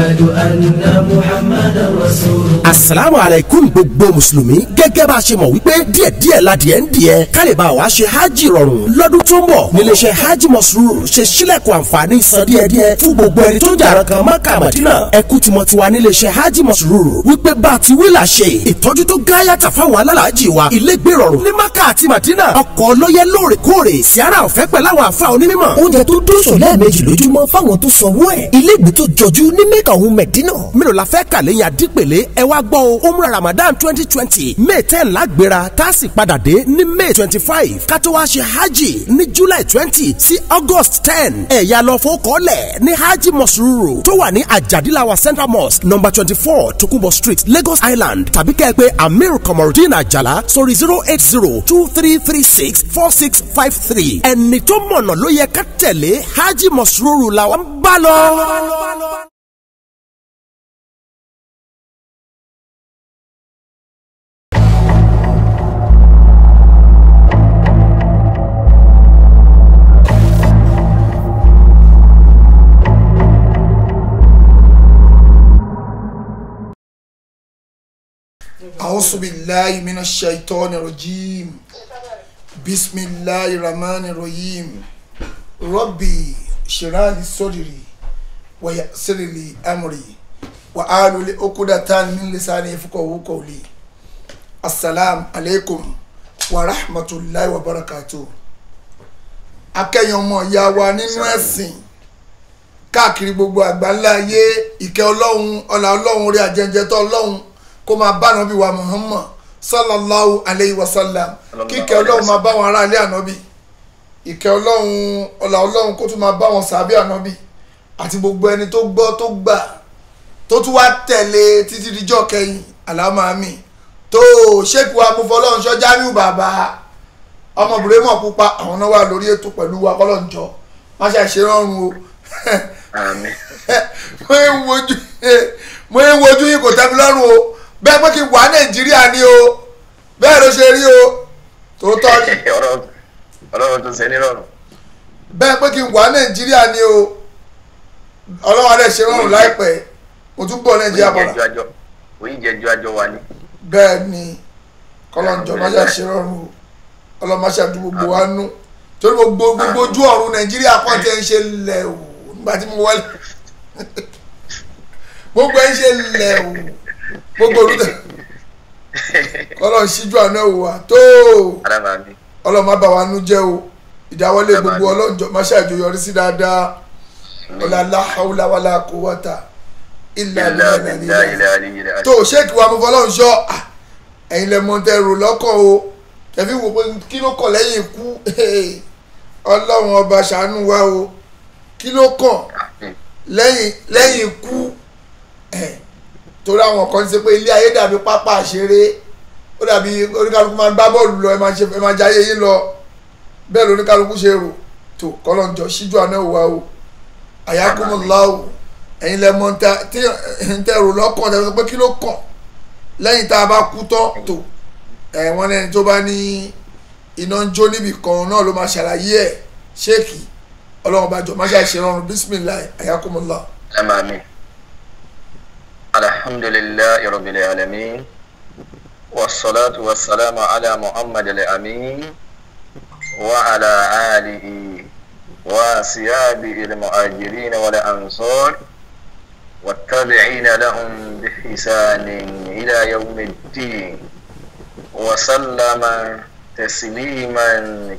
ashhadu anna Muhammadan rasulullah. Assalamu alaikum gbogbo mùsùlùmí gẹ́gẹ́ bá a ṣe mọ̀ wípé díẹ̀díẹ̀ ládìẹ ń díẹ̀ ká lè bá wa ṣe hajj rọrùn lọ́dún tó ń bọ̀ níléeṣẹ́ hajj Masrur ṣe sílẹ̀kùn àǹfààní ìsan díẹ̀díẹ̀ fún gbogbo ẹni tó ń jàrán kan Mákà Mádínà ẹkú tìmọ̀tiwa níléeṣẹ́ hajj Masrur wípé bá a ti wí là ṣe ìtọ́jú tó gáyàtà fáwọn alálàájì wa ilégbé rọrùn ní Mákà àti Mádínà ọkọ̀ ọlọ́yẹ lóòrèkóòrè síárà ọ̀fẹ́ pẹ̀lú àwọn àfa onímọ̀ oúnjẹ tó dóṣò lẹ́ẹ̀mejì lójúmọ́ fáwọn tó sanwó ẹ̀ ilégbé tó jọjú ní Mẹ́kà òun Mẹ̀dínà mélòó la fẹ́ kà lẹ́yìn àdípèlé ẹ wá gbọ́ o umrah Ramadan 2020 May 10 lágbéra tá a sì padà dé ní May 25 ká tó wá ṣe hajj ní July 20 sí August 10 ẹ̀yà lọ fowókọ́lẹ̀ ní hajj Masrur tó wà ní Ajadilawa Central Mosque No. 24 Tokunbo Street Lagos Island tàbí kẹ́ ẹ pè Amir Komorudeen Ajala sórí 08023364653 ẹni tó mọ̀nà ló yẹ ká tẹ̀lé hajj Masrur làwọn ń bá lọ. أعوذ بالله من الشيطان الرجيم بسم الله الرحمن الرحيم ربي اشرح لي صدري ويسر لي أمري واحلل عقدة من لساني يفقهوا قولي السلام عليكم ورحمة الله وبركاته akẹ́yìn ọmọ ìyá wa nínú ẹ̀sìn káàkiri gbogbo àgbáńlá ayé ìkẹ́ Ọlọ́run ọlá Ọlọ́run orí àjẹjẹtọ́ Ọlọ́run kó máa bá ànábì wa Muhammad sallallahu alayhi wa sallam kíkẹ́ Ọlọ́run máa bá wọn ará ilé ànábì ìkẹ́ Ọlọ́run ọlá Ọlọ́run kó tún máa bá wọn sàbí ànábì àti gbogbo ẹni tó gbọ́ tó gbà tó tún wá tẹ̀lé títí dijọ́ kẹyìn alámàmì tó ṣéèkì wa mú fọlọ́run ṣọ́ Jamiu bàbá ọmọbìnrin mọ̀ pupa àwọn náà wà lórí ètò pẹ̀lú wa kọ́lọ́njọ́ má ṣe àṣerọ́run o mo ń wojú yín kò tẹ́mi lọ́rùn o bẹ́ẹ̀ pé kí n wà Nàìjíríà ni o bẹ́ẹ̀ ló ṣe rí o tòótọ́ ni ọlọ́run tó ṣe ní rọrùn bẹ́ẹ̀ pé kí n wà Nàìjíríà ni o ọlọ́run alẹ́ ṣe rọrùn láìpẹ́ mo tún bọ̀ Nàìjíríà bọ̀rọ̀ oníjẹjọ àjọ wa ni bẹ́ẹ̀ ni kọ́lọ́njọ́ má ṣe àṣẹ rọrùn o ọlọ́run má ṣe àdúgbò gbogbo wa nú torí gbogbo ojú ọ̀run Nàìjíríà kọ́ tẹ́ ń ṣe lẹ̀ o nígbà tí mo wọlé gbogbo ẹ̀ ń ṣe lẹ̀ o gbogbo olùtẹ̀ ọlọ́run ṣíjú àná wò wá tó ọlọ́run má bà wá nú jẹ́ o ìdáwọ́lé gbogbo ọlọ́njọ́ má ṣàjò yọrí sí dáadáa ọ̀làlá haúlá wàlá quwwata illa billah tó ṣéèkì wa mo fọlọ́run ṣọ́ ẹ̀yin lẹ mọ tẹ rò lọ́kàn o tẹ̀fí wò pé kí ló kàn lẹ́yìn ikú ọlọ́run ọba ṣàánú wa o kí ló kàn lẹ́yìn ikú torí àwọn kan ṣe pé ilé ayé dàbí pápá àṣeré ó dàbí oníkálukú máa ń gbá bọ́ọ̀lù lọ ẹ máa jayé yín lọ bẹ́ẹ̀ ló oníkálukú ṣe rò tó kọ́lọ́njọ́ síjú àná wa o àyàkùnmọ́láwò ẹ̀yin lẹ mọ tí ń tẹ rò lọ́kàn tẹ sọ pé kí ló kàn lẹ́yìn tá a bá kú tán tó wọ́n lẹ́ni tó bá ní iná ń jó níbì kan náà ló máa ṣàlàyé ẹ̀ ṣéèkì ọlọ́run bá jọ má ṣe àṣerọrùn bísímìláì àyàkùnmọ́lá. alhamdulillahi rabbil alamin wassalatu wassalamu ala Muhammad al-amin wa ala alihi wa siyabihi al-muhajirin wal ansar والتابعين لهم بإحسان إلى يوم الدين وسلم تسليما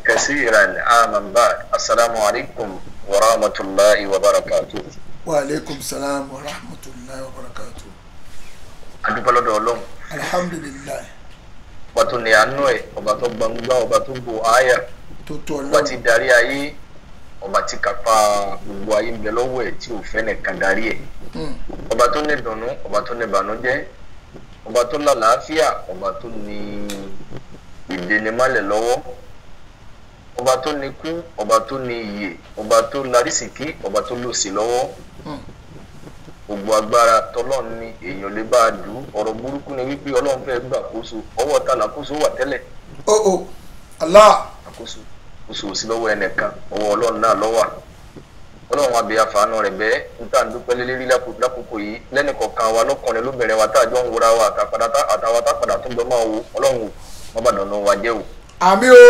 كثيرا عاما بعد السلام عليكم ورحمة الله وبركاته. وعليكم السلام ورحمة الله وبركاته. adúpẹ́ lọ́dọ̀ Ọlọ́run. alhamdulilayi. ọba tó ní àánú ẹ̀ ọba tó gbangba ọba tó bo àyà ọba tí darí ayé ọba tí kápá gbogbo ayé ń bẹ lọ́wọ́ ẹ̀ tí ò fẹ́ nìkan darí ẹ̀ ọba tó ní ìdùnnú ọba tó ní ìbànújẹ́ ọba tó lálàáfíà ọba tó ní ìdènìmálẹ̀ lọ́wọ́ ọba tó ní kú ọba tó ní iyè ọba tó lárísìkí ọba tó lòsì lọ́wọ́ gbogbo agbára tọ́lọ́run ní èèyàn lè bá a dùn ọ̀rọ̀ burúkú ni wípé Ọlọ́run fẹ́ gbà kóso ọwọ́ ta làkóso wà tẹ́lẹ̀. Allah. àkóso sí lọ́wọ́ ẹnìkan ọwọ́ Ọlọ́run náà ló wà ọlọ́run àbí àfààní rẹ̀ bẹ́ẹ̀ níta ń dúpẹ́ lérí lákòókò yìí lẹ́nu kọ̀ọ̀kan wa lọ́kùnrin lóbìnrin wa táàjọ ń wúra wa àtàwọn tápàdà tó ń bọ́ máa wo ọlọ́run wọn bá dọ̀nà wa jẹ́ o. àmì o.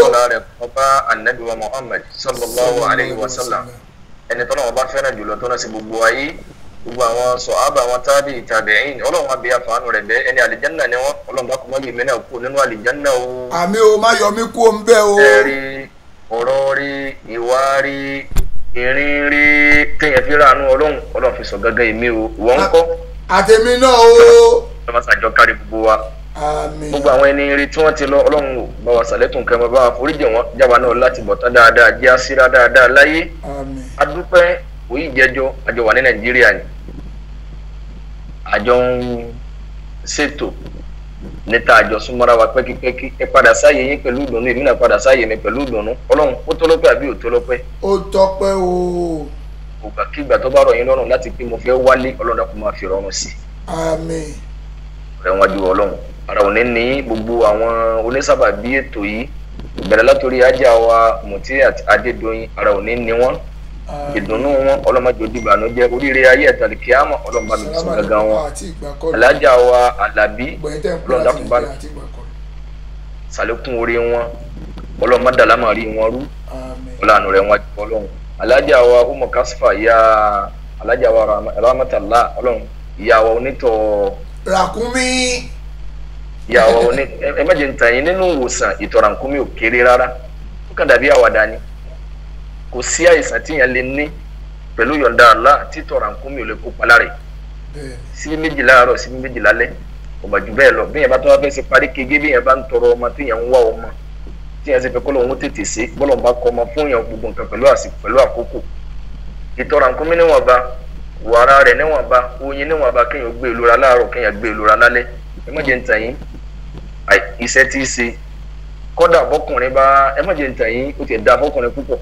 ọlọ́run rẹ̀ ọba anabi wa Muhammad sallallahu alayhi wa sallam ẹni tọ́lá wọn bá fẹ́ràn jùlọ tó náà sí gbogbo ayé gbogbo àwọn sọ̀hábà àwọn tabi'in ọlọ́run àbí àfààní rẹ̀ bẹ́ẹ̀ ẹni àlìjánná ni wọ́n ọlọ́run dákun má gbèmí náà kú nínú àlìjánná o. àmì o má yọ mí kú o ń bẹ́ o. ẹ̀rí ọ̀rọ̀ rí ìwà rí ìrìn rí téèyàn fi ránú ọlọ́run fi sọ gángan èmi o wọ́n ń kọ́. àtẹ̀mí náà o. ọlọ́run sàjọ kárí gbogbo wa. àmín. gbogbo àwọn ẹni rí tí wọ́n ti lọ ọlọ́run bá wa sàlékún kẹmọ bá wa foríjì wọn jáwa náà láti bọ̀ tán dáadáa jẹ́ àsírá dáadáa láyé. àmín. adúpẹ́ òyì jẹjọ àjọ wà ní Nàìjíríà ni àjọ ń ṣètò níta àjọ súnmọ́ra wa pẹ́kípẹ́kí ẹ padà sáyé yín pẹ̀lú ìdùnnú èmi náà padà sáyé mi pẹ̀lú ìdùnnú ọlọ́run ó tó lọ́pẹ́ àbí ò tó lọ́pẹ́. ó tọ́pẹ́ o. ògbàkigbà tó bá rọ̀ yín lọ́rùn láti pé mo fẹ́ wálé ọlọ́run kò máa fi rọrùn sí. àmín. ọ̀rẹ́ wọn ju ọlọ́run ara òní ní gbogbo àwọn onísábàbí ètò yìí bẹ̀rẹ̀ látòrí ajá wa Mùtí Adédoyin ara òní ní wọn ìdùnnú wọn ọlọ́mọdé òdìbànújẹ́ oríire ayé ẹ̀tàlìkíámọ̀ ọlọ́mọdé sọ gangan wọn alájà wa Àlàbí ọlọ́dàkùnbá sàlékún orí wọn ọlọ́mọdé alámàrí wọn rú ọlọ́ànú rẹ̀ wọn jù ọlọ́run alájà wa Umu Kasfa ìyá alájà wa Rahmatullah ọlọ́run ìyá wa onítọ̀ ràkúnmí ìyá wa oní ẹ má jẹ́ ń tàn yín nínú ìwòsàn ìtọ̀ ràkúnmí ò kéré rárá ó kàn dàbí àwàdà ni kò sí àìsàn tíyàn lè ní pẹ̀lú yọ̀ǹda Allah títọ̀ ràkúnmí ò lè kópa lára síbi méjì láàárọ̀ síbi méjì lálẹ́ kò bá jù bẹ́ẹ̀ lọ bí yẹn bá tó wá fẹ́ ṣe parí kege bí yẹn bá ń tọrọ ọmọ tíyàn ń wá ọmọ tíyàn ṣe fẹ́ kọ́ lóun tètè ṣe bọ́lọ̀ bá kọ́ ọmọ fún yàn gbogbo nǹkan pẹ̀lú àsìkò pẹ̀lú àkókò ìtọ̀ ràkúnmí níwọ̀nba wàrà rẹ̀ níwọ̀nba oyin níwọ̀nba kéèyàn gbé ìlúra láàárọ̀ kéèyàn gbé ìlúra lálẹ́ ẹ má jẹ́ ń tàn yín iṣẹ́ tí í ṣe kọ́dà bọ́kùnrin bá ẹ má jẹ́ ń tàn yín ó ti dá fọ́kùnrin púpọ̀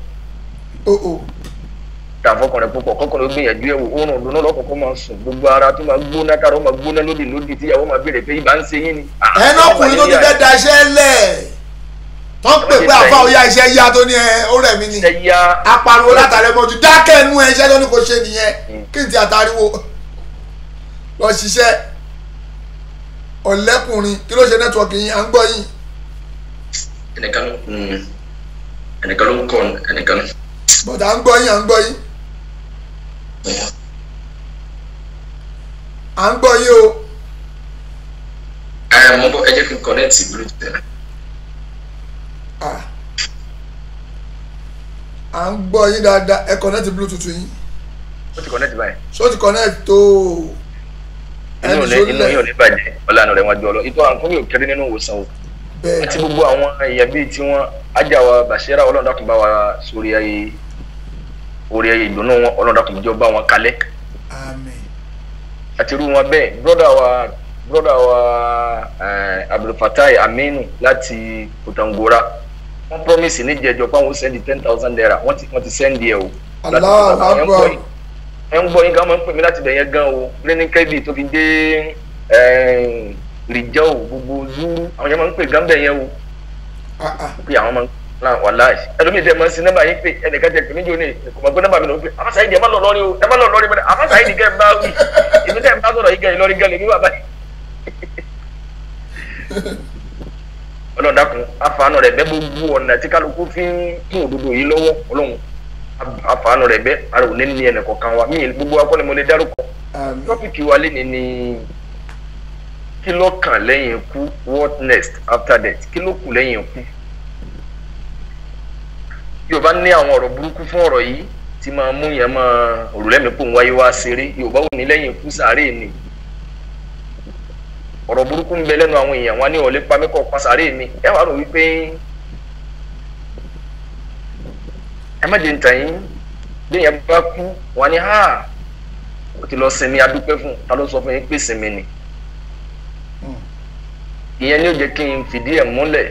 dá fọ́kùnrin púpọ̀ kọ́kùnrin gbìyànjú ẹ̀wò oorun ọ̀dùnú lọ́kọ̀ọ́kọ́ máa sùn gbogbo ara tó máa gbóná kára ó máa gbóná lódì tíyàwó máa béèrè pé ibà ń ṣe yín ni. ẹnu ọkùnrin tó ti fẹ́ daṣẹ́ lẹ̀ tó ń pè pé àfa òya iṣẹ́ yá tó ní ó rẹ̀ mí ni apariwo látàrẹ́ mọ́jú dákẹ́ ẹnu iṣẹ́ tó ní kò ṣe nìyẹn kí n ti àtàríwò lọ ṣiṣẹ́ ọ̀lẹ́kùnrin kí ló ṣe nẹ́tíwọ̀kì yín à ń gbọ́ yín. ẹnìkan ló ń kọ́ ẹnìkan. bọ̀dà à ń gbọ́ yín à ń gbọ́ yín. à ń gbọ́ yín o. mo bọ ẹ jẹ́ kí n connect bluetooth ẹ̀. à ń gbọ́ yín dáadáa ẹ connect bluetooth yín. ó ti connect báyìí. ṣó ti connect tó. inú yóò ní bàjẹ́ ọlànà rẹ̀ wọ́n jọ lọ ìtọ́ àǹkó mi ò kéré nínú ìwòsàn o àti gbogbo àwọn èèyàn bíi tí wọ́n ajá wa Bàṣírà ọlọ́dàkùn bá wa sórí ayé orí ayé ìdùnnú wọn ọlọ́dàkùn jọ bá wọn kalẹ̀ àmín àti irú wọn bẹ́ẹ̀ broda wa Abdulfatai Aminu láti Kòtàngórà wọ́n promise ní jẹjọ pé àwọn sẹ́ndì 10,000 naira wọ́n ti sẹ́ndì ẹ̀ o Allahu Akbar ẹ ń gbọ́ yín gan máa ń pè mí láti bẹ̀yẹn gan o lẹ́ni kẹ́bì tó fi dé rìjọ́ o gbogbo zúrú àwọn yẹn máa ń pè gan bẹ̀yẹn o pé àwọn máa ń náà wà láàyè ẹlòmíì tẹ máa ń sin nọ́mbà yín pé ẹnìkan tẹ pè mí jò ní kò máa gbé nọ́mbà mi lọ pé àmọ́ Saheed ẹ má lọ lọ́rí o ẹ má lọ lọ́rí bẹ́ẹ̀ àmọ́ Saheed kẹ́ ẹ bá wí èmi tẹ́ ẹ bá sọ̀rọ̀ yìí gẹ̀ lọ́rí gẹ̀ lèmi wà báyìí. ọlọ́dàkùn àfààní rẹ̀ bẹ́ẹ̀ gbogbo ọ̀nà tí kálukú fi ń kún òdodo yìí lọ́wọ́ ọlọ́run àfààní rẹ̀ bẹ́ẹ̀ ara òní ní ẹnì kọ̀ọ̀kan wa mí gbogbo akọ́ni mo lè dárúkọ. tọ́pìkì wa lé ní kí ló kàn lẹ́yìn ikú what next after death kí ló kù lẹ́yìn ikú. Yorùbá ní àwọn ọ̀rọ̀ burúkú fún ọ̀rọ̀ yìí tí máa mú yẹn máa òrùlẹ́mì pò ń wáyé wá ṣeré Yorùbá ò ní lẹ́yìn ikú sàárè ni ọ̀rọ̀ burúkú ń bẹ lẹ́nu àwọn èèyàn wọn ní ọ̀lẹ́ pamẹ́kọ̀ pa sàárè ni ẹ wàá rò wípé ẹ má jẹ́ ń tàn yín bí èèyàn bá kú wọn ni ó ti lọ sinmi adúpẹ́ fún ta ló sọ fún yín pé sinmi ni ìyẹn ni ó jẹ́ kí n fìdí ẹ̀ múlẹ̀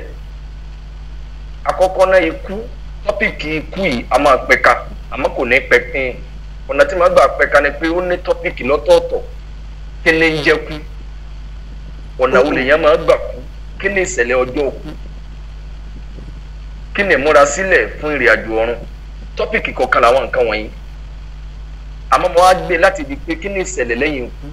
àkọ́kọ́ náà ikú tọ́pìkì ikú yìí a máa pẹ̀ka àmọ́ kò ní pẹ̀pin ọ̀nà tí màá gbà pẹ̀ka ni pé ó ní tọ́pìkì lọ́tọ̀ọ̀tọ̀ kí ni ń jẹ́ kú ọ̀nà wo lèèyàn máa gbà kú kí ni ìṣẹ̀lẹ̀ ọjọ́ kú kí ni ìmúra sílẹ̀ fún ìrìn àjò ọ̀run tọ́pìkì kọ̀ọ̀kan làwọn nǹkan wọ̀nyí àmọ́ mo wá gbé láti di pé kí ni ìṣẹ̀lẹ̀ lẹ́yìn ikú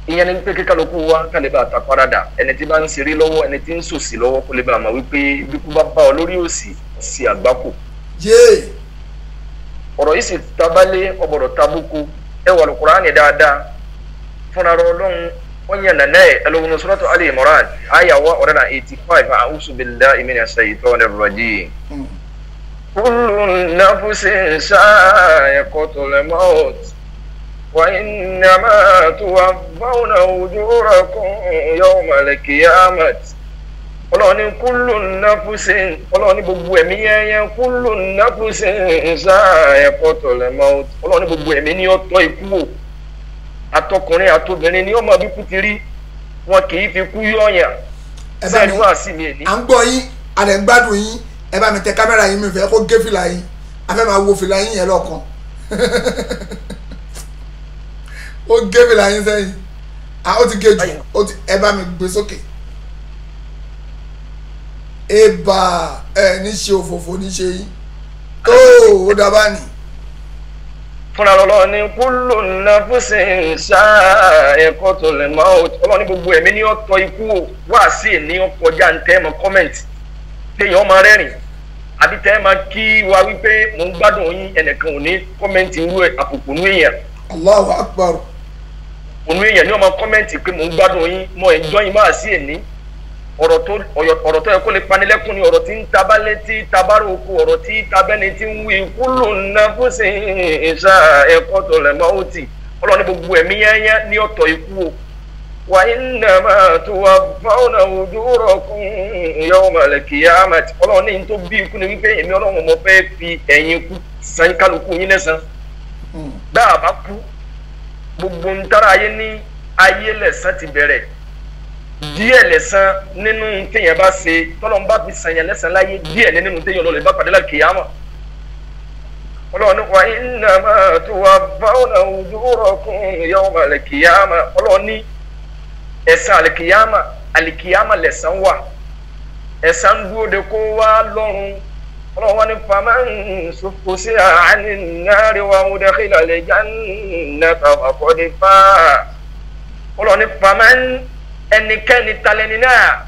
ìyẹn ni pé kíkálukú wa kálí bá ta parada ẹni tí bá ń ṣeré lọ́wọ́ ẹni tí ń sòsì lọ́wọ́ kó lè bá àmọ́ wípé bí kú bá bá ọ lórí òsì sí àgbákò. ọ̀rọ̀ yìí sì tabalé ọ̀bọ̀rọ̀ tabuku ẹ wà Al-Qur'ani dáadáa fúnra Ọlọ́run wọ́n yẹn nàná ẹ̀ ẹlòmínú Suratu Ali Imran àyà 185 a'udhu billahi minash shaitonir rajim. kullu nafsin sa'iqatul maut wa innama tuwaffawna ujurakum yawmal qiyamati. Ọlọ́run ní kullu nafsin Ọlọ́run ní gbogbo ẹ̀mí yẹn kullu nafsin sa'iqatul maut. Ọlọ́run ní gbogbo ẹ̀mí ní ọ̀tọ̀ ikú wò atọkùnrin àtobìnrin ni ọmọ bíkú ti rí wọn kì í fi kú yọ̀yàn sẹ́ni wá sí mi èní. à ń gbọ́ yín a lè ń gbádùn yín ẹ bá mi tẹ kámẹ́rà yín mi fẹ́ kó gé fìlà yín a fẹ́ máa wo fìlà yín yẹn lọ́kàn ó gé fìlà yín sẹ́yìn ó ti gé jù ẹ bá mi gbé sókè eba ẹ ní ṣe òfófó ní ṣe yín ó dábàá nì. fúnra Ọlọ́run ní kullu nafsin sa'iqatul maut. Ọlọ́run ní gbogbo ẹ̀mí ní ọ̀tọ̀ ikú wá sí ní ọkọjá ntẹ́ mọ kọ́mẹ̀ntì téèyàn ọmọ rẹ́rìn àbí tẹ́ máa kí wa wípé mò ń gbádùn yín ẹnìkan ò ní kọ́mẹ̀ntì irú àpòpò nú èèyàn. Allahu Akbar. ònú èèyàn ní ọmọ kọ́mẹ̀ntì pé mò ń gbádùn yín mọ ẹ̀jọ́ yín máa sí èní ọ̀rọ̀ tó yẹ kó lè panilẹ́kùn ni ọ̀rọ̀ tí ń tabalẹ̀ tí tabarò oko ọ̀rọ̀ tí tabẹ́ni tí ń wí kullu nafsin sa'iqatul maut. Ọlọ́run ní gbogbo ẹ̀mí yányá ní ọ̀tọ̀ ikú o wa innama tuwaffawna ujurakum yawmal qiyamati. Ọlọ́run ní tó bí ikú ni wípé èmi Ọlọ́run mo fẹ́ fi ẹ̀yin ikú san kálukú yín lẹ́san dáa bá kú gbogbo ń tára ayé ní ayé lẹ́san ti bẹ̀rẹ̀ díẹ̀ lẹ́san nínú téèyàn bá ṣe tọ́lọ́n bá fi sànyàn lẹ́san láyé díẹ̀ nínú téèyàn lọ́lẹ̀ bá pàdé lákìyàmọ̀. Ọlọ́run ní wa innama tuwaffawna ujurakum yawmal qiyamah. Ọlọ́run ní ẹ̀san àlìkìyàmọ̀ lẹ́san wà ẹ̀san dúró de kó wá lọ́run. Ọlọ́run wá ní faman zuhziha 'anin nari wa udkhila al-jannata faqad faz. Ọlọ́run ní faman ẹnikẹ́ni talẹ́ni náà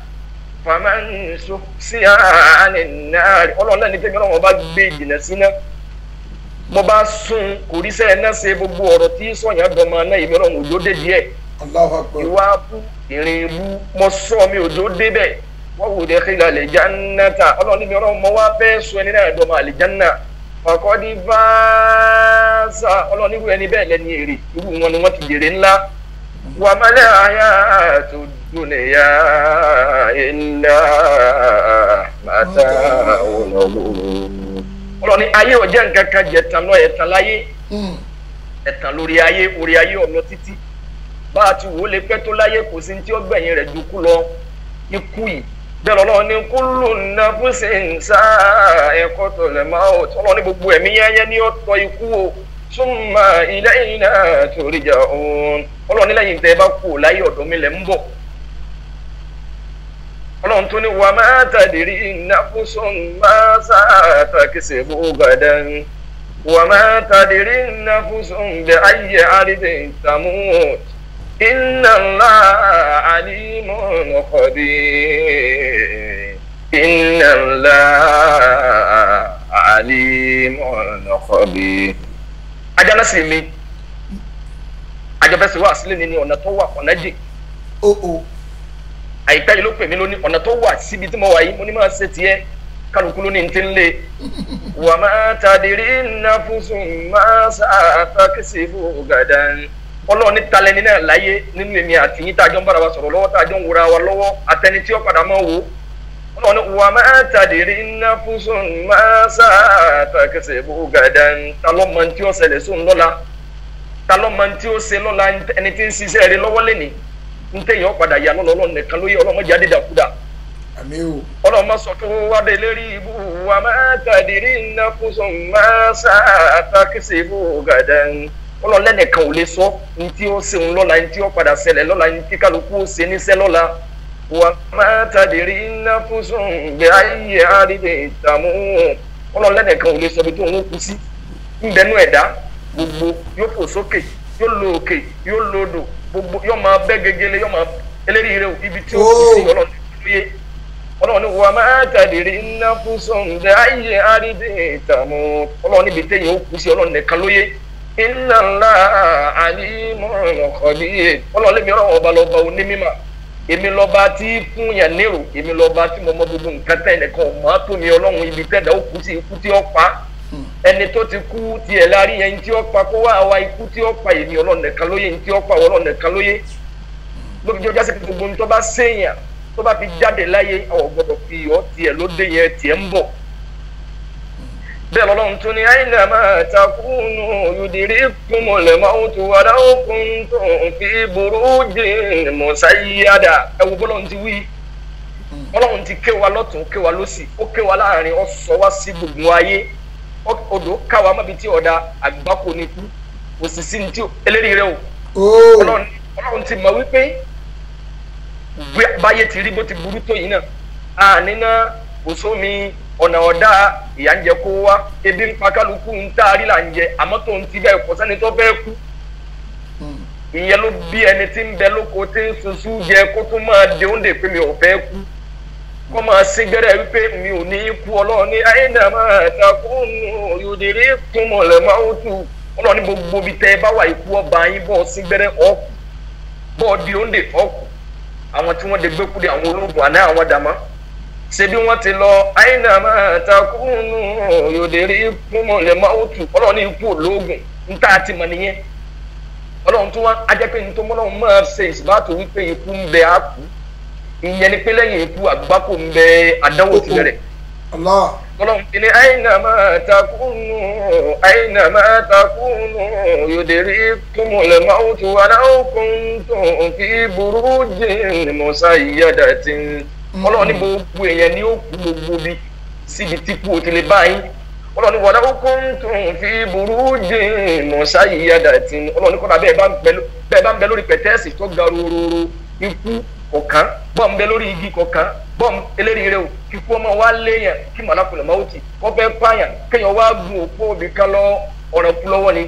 faman zuhziha 'anin nar. Ọlọ́run lẹ́ni tẹ́mi Ọlọ́run bá gbé ìjìnà síná mo bá sún oríṣẹ́ ẹ̀ náà ṣe gbogbo ọ̀rọ̀ tí sọ̀yàn dọ̀mọ náà ìmí Ọlọ́run òjò dé díẹ̀ ìwà bú ìrìn bú mo sọ mi òjò dé bẹ́ẹ̀ wa udkhila al-jannata. Ọlọ́run níbi Ọlọ́run mo wá fẹ́ sọ ẹni náà dọ̀mọ àlìjánná faqad faza. Ọlọ́run níbi ẹni bẹ́ẹ̀ lẹ́ni èrè irú wọn ni wọ́n ti jèrè ńlá. wa mal hayatud dunya illa mata'ul ghurur. Ọlọ́run ní ayé ò jẹ́ nǹkan kan jẹ́ tán lọ ẹ̀tàn láyé ẹ̀tàn lórí ayé orí ayé ọ̀nà títí bá a ti wò ó lè pẹ́ tó láyé kò sí tí ó gbẹ̀yìn rẹ̀ ju kú lọ ikú yìí bẹ́ẹ̀ Ọlọ́run ní kullu nafsin sa'iqatul maut. Ọlọ́run ní gbogbo ẹ̀mí yẹ́yẹ́ ní ọ̀tọ̀ ikú o summa ilayna turja'un. Ọlọ́run ní lẹ́yìn tẹ́ ẹ bá kú láyé ọ̀dọ̀ mi lẹ̀ ń bọ̀. Ọlọ́run tó ní wa ma tadri nafsun ma taksibu gadan wa ma tadri nafsun bi ayyi ardin tamut inna Allaha alimun khabir. Inna Allaha alimun khabir. Ajana sí mi ajabẹ́sẹ̀ wá sílẹ̀ ní ọ̀nà tó wà ọ̀nà jì àìpẹ́ yìí ló pè mí lóní ọ̀nà tó wà síbi tí mo wà yìí mo ní máa ṣe tiẹ̀ kálukú lóní ti ń lé wa ma tadri nafsun ma taksibu gadan. Ọlọ́run ní talẹ́ni náà láyé nínú èmi àti yín tá a jọ ń bára wa sọ̀rọ̀ lọ́wọ́ tá a jọ ń wura wa lọ́wọ́ àtẹni tí ó padà máa wò. Ọlọ́run ní wa ma tadri nafsun ma taksibu gadan. Ta ló mọ tí ó ṣẹlẹ̀ sóun lọ́la ta ló mọ tí ó ṣe lọ́la ẹni tí ń ṣiṣẹ́ rẹ̀ lọ́wọ́ lẹ́ni ntẹ̀yìn ọ̀padà yà lọ́lọ́ nìkan lóye ọlọ́mọdé adédàkúdà. Ọlọ́mọ sọ tó wá dé lérí ibú wa ma tadri nafsun ma taksibu gadan. Ọlọ́lẹ́nìkan ò lè sọ ntí ó ṣe ń lọ́la ntí ó padà ṣẹlẹ̀ lọ́la ntí kálukú ó ṣe níṣẹ́ lọ́la. Wa ma tadri nafsun bi ayyi ardin tamut. Ọlọ́lẹ́nìkan ò lè sọ bí tó ń kú sí ń bẹnu ẹ̀dá gbogbo yóò fò sókè yóò lo òkè yóò lo odò gbogbo yóò máa bẹ́ gegele yóò máa eléyìí rẹ ibi tí ó kù sí ọlọ́run lóye ọlọ́run ní wà máa tàdírí iná fún sọ̀ǹdà ayé àrídé ìtààmú ọlọ́run níbi téèyàn ó kù sí ọlọ́run nìkan lóye iná ńlá àlímọ̀ ọ̀kọ̀díyè ọlọ́run lèmi ọlọ́run ọba lọ́ba onímọ̀ èmi lọ́ba tí fún yàn nírò èmi lọ́ba tí mo mọ gbogbo nǹkan tẹ́ ẹnìkan ọ̀mọ́ tó ní ọlọ́run ibi tẹ́ẹ̀dá ó kù sí ikú tí ó pa ẹni tó ti kú tiẹ̀ láàrin yẹn tí ó pa kó wá àwa ikú tí ó pa èmi ọlọ́run nìkan lóye tí ó pa ọlọ́run nìkan lóye lóbi jẹ́ ọjà sí gbogbo ní tó bá séèyàn tó bá fi jáde láyé àwọn gbọdọ̀ fi ọ́ tiẹ̀ lóde yẹn tiẹ̀ ń bọ̀ bẹ́ẹ̀ lọ́lọ́run tún ní àyìnlá máa takùnù yòdìrí kùmọ̀lẹ̀ máa tó wà láwùkún tó fi burújì mọ̀sáyíyádà ẹ̀wù bọ́lọ́run ti wí ọlọ́run ti ké wa lọ́tún ké wa lọ́sì ó ké wa láàrin ó sọ wá sí gbogbo ayé odò káwa mọ́bi tí ọ̀dà àgbákò ní kú òsìsì ní tí eléyìí rẹ o ọlọ́run ti mọ̀ wípé báyé ti rí bó ti burú tó yìí náà àníná òsómi ọ̀nà ọ̀dà ìyà ń jẹ kó wá ebi ń pa kálukú ń tá a rí là ń jẹ àmọ́ tó ń ti bẹ́ẹ̀ kọ́ sẹ́ni tó fẹ́ kú ìyẹn ló bí ẹni tí ń bẹ lóko tí ń sunsun jẹ kó tún máa de oúnjẹ pé mi ò fẹ́ kú kọ́ máa sí gbẹ́rẹ́ wípé mi ò ní kú ọlọ́run ní àyìnà máa takùnù yòdìrí kùmọ̀lẹ̀ máa tù ọlọ́run ní gbogbo ibi tẹ́ ẹ bá wà ikú ọba yín bọ́ sí gbẹ́rẹ́ ọ̀kù bọ́ọ̀ di oúnjẹ ọ̀kù àwọn tí wọ́n de gbé kúrò àwọn ológun àná àwọn dàmá ṣe bí wọ́n ti lọ àyìnà máa takùnù yòdìrí kùmọ̀lẹ̀ máa tù ọlọ́run ní ikú ológun ń tá a ti mọ̀ nìyẹn ọlọ́run tó wá ajẹ́pẹ́ ní tó mọ́lọ́run máa ṣe ìsìbáàtò wípé ikú ń bẹ á kú ìyẹn ni pé lẹ́yìn ikú àgbákò ń bẹ àdánwò ti bẹ̀rẹ̀ ọlọ́run ti ní àyìnà máa takùnù yòdìrí kùmọ̀lẹ̀ máa tù aláwòkùn tó fi burújì mọ̀sáyíyádà tí ọlọ́run ní gbogbo èèyàn ní ó kú gbogbo bí síbi tí kú òtí lè báyìí ọlọ́run ní wọ́n dáwọ́ kó ń tún fi burújì mọ̀sáyíyádà tí ọlọ́run ní kọ́nà bẹ́ẹ̀ bá ń bẹ lórí pẹ̀tẹ́ẹ̀sì tó ga rororo ikú kọ̀ọ̀kan bọ́ ń bẹ lórí igi kọ̀ọ̀kan bọ́ ń eléyìí rẹ o kíkú ọmọ wa léèyàn kí màlákùnrin máa ó ti wọ́n fẹ́ pààyàn kéèyàn wá gun òpó òbí kan lọ ọ̀ràn kú lọ́wọ́ ni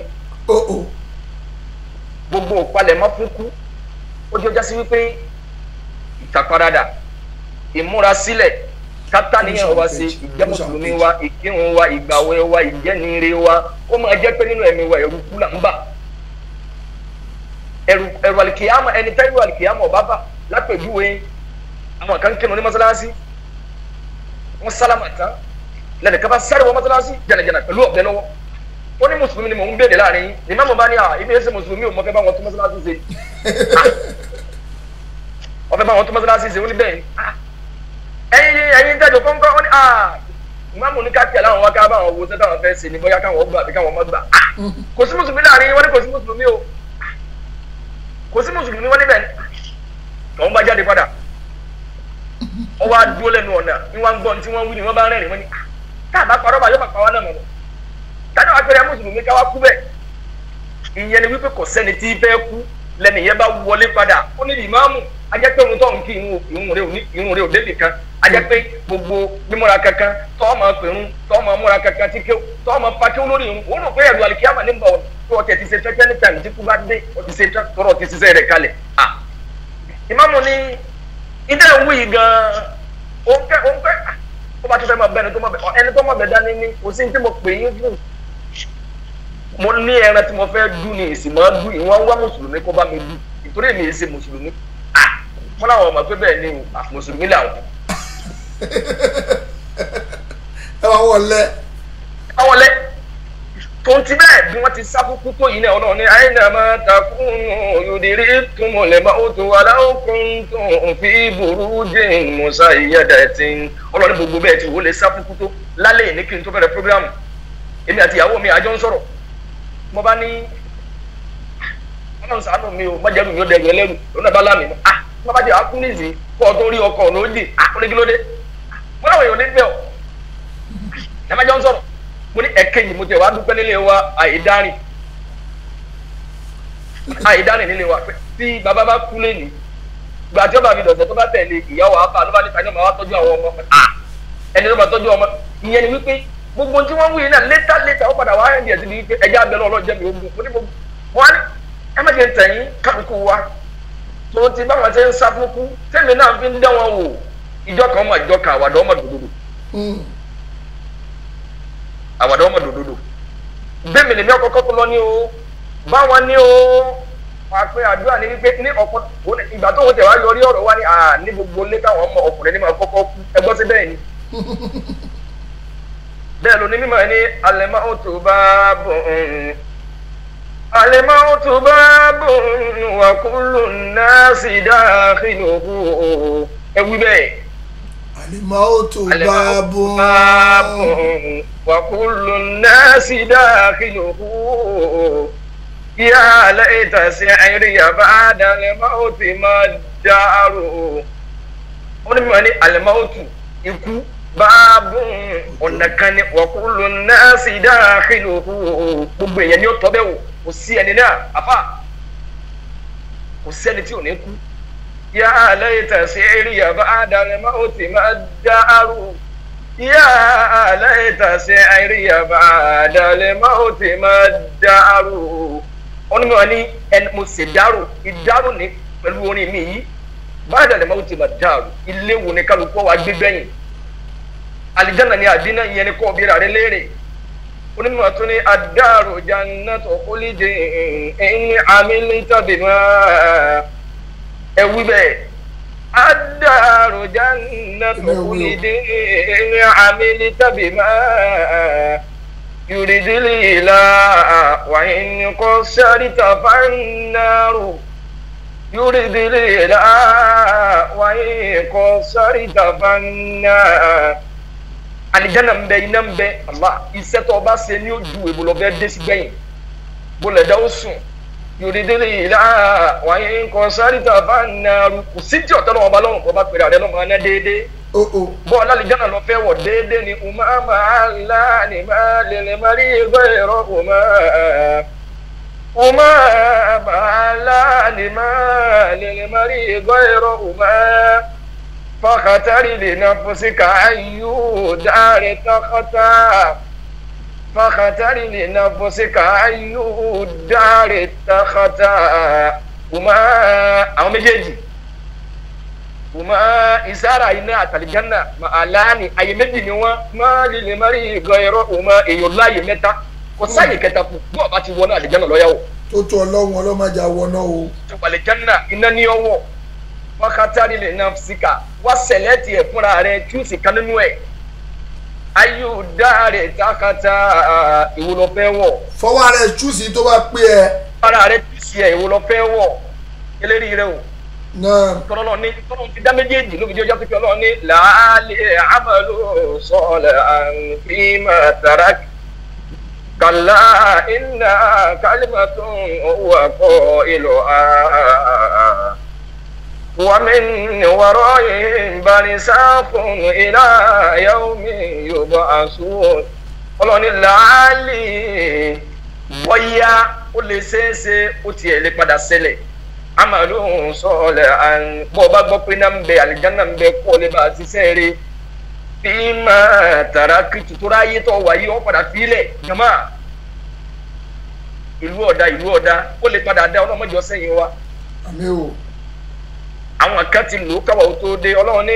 gbogbo òpalẹ̀mọ́ fún kú ó jẹ́ ọjà sí wípé ìtàparadà ìmúrasílẹ̀ kátà níyàn wa ṣe ìjẹ́ mùsùlùmí wa ìkírun wa ìgbàwẹ̀ wa ìjẹ́nire wa ó máa jẹ́ pé nínú ẹ̀mí wa ẹ̀rù kú là ń bà ẹ̀rù àlìkìyàmọ̀ ẹni tẹ́rù àlìkìyàmọ̀ ọ̀bá bà lápèjúwe àwọn kan kírun ní mọ́sálásí wọ́n sálámà tán lẹ́nu kaba sáré wọ́n mọ́sálásí jẹnẹjẹnẹ pẹ̀lú ọ̀bẹ lọ́wọ́ ó ní mùsùlùmí ni mò ń béèrè láàrin yín ní mọ́mọ́ bá ní ibi ẹsẹ̀ mùsùlùmí ò mọ́ fẹ́ bá wọn tún mọ́sálásí ṣe ọ̀fẹ́ bá wọn tún mọ́sálásí ṣe ó ní bẹ́ẹ̀ ẹ̀yin tẹ́jọ kọ́ńkọ́ ó ní ìmáàmù ní káàkiri aláwọn wá ká bá àwọn owó sẹ́tà wọn fẹ́ ṣe ni bóyá káwọn gbà àbí káwọn má gbà kò sí mùsùlùmí láàrin yín wọ́n ní kò sí mùsùlùmí o kò sí mùsùlùmí wọ́n níbẹ̀ tọ́wọ́n bá jáde padà wọ́n wá dúró lẹ́nu ọ̀nà ní wọ́n gbọ́n tí wọ́n wí ni wọ́n bá rẹ́rìn wọ́n ní káàbá parọ́ bá yóò bá pa wá náà mọ̀ tájà wá pẹ́rẹ́ mùsùlùmí ká wá kú bẹ́ẹ̀ ìyẹn ni wípé kò sẹ́ni tí fẹ́ kú lẹ́nu ìyẹn bá wọlé padà ó ní ìmáàmù ajẹ́ pé òun tó ń kí irun rẹ̀ ò débì kan ajẹ́ pé gbogbo mímúra kankan tọ́ ma pèrún tọ́ ma múra kankan tí kéw tọ́ ma pa kéw lórí irun wọ́n rò pé ẹ̀rù àlìkíyàmà ní bọ̀ tó ọtí ti ṣe tẹ́tẹ́ ní tàbí tí kú bá dé ọtí ṣe tọrọ ọtí ṣiṣẹ́ rẹ̀ kalẹ̀ ìmáàmù ní ìdá ìwú yìí gan-an òǹkẹ́ ó bá tó fẹ́ máa bẹ́ẹ̀ ẹni tó máa bẹ̀ dání ní kò sí ní tí mo pè yín fún mo ní ẹran tí mo fẹ́ dún ní ìsìn máa dún ìwọ̀n wá mùsùlùmí kó bá mi dún ìtorí èmi èsì mùsùlùmí wọn làwọn ọmọ pé bẹ́ẹ̀ ni mùsùlùmí làwọn. ẹ wá wọlé tó ń ti bẹ́ẹ̀ bí wọ́n ti sáfúkú tó yìí náà ọlọ́run ní àyìnà máa takùn yòdìrí túmọ̀lẹ̀ máa ó tó aláwòkún tó ń fi burújì mọ̀sáyíyádà tí ọlọ́run gbogbo bẹ́ẹ̀ ti wò lè sáfúkú tó lálẹ́ yìí ní kí n tó bẹ̀rẹ̀ prógrámù èmi àti ìyàwó mi àjọ ń sọ̀rọ̀ mo bá ní ọlọ́run ṣàánú mi ò májẹ̀rù mi ó dẹ̀rù ẹlẹ́rù lọ́nà bá lámì mọ́ mo bá jẹ́ akúnìsì kó o tó rí ọkọ̀ lódì onígílódé mo láwọn èèyàn nígbẹ́ ọ̀ ẹ má jọ ń sọ̀rọ̀ mo ní ẹ̀kẹ́yìn mo tẹ̀ wá dúpẹ́ nílé wa àìdárìn nílé wa tí bàbá bá kú lẹ́nu gbà tí ó bá fi dọ̀sẹ̀ tó bá tẹ̀lé ìyàwó àpá ló bá ní tani ọmọ wa tọ́jú àwọn ọmọ ẹni tó bá tọ́jú ọmọ ìyẹn ni wípé gbogbo tí wọ́n wí náà létà ó padà wá ẹ̀dì ẹ̀sìn ní pé ẹja abẹ́lẹ́ ọlọ́jẹ́ mi ogun mo ní gbogbo wọn ní ẹ má jẹ́ tẹ̀yìn kálukú wa tó ti báwọn ṣe ń sá fún kú tẹ́mi náà fi ń dá wọn wò ìjọ kan ọmọ ìjọ kan àwàdà ọmọ dòdòdò àwàdà ọmọ dòdòdò bẹ́ẹ̀ mi lèmi ọkọ̀ tó lọ ní o báwọn ní o wà pé àdúrà ní wípé ní ọ̀pọ̀ ìgbà tó ń tẹ̀ wá yọrí ọ̀rọ̀ wá ní gbogbo ilé táwọn ọmọ ọkùnrin ní máa kọ́kọ́ kú ẹgbọ́n sí bẹ́ẹ̀ ni bẹ́ẹ̀ ló ní mímọ́ ní al-mautu babun al-mautu babun wa kullu nnasi dakhiluhu ẹwí bẹ́ẹ̀ al-mautu babun wa kullu nnasi dakhiluhu ya laita si'riya ba'da al-mauti maddaru ó ní mímọ́ ní al-mautu ikú báàbùn ọ̀nà kan ní wàkúlù náà sì dáàkìlù gbogbo èèyàn ni ó tọ́ bẹ́ẹ̀ wò kò sí ẹni náà àfà kò sí ẹni tí ò ní kú yá laita si'riya ba'da al-mauti maddaru yá laita si'riya ba'da al-mauti maddaru onímọ̀ ní ẹni mo sì dárò ìdárò ní pẹ̀lú orin mi yìí ba'da al-mauti maddaru ilé wo ni kálukú wa gbé gbẹ̀yìn alijanna ni adina yẹn ni kò bira rẹ léèrè onímọ̀ tó ní ad-daru jannatu khulidin in amilta bima ẹ̀wí bẹ́ẹ̀ ad-daru jannatu khulidin in amilta bima yuridil ilaha wa in qasarta fan-naru yuridil ilaha wa in qasarta fan-naru alijanna mbẹ iná mbẹ Allah iṣẹ́ tó bá ṣe ní ojú èbò lọ bẹ dé sí gbẹ̀yìn bólẹ dáwọ sùn yuridil ilaha wa in qasarta fan-naru kò sí tí ọ̀tọ̀ náà ọba lọ́rùn kọ́ bá pèrè àrẹ lọ́mọ aná déédéé bọ́ọ̀lù alijanna lọ fẹ́ wọ̀ déédéé ni umama Allah ni má lè má rí ghayra umama Allah ni má lè má rí ghayra فاختر لنفسك أي دار تختار فاختر لنفسك أي دار تختار وما أو مجدي وما إسارة إنا أتلجنا ما ألاني أي مجدي ما للمري غير وما يلا يمتا كسائي كتابو ما باتي ونا الجنة لو يو توتو الله ولا ما جاونا هو تبى الجنة إنني يو fakatari le nafsika wa select e fúnra rẹ̀ choose kan nínú ẹ̀ ayu dare takata ìwọ fẹ́ wọ̀ fọwọ́ rẹ̀ choose tó bá pé ẹ ara rẹ̀ choose ẹ ìwọ fẹ́ wọ̀ eléri rẹ̀ o náà tọ́lọ́ ní tọ́lọ́ ti dá méjèèjì ló fi jẹ́ pé Ọlọ́run ní la'ali amalu salihan fima tarak kalla inna kalimatun huwa qailuha ومن ورائهم برزخ إلى يوم يبعثون Ọlọ́run láàlì bóyá ó lè ṣeéṣe ó tiẹ̀ lè padà ṣẹlẹ̀ amalu salihan bó bá gbọ́ pé náà ń bẹ àlìjáná ń bẹ kó lè bá a ṣiṣẹ́ rí fima taraktu tó ráyé tó wáyé ó padà fílẹ̀ jama ìlú ọ̀dà ó lè padà dá ọlọ́mọdé ọ̀sẹ̀ yìí wá. àmì o. àwọn kan ti lò káwọ́ tó dé Ọlọ́run ní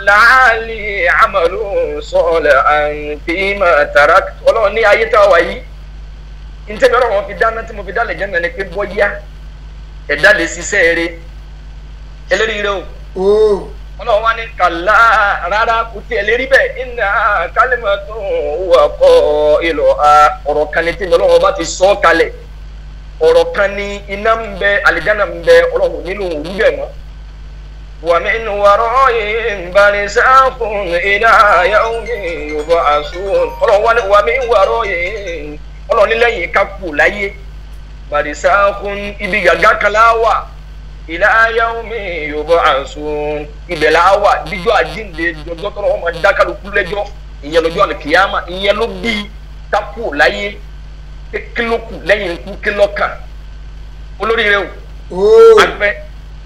la'ali amalu salihan fima tarak Ọlọ́run ní ayé tá a wà yìí nítorí ọ̀rọ̀ wọn fi dáná tí mo fi dálẹ̀ jẹ́ mẹ́rin pé bọ́yá ẹ̀dá lè ṣiṣẹ́ rẹ̀ eléyìí rẹ̀ o Ọlọ́run wá ní kàlá rárá kò tí ẹ lè rí bẹ́ẹ̀ inna kalimatun huwa qailuha ọ̀rọ̀ kan ní tí Ọlọ́run bá ti sọ kalẹ̀ ọ̀rọ̀ kan ní iná ń bẹ àlìjáná ń bẹ Ọlọ́run nínú òwú bẹ̀ mọ́. ومن ورائهم برزخ إلى يوم يبعثون ومن ورائهم Ọlọ́run ní lẹ́yìn ká kú láyé barisakhun ibi gàgá kan láwà ila yawmi yub'athun ibẹ̀ láwà díjọ́ àjíǹde jọjọ́ tọ́rọ wọn máa dákàlùkù lẹ́jọ́ ìyẹn lọ́jọ́ àlùkìyàmà ìyẹn ló bí ká kú láyé kílókù lẹ́yìn ikú kílọ́kàn olórí rẹ̀ o àgbẹ̀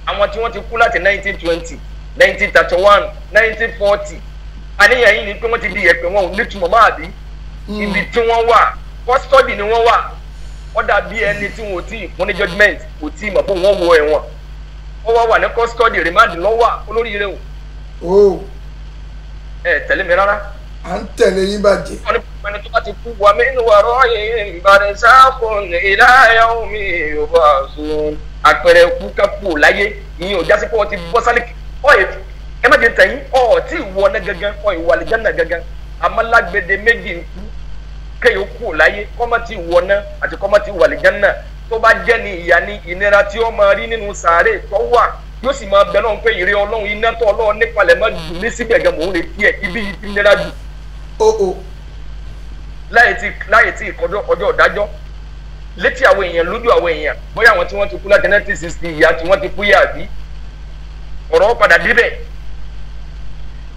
àwọn tí wọ́n ti kú láti 1920 1931 1940 àníyàn yìí ni pé wọ́n ti di ẹ̀pẹ̀ wọn ò nítumọ̀ máa bí ibi tí wọ́n wà custody ni wọ́n wà wọ́n dàbí ẹni tí wọ́n ti fún ní judgement kò tí mọ̀ pé wọ́n wọ ẹ̀wọ̀n wọ́n wà ní custody remand lọ́wọ́ olóríire o. Ẹ tẹ̀lé mi rárá. À ń tẹ̀lé yín bàjẹ́. Wọ́n ní pẹ̀lú tó bá ti kú wa min wara'ihim barzakun ila yawmi yub'athun. Àpẹẹrẹ kú ká kú láyé ìyẹn ò jásí pé wọ́n ti bọ́ sálẹ̀ ọ̀yẹ̀ ẹ má jẹ́ tẹ̀yìn tí ìwọ ọ̀nà gangan ìwà àlìjánnà gangan amálágbèdè méjì ń kú kéèyàn kú láyé kọ́mọ́ ti wọ̀ náà àti kọ́mọ́ ti wà àlìjánnà tó bá jẹ́ ní ìyà ní ìnira tí ó máa rí nínú sàárè tó wà yóò sì máa bẹ náà pé ìrè ọlọ́run iná tó ọlọ́run nípalẹ̀ má dùn ní síbẹ̀ gan mò ń retí ẹ̀ ibi yìí ti nira jù. láyé tí ìkọjọ́ ọjọ́ ìdájọ́ létí àwọn èèyàn lójú àwọn èèyàn bóyá àwọn tí wọ́n ti kú láti 1960 ìyá tí wọ́n ti kú yà bí ọ̀rọ̀ padà débẹ̀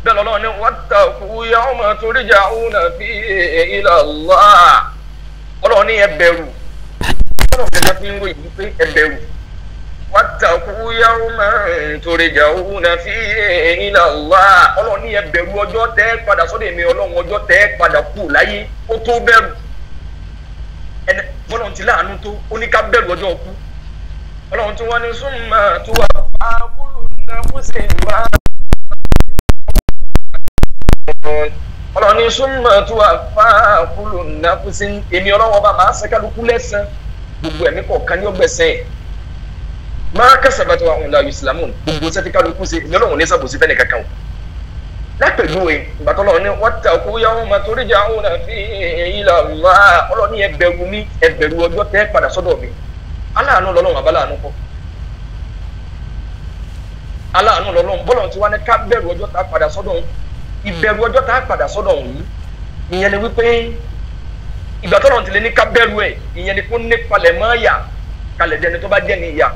bẹ́ẹ̀ lọ́lọ́run ní wattaqu yawman turja'una fihi ila Allah ọlọ́run ní ẹ bẹ̀rù ọlọ́run gẹ́gẹ́ fi ń ròyìn pé ẹ bẹ̀rù wattaqu yawman turja'una fihi ila Allah ọlọ́run ní ẹ bẹ̀rù ọjọ́ tẹ́ padà sọ́dọ̀ èmi ọlọ́run ọjọ́ tẹ́ padà kú láyé ó tó bẹ̀rù ẹni bọ́lọ́run ti láàánú tó ó ní ká bẹ̀rù ọjọ́ kú ọlọ́run tí wọ́n ní summa tuwaffa kullu nafsin ma ọlọ́run ní summa tuwaffa kullu nafsin èmi ọlọ́run bá máa ṣẹ́kálukú lẹ́sàn gbogbo ẹ̀mí kọ̀ọ̀kan ní ọgbẹ̀sẹ̀ máa kasabat wa hum la yuslamun gbogbo sẹ́tí kálukú ṣe èmi ọlọ́run ní sàbòsí fẹ́ni kankan o lápẹ̀lú ẹ̀ ìgbàtọ́ lọ́wọ́ ní wattaqu yawman turja'una fihi ila Allah ọlọ́run ní ẹ bẹ̀rù mi ẹ bẹ̀rù ọjọ́ tẹ́ padà sọ́dọ̀ mi aláàánú lọ́lọ́run abáláàánú kọ́ aláàánú lọ́lọ́run bọ́lọ̀ tí wọ́n ní ká bẹ̀rù ọjọ́ tá padà sọ́dọ̀ ìbẹ̀rù ọjọ́ tá padà sọ́dọ̀ yìí ìyẹn ni wípé ìgbàtọ́ lọ́run ti lè ní ká bẹ̀rù ẹ̀ ìyẹn ni kó ní palẹ̀ mọ́ yà kalẹ̀ dẹni tó bá jẹ́ ní ìyà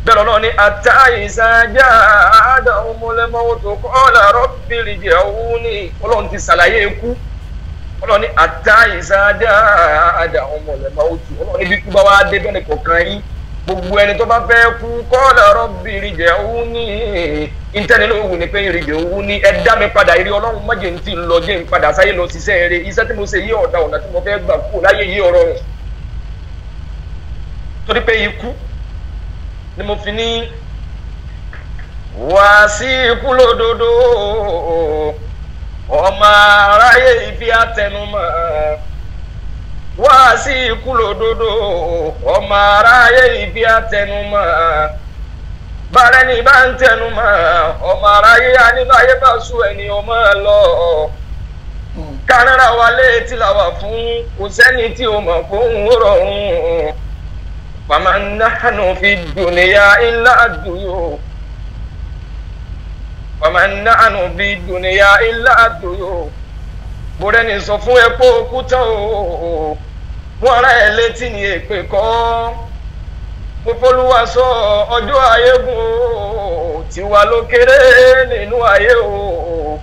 bẹ́ẹ̀ lọ́nà ni àtàìsàjà àdàhùnmọ́lẹ́ mọ́wótó qala rabbi irji'uni ọlọ́run ti ṣàlàyé ikú ọlọ́run ni àtàìsàjà àdàhùnmọ́lẹ́ mọ́wótó ọlọ́run níbi kú bá wá dé bẹ́ẹ̀ kọ̀ọ̀kan yín gbogbo ẹni tó bá fẹ́ kú qala rabbi irji'uni ìtẹ́nilóhùn ni pé irji'uni ẹ dá mi padà eré ọlọ́run mọ́jẹ̀ ń ti lọ jẹ́ ń padà sáyé lọ ṣiṣẹ́ eré iṣẹ́ tí mo ṣe yí ọ̀dà ọ̀nà tí mo fẹ́ gbà kú láyé yí ọ̀rọ̀ rẹ̀ torí pé ikú ni mo fi ní wá sí ikú lódodo ọmọ aráyé ìfi àtẹnumọ́ wá sí ikú lódodo ọmọ aráyé ìfi àtẹnumọ́ bàrẹ́ ní bá ń tẹnumọ́ ọmọ aráyé aníbáyé bá sú ẹni ọmọ lọ kárẹ́rà wa létí làwà fún kò sẹ́ni tí o mọ̀ fún rọrùn. ومن نحن في الدنيا إلا الضيوف ومن نحن في الدنيا إلا الضيوف bọ́dẹ́ ní sọ fún ẹ pé òkú tán o wọ́n rán ẹ létí ní èpè kọ́ mo fọlúwa sọ ọjọ́ ayé gùn o tiwa ló kéré nínú ayé o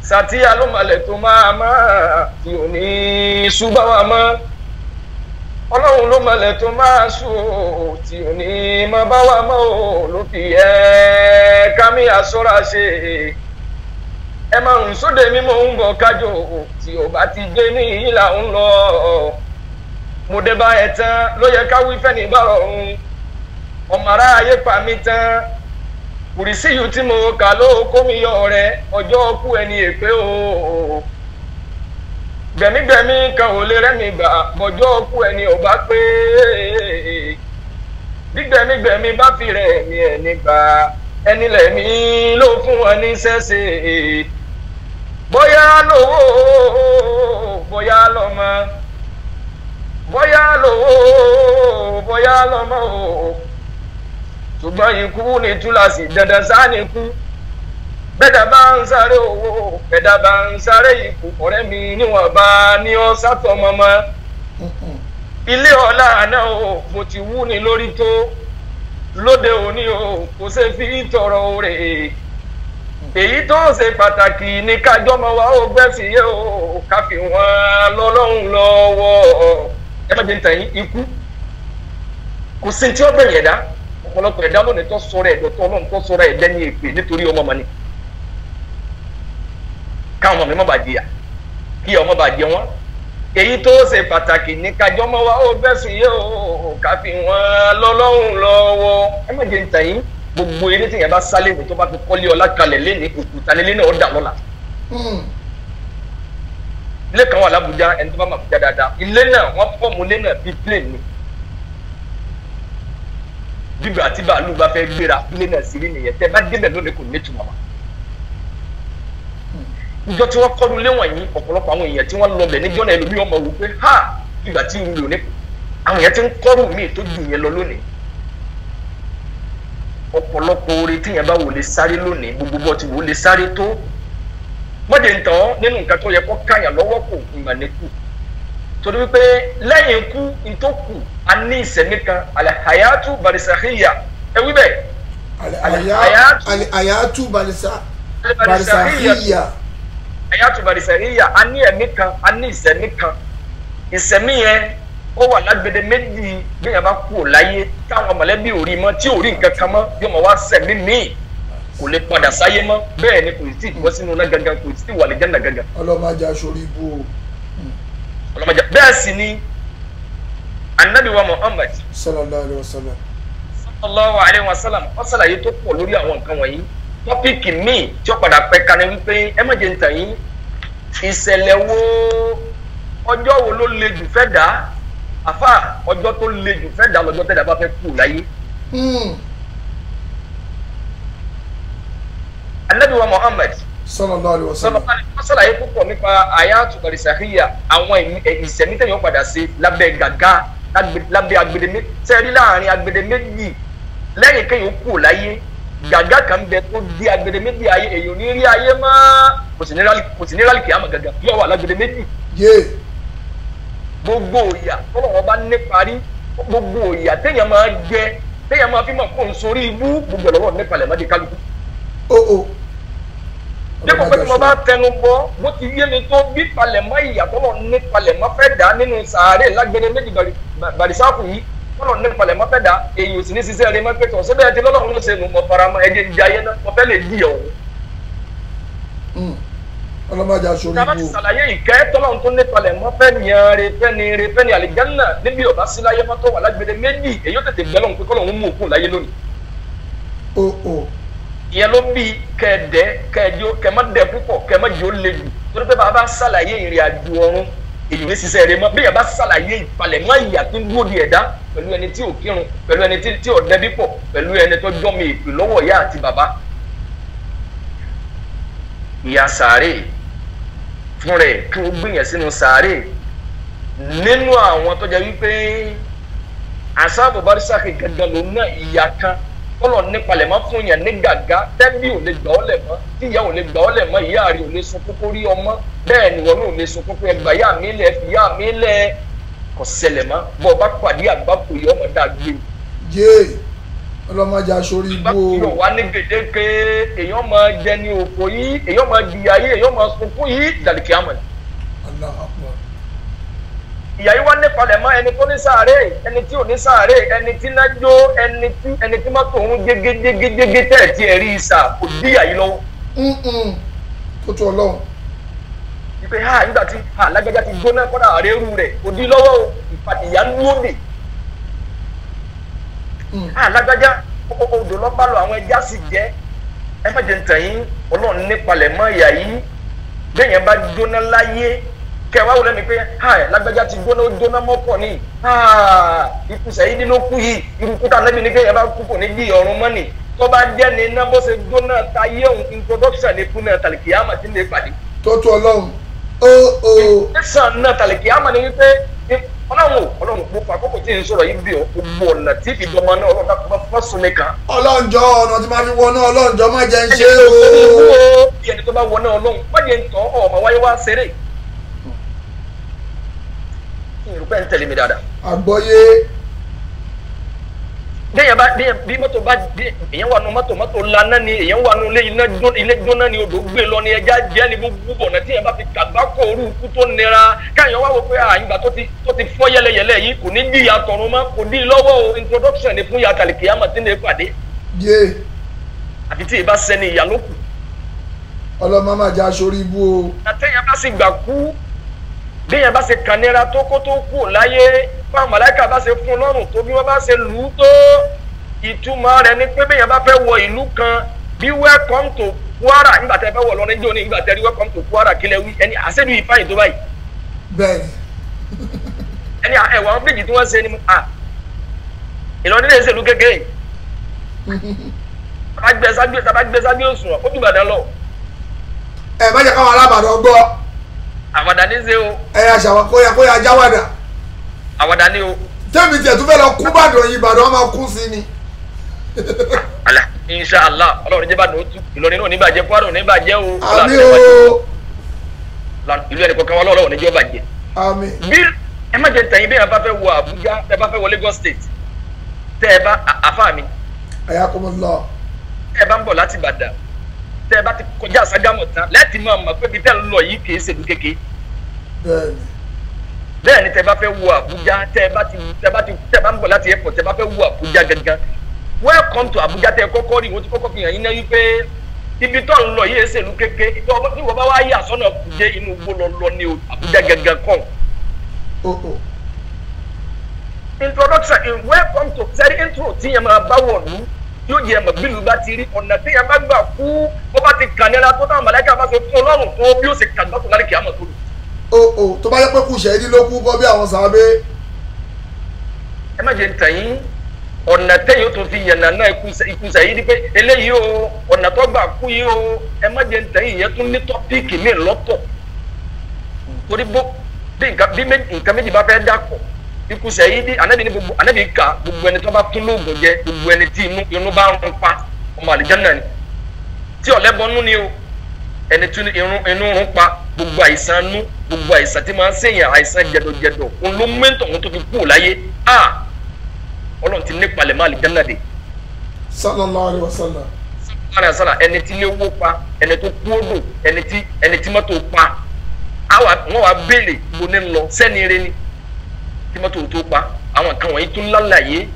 sàtìyà ló malẹ̀ tó máa tí ò ní ṣùgbọ́n wa mọ́ ọlọ́run ló mọ̀lẹ̀ tó máa sùn tí ò ní máa bá wa mọ́ ò ló fi ẹ́ kámi àsọ́ra ṣe ẹ máa ń sóde mímọ́ ń bọ̀ kájọ tí ò bá ti dé ní ìlà ń lọ mo dé bá ẹ tán ló yẹ ká wí fẹ́ni bá rọrùn ọmọ ará ayé pa mí tán kùrìsí yìí tí mo kà ló kó mi yọ rẹ ọjọ́ kú ẹni èpè o gbẹ̀mígbẹ̀mí kan ò lè rẹ́mi gbà bọ́jọ́ kú ẹni ò bá pé bí gbẹ̀mígbẹ̀mí bá fi rẹ̀ mí ẹni gbà ẹni lẹ̀mí ló fún wọn ní sẹ́sẹ̀ bóyá lówó bóyá lọ́mọ bóyá lówó bóyá lọ́mọ o ṣùgbọ́n ikú ní túláàsì dandan sáà ní kú bẹ́ẹ̀dá bá ń sáré owó bẹ́ẹ̀dá bá ń sáré ikú ọ̀rẹ́ mi níwọ̀n bá ní ọ sátọ̀ mọ́mọ́ ilé ọ̀la náà o mo ti wú ni lórí tó lóde òní o kò ṣe fi tọrọ òrè èyí tó ṣe pàtàkì ní kájọ́ mọ́ wa ó gbẹ́sì yé o ká fi wọn lọ́lọ́run lọ́wọ́ ẹ má jẹ́ ń tàn yín ikú kò sí tí ó gbẹ̀yìn ẹ̀dá ọ̀pọ̀lọpọ̀ ẹ̀dá lónìí tó sọ̀rọ̀ ẹ̀dọ̀ tó ọlọ́run tó sọ̀rọ̀ ẹ̀dẹ́ ní èpè nítorí ọmọ mọ́ni káwọn ọmọ mi má bàa jìyà kí ọmọ bàjẹ́ wọn èyí tó ṣe pàtàkì ní kájọ́ mọ́ wa ó bẹ́sùn yé o ká fi wọn lọ́lọ́run lọ́wọ́ ẹ má jẹ́ ntàn yín gbogbo eré tí yẹn bá sálẹ̀ ní tó bá fi kọ́lé ọlá kalẹ̀ lé ní òkúta nílé náà ó dà lọ́la. ilé kan wà l'Ábùjá ẹni tó bá máa Àbújá dáadáa ilé náà wọ́n fọ́ọ̀mù ilé náà bíi plane ni bíbẹ̀ àti bàálù bá fẹ́ gbéra ilé náà sì rí nìyẹn tẹ́ bá débẹ̀ lónìí kò ní ìtumọ̀ mọ́. ìjọ tí wọ́n kọ́lu ilé wọ̀nyí ọ̀pọ̀lọpọ̀ àwọn èèyàn tí wọ́n lọ bẹ̀ níjọ́ náà ẹlòmíì ọmọ wò pé ha ìgbà tí ń lò ní àwọn èèyàn ti ń kọ́rù míì tó jù yẹn lọ lónìí. ọ̀pọ̀lọpọ̀ oore tí yẹn bá wò lè sáré lónìí gbogbo bọ́ ti wò lè sáré tó mọ́dé ń tàn nínú nǹkan tó yẹ kó káyàn lọ́wọ́ kò ìmọ̀ ní kù torí wípé lẹ́yìn ikú ìtókù a ní ìsẹ̀mí kan alhayatu barisakhiya ewì bẹ́ẹ̀ alhayatu barisakhiya hayatu barisakhiya a ní ẹ̀mí kan a ní ìsẹ̀mí kan ìsẹ̀mí yẹn ó wà lágbede méjì bí yẹn bá kú láyé táwọn mọ̀lẹ́bí ò rí mọ́ tí ò rí nǹkan kan mọ́ yóò mọ̀ wá sẹ̀mí míì kò lè padà sáyé mọ́ bẹ́ẹ̀ ni kò tí ì bọ́ sínú náà gangan kò tí ì wà lè jẹ́nà gangan. ọlọ́mọdé aṣọ́rí ibú o. ọlọ́mọdé bẹ́ẹ̀ sì ni anabi wa Muhammad sallallahu alayhi wa sallam. sallallahu alayhi wa sallam ó ṣàlàyé tó pọ̀ lórí àwọn nǹkan wọ̀nyí tọ́píìkì míì tí ó padà pẹ́ kan ní wípé ẹ má jẹ́ ntàn yín ìṣẹ̀lẹ̀ wo ọjọ́ wo ló le jù fẹ́ dà àfà ọjọ́ tó le jù fẹ́ dà lọ́jọ́ tẹ́lẹ̀ bá fẹ́ kú láyé. anabi wa Muhammad sallallahu alaihi wasallam ṣàlàyé púpọ̀ nípa ayatu barisakhiya àwọn ìṣẹ̀mí tẹ̀yìn padà sí lábẹ́ gàgá lábẹ́ agbede sẹ́ẹ̀rí láàrin agbede méjì lẹ́yìn kéèyàn kú láyé gàgá kan bẹ tó di agbede méjì ayé èyàn ní rí ayé mọ́ kò sì ní rálì kìámà gàgà yóò wà lágbede méjì. gbogbo ìyà tọ́lọ̀ wọn bá ní parí gbogbo ìyà téèyàn máa jẹ téèyàn máa fi máa kó nsórí ibú gbogbo ọ̀rọ̀ nípa lẹ̀ má di kálukú. dípò pé tí mo bá tẹnu bọ bó ti yé mi tó bí palẹ̀mọ́ ìyàtọ̀ náà ní palẹ̀mọ́ fẹ́ dá nínú sàárè lágbẹ̀dẹ méjì bàrìsáàkù yìí tọ́lọ̀ ní palẹ̀mọ́ fẹ́ dá èyí ò sì ní ṣiṣẹ́ rẹ mọ́pẹ́tọ̀ síbẹ̀ ẹ ti lọ́lọ́run ló ṣe nù mọ́ faramọ́ ẹ̀jẹ̀ ìjà ayé náà mo fẹ́ lè di ọ̀hún. ọlọ́mọdé aṣọ ìbò. tábàtì sàlàyé ìkẹ́ tọ́lọ́run tó ní palẹ̀mọ́ fẹ́ yàn re fẹ́ ni àlìjánnà níbi ọ̀bá sí láyé mọ́tò wà lágbẹ̀dẹ méjì èyí ó tètè gbẹ́lọ́run pé kọ́lọ́run mú òkú láyé lónìí. ìyẹn ló bí kẹmọdé púpọ̀ kẹmọdé ó le jù torí pé bàbá ṣàlàyé ìrìn àjò ọ̀run èyí ní ṣiṣẹ́ rẹ mọ́ bí yàrá ṣàlàyé ìpalẹ̀mọ́ ìyà tó ń dúró di ẹ̀dá pẹ̀lú ẹni tí ò kírun pẹ̀lú ẹni tí ò dẹbí pọ̀ pẹ̀lú ẹni tó jọ́mi ìpè lọ́wọ́ ìyá àti bàbá. ìyà sàárè fún rẹ̀ kí wọ́n gbìyàn sínú sàárè nínú àwọn tó jẹ́ wípé àṣàbò barisakhi gangan lòun náà ìyà kan kọlọ nípalẹ̀ mọ́ fún yẹn ní gàgá tẹ́bí ò lè gbà ọ́ lẹ̀ mọ́ tíyà ò lè gbà ọ́ lẹ̀ mọ́ ìyá rẹ̀ ò lè sun kókó rí ọmọ bẹ́ẹ̀ ni wọn náà ò lè sun kókó ẹgbà yá mi lẹ̀ fi yá mi lẹ̀ kò ṣẹlẹ̀ mọ́ bọ́ ọba pàdé àgbákò yìí ọmọ dá gbé. ọlọ́mọdé aṣọ́rí ibú o. ìbá wà ní gbèdéke èèyàn máa jẹ ní òkò yìí èèyàn máa jìyà yìí èèyàn máa sunkún yìí dàlùkì àmọ́ ìyá yìí wá nípalẹ̀ mọ́ ẹni tó ní sàárè ẹni tí ò ní sàárè ẹni tí náà jó ẹni tí mọ́tò òun jégéjégéjégé tẹ̀ tí ẹ̀ rí ìsà kò dí ìyá yìí lọ́wọ́. tó tó ọlọ́run. ìpè ha nígbà tí lágbájá ti gbóná kọ́dà àrẹ́rù rẹ̀ kò dí lọ́wọ́ o ìyá ń lóde. lágbájá odò lọ́pàá lọ àwọn ẹja sì jẹ́ ẹ má jẹ́ ntẹ̀yìn ọlọ́run nípalẹ̀ mọ́ ìyá yìí bẹ́ẹ̀ yẹn bá gbóná láyé kẹwàá wọlé ni pé lágbájá ti gbóná ó jóná mọ́kọ̀ ni ikú sẹ́yìn nínú kú yìí irúkú tá lẹ́bi ní kéèyàn bá kú kò ní bí ọ̀run mọ́ ni tó bá jẹ́ ní iná bó ṣe jóná ta yé òun introduction ní kú náà tàlìkìyàmà tí ń lè pàdé. tó tó ọlọ́run introduction náà tàlìkìyàmà ni wípé ọlọ́run kó fún àkókò tí ń sọ̀rọ̀ yìí bí gbogbo ọ̀nà tí ìdọ́mọ náà ọlọ́run dákú bá sún mi kan. ọlọ́njọ́ ọ̀nà tí máa fi wọná ọlọ́njọ́ má jẹ́ ń ṣe o. ẹni tó bá wọná ọlọ́run má jẹ́ ń tọ́ ọmọ wáyé wá ṣeré. ìrùpẹ́ ń tẹ̀lé mi dáadáa. àgbọ́yé. bí mọ́tò bá èèyàn wà nù mọ́tò lana ni èèyàn wà nù ilé jóná ni odò gbé lọ ni ẹja jẹ́ ni gbogbo ọ̀nà tí èèyàn bá fi kàgbá kó orú ikú tó nira káyọ̀ wá wò pé àyìnbá tó ti fọ́ yẹlẹyẹlẹ yìí kò ní jí ìyàtọ̀run mọ́ kò ní lọ́wọ́ o introduction ni fún yàtàlì kìyàmà tí ní pàdé. àfi tí ì bá sẹ́ni ìyá ló kù. ọlọ́mọ máa jẹ́ aṣorí ibú o. àtẹ̀yìn bá sì gbà kú bí yẹn bá ṣe kànira tó kó tó kú láyé báwọn màláíkà bá ṣe fún lọ́rùn tó bí wọ́n bá ṣe lù ú tó ìtumọ̀ rẹ̀ ni pé bí yẹn bá fẹ́ wọ ìlú kan bí welcome to Kwara nígbà tẹ́ fẹ́ wọ̀ lọ́nà ìjọ ní nígbà tẹ́ rí welcome to Kwara kílẹ̀ wí ẹni àṣẹ́bí ìfáyìn tó báyìí. bẹ́ẹ̀ni. ẹni ẹ̀wọ̀n àwọn méjì tí wọ́n ṣe ni Ìlọrin lè ṣèlú kékeré tabagbẹ́ságbé òsùn ó bí Ìbàdàn lọ. ẹ má jẹ́ káwọn alábàdàn gbọ́. àwàdà ní ṣe o. ẹ yà ṣàwọn kóyà jáwàdà. àwàdà ní o. tẹ́mi tiẹ̀ tún fẹ́ lọ kú Ìbàdàn yìí Ìbàdàn máa kú sí ni. ala inshallah Ọlọ́run jẹ́ Ìbàdàn ó tú Ìlọrin náà níbàjẹ́ Kwara ò níbàjẹ́ o. àmì o. ìlú ẹnì kọ̀ọ̀kan wọn lọ́wọ́ níjọ́ bàjẹ́. àmì. bí ẹ má jẹ tẹ̀yìn bí ẹ bá fẹ́ wọ Àbújá ẹ bá fẹ́ wọ Lagos State tẹ́ ẹ bá àfa mi. ẹ̀yà kò mọ̀ lọ. tẹ́ ẹ bá ń bọ̀ láti Ìbàdàn tẹ́ ẹ bá ti kọjá Ṣàgámù tán lẹ́ẹ̀tì máa mọ̀ pé bí tẹ́ ń lọ yìí kì í ṣèlú kéke. bẹ́ẹ̀ni. bẹ́ẹ̀ni tẹ́ ẹ bá fẹ́ wọ Àbújá tẹ́ ẹ bá ń bọ̀ láti airport tẹ́ ẹ bá fẹ́ wọ Àbújá gangan welcome to Àbújá tẹ́ ẹ kọ́kọ́ rí wọ́n ti kọ́kọ́ fi hàn yín náà wípé ibi tó ń lọ yìí ṣèlú kéke ìwọ bá wá yà sọ́nà Kùjé inú igbó lọ ní Àbújá gangan kàn. Introduction in welcome to sẹ́rí intro tí yẹn máa bá wọ̀ lù yóò yẹ ẹ̀mọ̀ bílù bá ti rí ọ̀nà tí yẹn bá gbà kú bó bá ti kàn ní ẹ̀la tó táwọn màláíkà bá ṣe fún Ọlọ́run fún bí ó ṣe kàn gbàtò lárí kìámọ̀ tó lù. tó bá yẹ pé kù ṣẹ́yìn dín ló kú bọ́ bí àwọn sàábé. ẹ má jẹ́ ntẹ̀yìn ọ̀nà tẹ̀yìn ó tún fi yànnà náà ikú sẹ́yìn di pé eléyìí o ọ̀nà tó gbà kú yìí o ẹ má jẹ́ ntẹ̀yìn yẹn tún ní tọ́píìkì mi lọ́tọ̀ torí bí nǹkan méjì bá fẹ́ dàpọ̀ ikú sẹ́yìn di anabi ka gbogbo ẹni tó bá tún lóògùn jẹ gbogbo ẹni tí inú bá ń pa ọmọ àlìjánnà ni tí ọ̀lẹ́bọnú ni o ẹni tí inú ń pa gbogbo àìsàn nú gbogbo àìsàn tí máa ń ṣèyàn àìsàn jẹ̀dọ̀jẹ̀dọ̀ òun ló mẹ́ntọ̀ òun tó fi kú láyé Ọlọ́run ti ní palẹ̀ máa àlìjánnà de. sallallahu alaihi wasallam. sallallahu ẹni tí ilé owó pa ẹni tó kú odò ẹni tí mọ́tò pa wọ́n wá béèrè bó ní lọ sẹ́ni eré ni tí mọ́tò tó pa àwọn kan wọ̀nyí tún lálàyé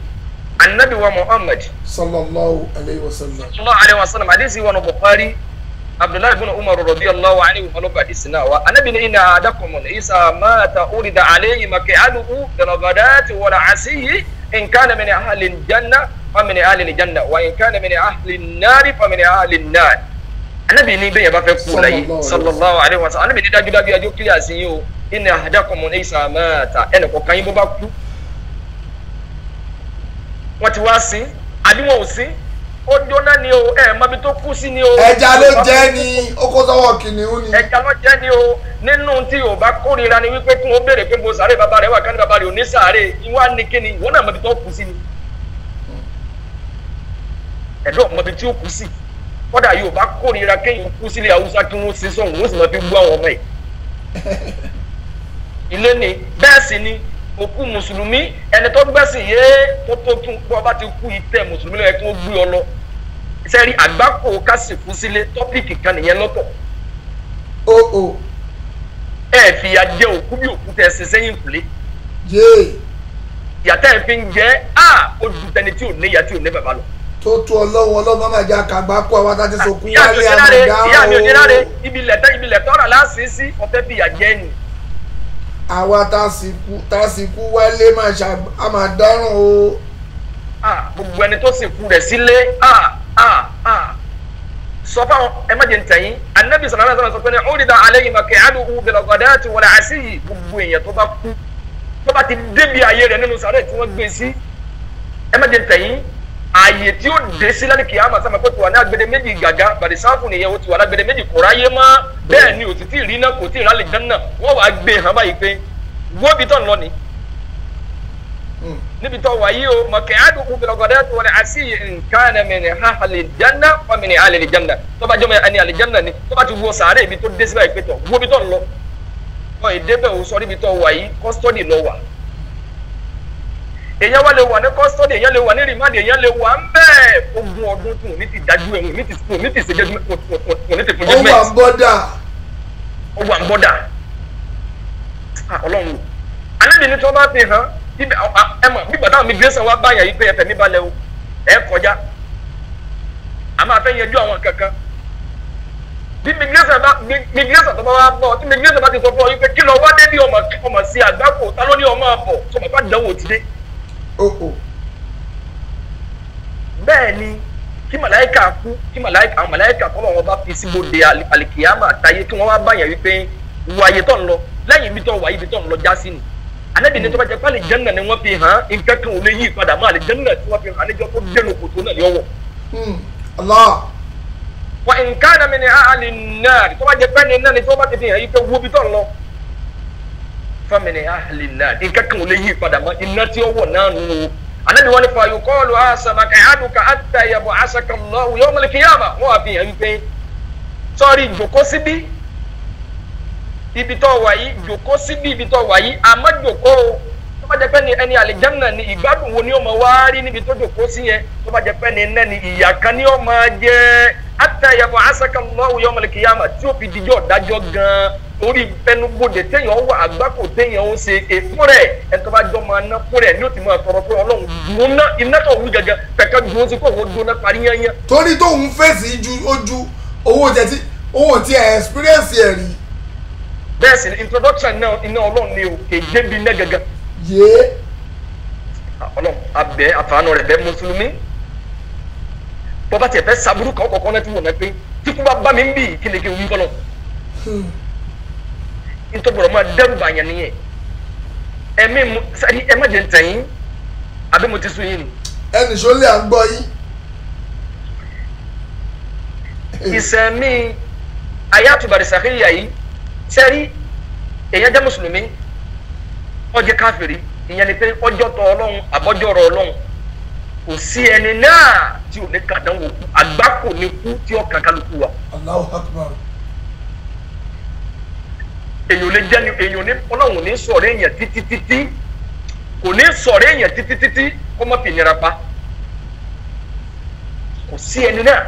anabi wa Muhammad sallallahu alaihi wasallam. sallallahu alaihi wasallam hadisi wa Bukhari Abdullahi ibn Umar radiyallahu anhu ọlọ́ba hadisi náà wa anabi ní inna ahadakum isa mata urida alayhi maq'aduhu bil-ghadati wal-'ashiyyi in kana min ahli al-janna fa min ahli al-janna wa in kana min ahli an-nar fa min ahli an-nar. anabi ní bẹ́ẹ̀ bá fẹ́ kú láyé sallallahu alaihi wasallam anabi ní dájúdájú ajó kílíà sí yìí o inna ahadakum isa mata ẹnì kọ̀ọ̀kan yín bó bá kú wọ́n ti wá sí àbí wọn ò sí ó jóná ni o mọbi tó kú sí ni o. ẹja ló jẹ ni ó kó sọ́wọ́ kìnìún ni. ẹja ló jẹ ni o nínú tí o bá kórìíra ni wípé kí wọn béèrè pé mo sàárè bàbá rẹ wà ká ní bàbá rẹ ò ní sàárè ìwà ni kíni ìwọ náà mọbi tó kú sí ni. ẹ̀dọ́ mọbi tí ó kú sí kódà yóò bá kórìíra kéèyàn kú sílé haúsá kí wọ́n ṣe sọ̀hún wọ́n sì máa fi gbọ́ àwọn ọmọ ẹ̀. ilé ni bẹ́ẹ̀ sì ni òkú mùsùlùmí ẹni tó gbẹ́sìn yé tó tún kó ọba ti kú ìtẹ́ mùsùlùmí lọ́yẹ kí wọ́n gbé ọ lọ sẹ́rí àgbákò kásìkú sílé tọ́pìkì kan nìyẹn lọ́tọ̀. ẹ fìyà jẹ òkú bí òkú tẹ ṣe sẹ́yìn kùlé. ìyàtọ̀ ẹ̀ fi ń jẹ́ ó ju tẹni tí ò ní ìyá tí ò ní bàbá lọ. tó tu ọlọ́run máa jẹ́ àkàgbákò àwọn tá a ti sọkún wálé àmọ̀dá o. ìyá mi ò ní láre ibi lẹ̀tọ́ra láàṣì sí ọ̀fẹ́ fìyà jẹ́ ni. àwa tá a sì kú wálé máa dáràn o. gbogbo ẹni tó sì kú rẹ̀ sílé sọ fáwọn ẹ má jẹ ntẹ̀yìn anabi sallallahu alaihi wasallam sọ pé ní urida alayhi maq'aduhu bil-ghadati wal-'ashiyyi gbogbo èèyàn tó bá kú tó bá ti débi ayé rẹ̀ nínú sàrẹ́ tí wọ́n gbé sí ẹ má jẹ ntẹ̀yìn ààyè tí ó dé sí lálẹ́ kìámà sábà pé tiwa ní agbede méjì gàgà bàdé sáfù nìyẹn o tiwa ní agbede méjì kò ráyé mọ́ bẹ́ẹ̀ ni òtítì rí náà kò tí ì rálẹ̀ jẹ́nà wọ́n wàá gbé hàn báyìí pé wọ́bi tó ń lọ ni níbi tó wà yìí o maq'aduhu bil-ghadati wal-'ashiyyi in kana min ahli al-janna wa min ahli al-janna tó bá jọmọ ẹni al-janna ni tó bá ti wọ sàárè ibi tó dé sí báyìí pé tọ̀ wọ́bi tó ń lọ ọ̀ ìdébẹ̀ ò sọ níbi tó wà yìí kọ́sítọ́dì lọ wà èyàn wá lè wà ní kọ́sítọ́dì èyàn lè wà ní rìmáàdì èyàn lè wà ń bẹ́ẹ̀ ogún ọdún tún ní ti dájú ẹ̀wọ̀n ní ti ṣe jẹ́jú ní ti fún jẹ́jú mẹ́tì. ó wà ń bọ́dà ọlọ́run anábì ní tí wọ́n bá fi hàn ẹ mọ̀ bí bàtà mi gbèsè wá báyà yìí pé ẹ̀fẹ̀ mi balẹ̀ o ẹ̀ kọjá a máa fẹ́ yẹjú àwọn kankan bí migration tó bá wá bọ̀ tí migration bá ti sọ fún ọ yìí pé kí lọ wá dé bí ọmọ sí àgbákò ta ló ní ọmọ àbọ̀ tó bá dánwò ti dé. bẹ́ẹ̀ ni kí màláìka kú kí àwọn màláìka kọ́ wọn bá fi síbòde àlìkìyàmà àtàyè kí wọ́n wá báyàn wípé wàyè tó ń lọ lẹ́yìn ibi tó wà ibi tó ń lọ já sí ni. Ànábì ní tó bá jẹ́ pé àlìjẹ́nnà ni wọ́n fi hàn nǹkan kan ò lè yí padà mọ́ àlìjẹ́nnà tí wọ́n fi hàn níjọ́ tó dẹnu kòtò náà ní ọwọ́. Allah. Wa in kana min ahli an-nar tó bá jẹ́ pé ní náà ni tó bá ti fi hàn yí pé wo ibi tó ń lọ. Fa min ahli an-nar nǹkan kan ò lè yí padà mọ́ iná tí ọwọ́ náà nù. Ànábì wọn ni fa yuqalu asabaka ahaduka hatta yab'asaka Allahu yawm al-qiyamah wọ́n wá fi hàn wípé sọ́ọ́rì jòkó síbí ibi tó wà yìí jòkó síbi ibi tó wà yìí àmọ́ jòkó tó bá jẹ́ pé ní ẹni àlìjánná ni ìgbádùn wo ni ó máa wá rí níbi tó jòkó sí yẹn tó bá jẹ́ pé ní iná ni ìyà kan ni ó máa jẹ́ hatta yab'asaka Allahu yawm al-qiyamah tí ó fi dijọ́ dájọ́ gan-an orí ẹnubodè téèyàn wà àgbákò téèyàn ó ṣe èfún rẹ̀ ẹni tó bá jọ máa ná fún rẹ̀ ní ó ti máa tọrọ pé Ọlọ́run dùn ná iná tó wù gẹ́gẹ́ kẹ̀kẹ́ dùn ó sí kó òun dùn ná parí yányán. torí tóun fèsì ju ojú owó tí ẹ experience ẹ rí. bẹ́ẹ̀ sì ni introduction náà iná Ọlọ́run ni o kéde bí iná gẹ́gẹ́. yé. Ọlọ́run abẹ́ àfààní rẹ̀ bẹ́ẹ̀ mùsùlùmí bọ́ bá tiẹ̀ fẹ́ sàbúrú kan kọ̀ọ̀kan náà tí wọ́n náà pé tí kú bá bá mi ń bì kí ni kí n wí kọ́lọ̀. nítorí máa dẹ́rù bàyàn nìyẹn ẹ̀mí mu sẹ́ni ẹ má jẹ́ ntẹ̀yìn àbí mo ti sún yín ni. ẹnì sọ́lé à ń gbọ́ yín. ìsẹ̀mí ayatu barisakhiya yìí sẹ́rí èyàn jẹ́ mùsùlùmí ó jẹ́ káfìrí ìyẹn ni pé ọjọ́ tọ Ọlọ́run àbọ́jọ́ ọ̀rọ̀ Ọlọ́run kò sí ẹni náà tí ò ní kàdánwò kú àgbákò ní kú tí ó kàn kálukú wa. Allahu Akbar. èyàn lè jẹ́ ni èyàn ní Ọlọ́run ní sọ̀rọ̀ èyàn títí kò ní sọ̀rọ̀ èyàn títí kó má fi nira pa kò sí ẹni náà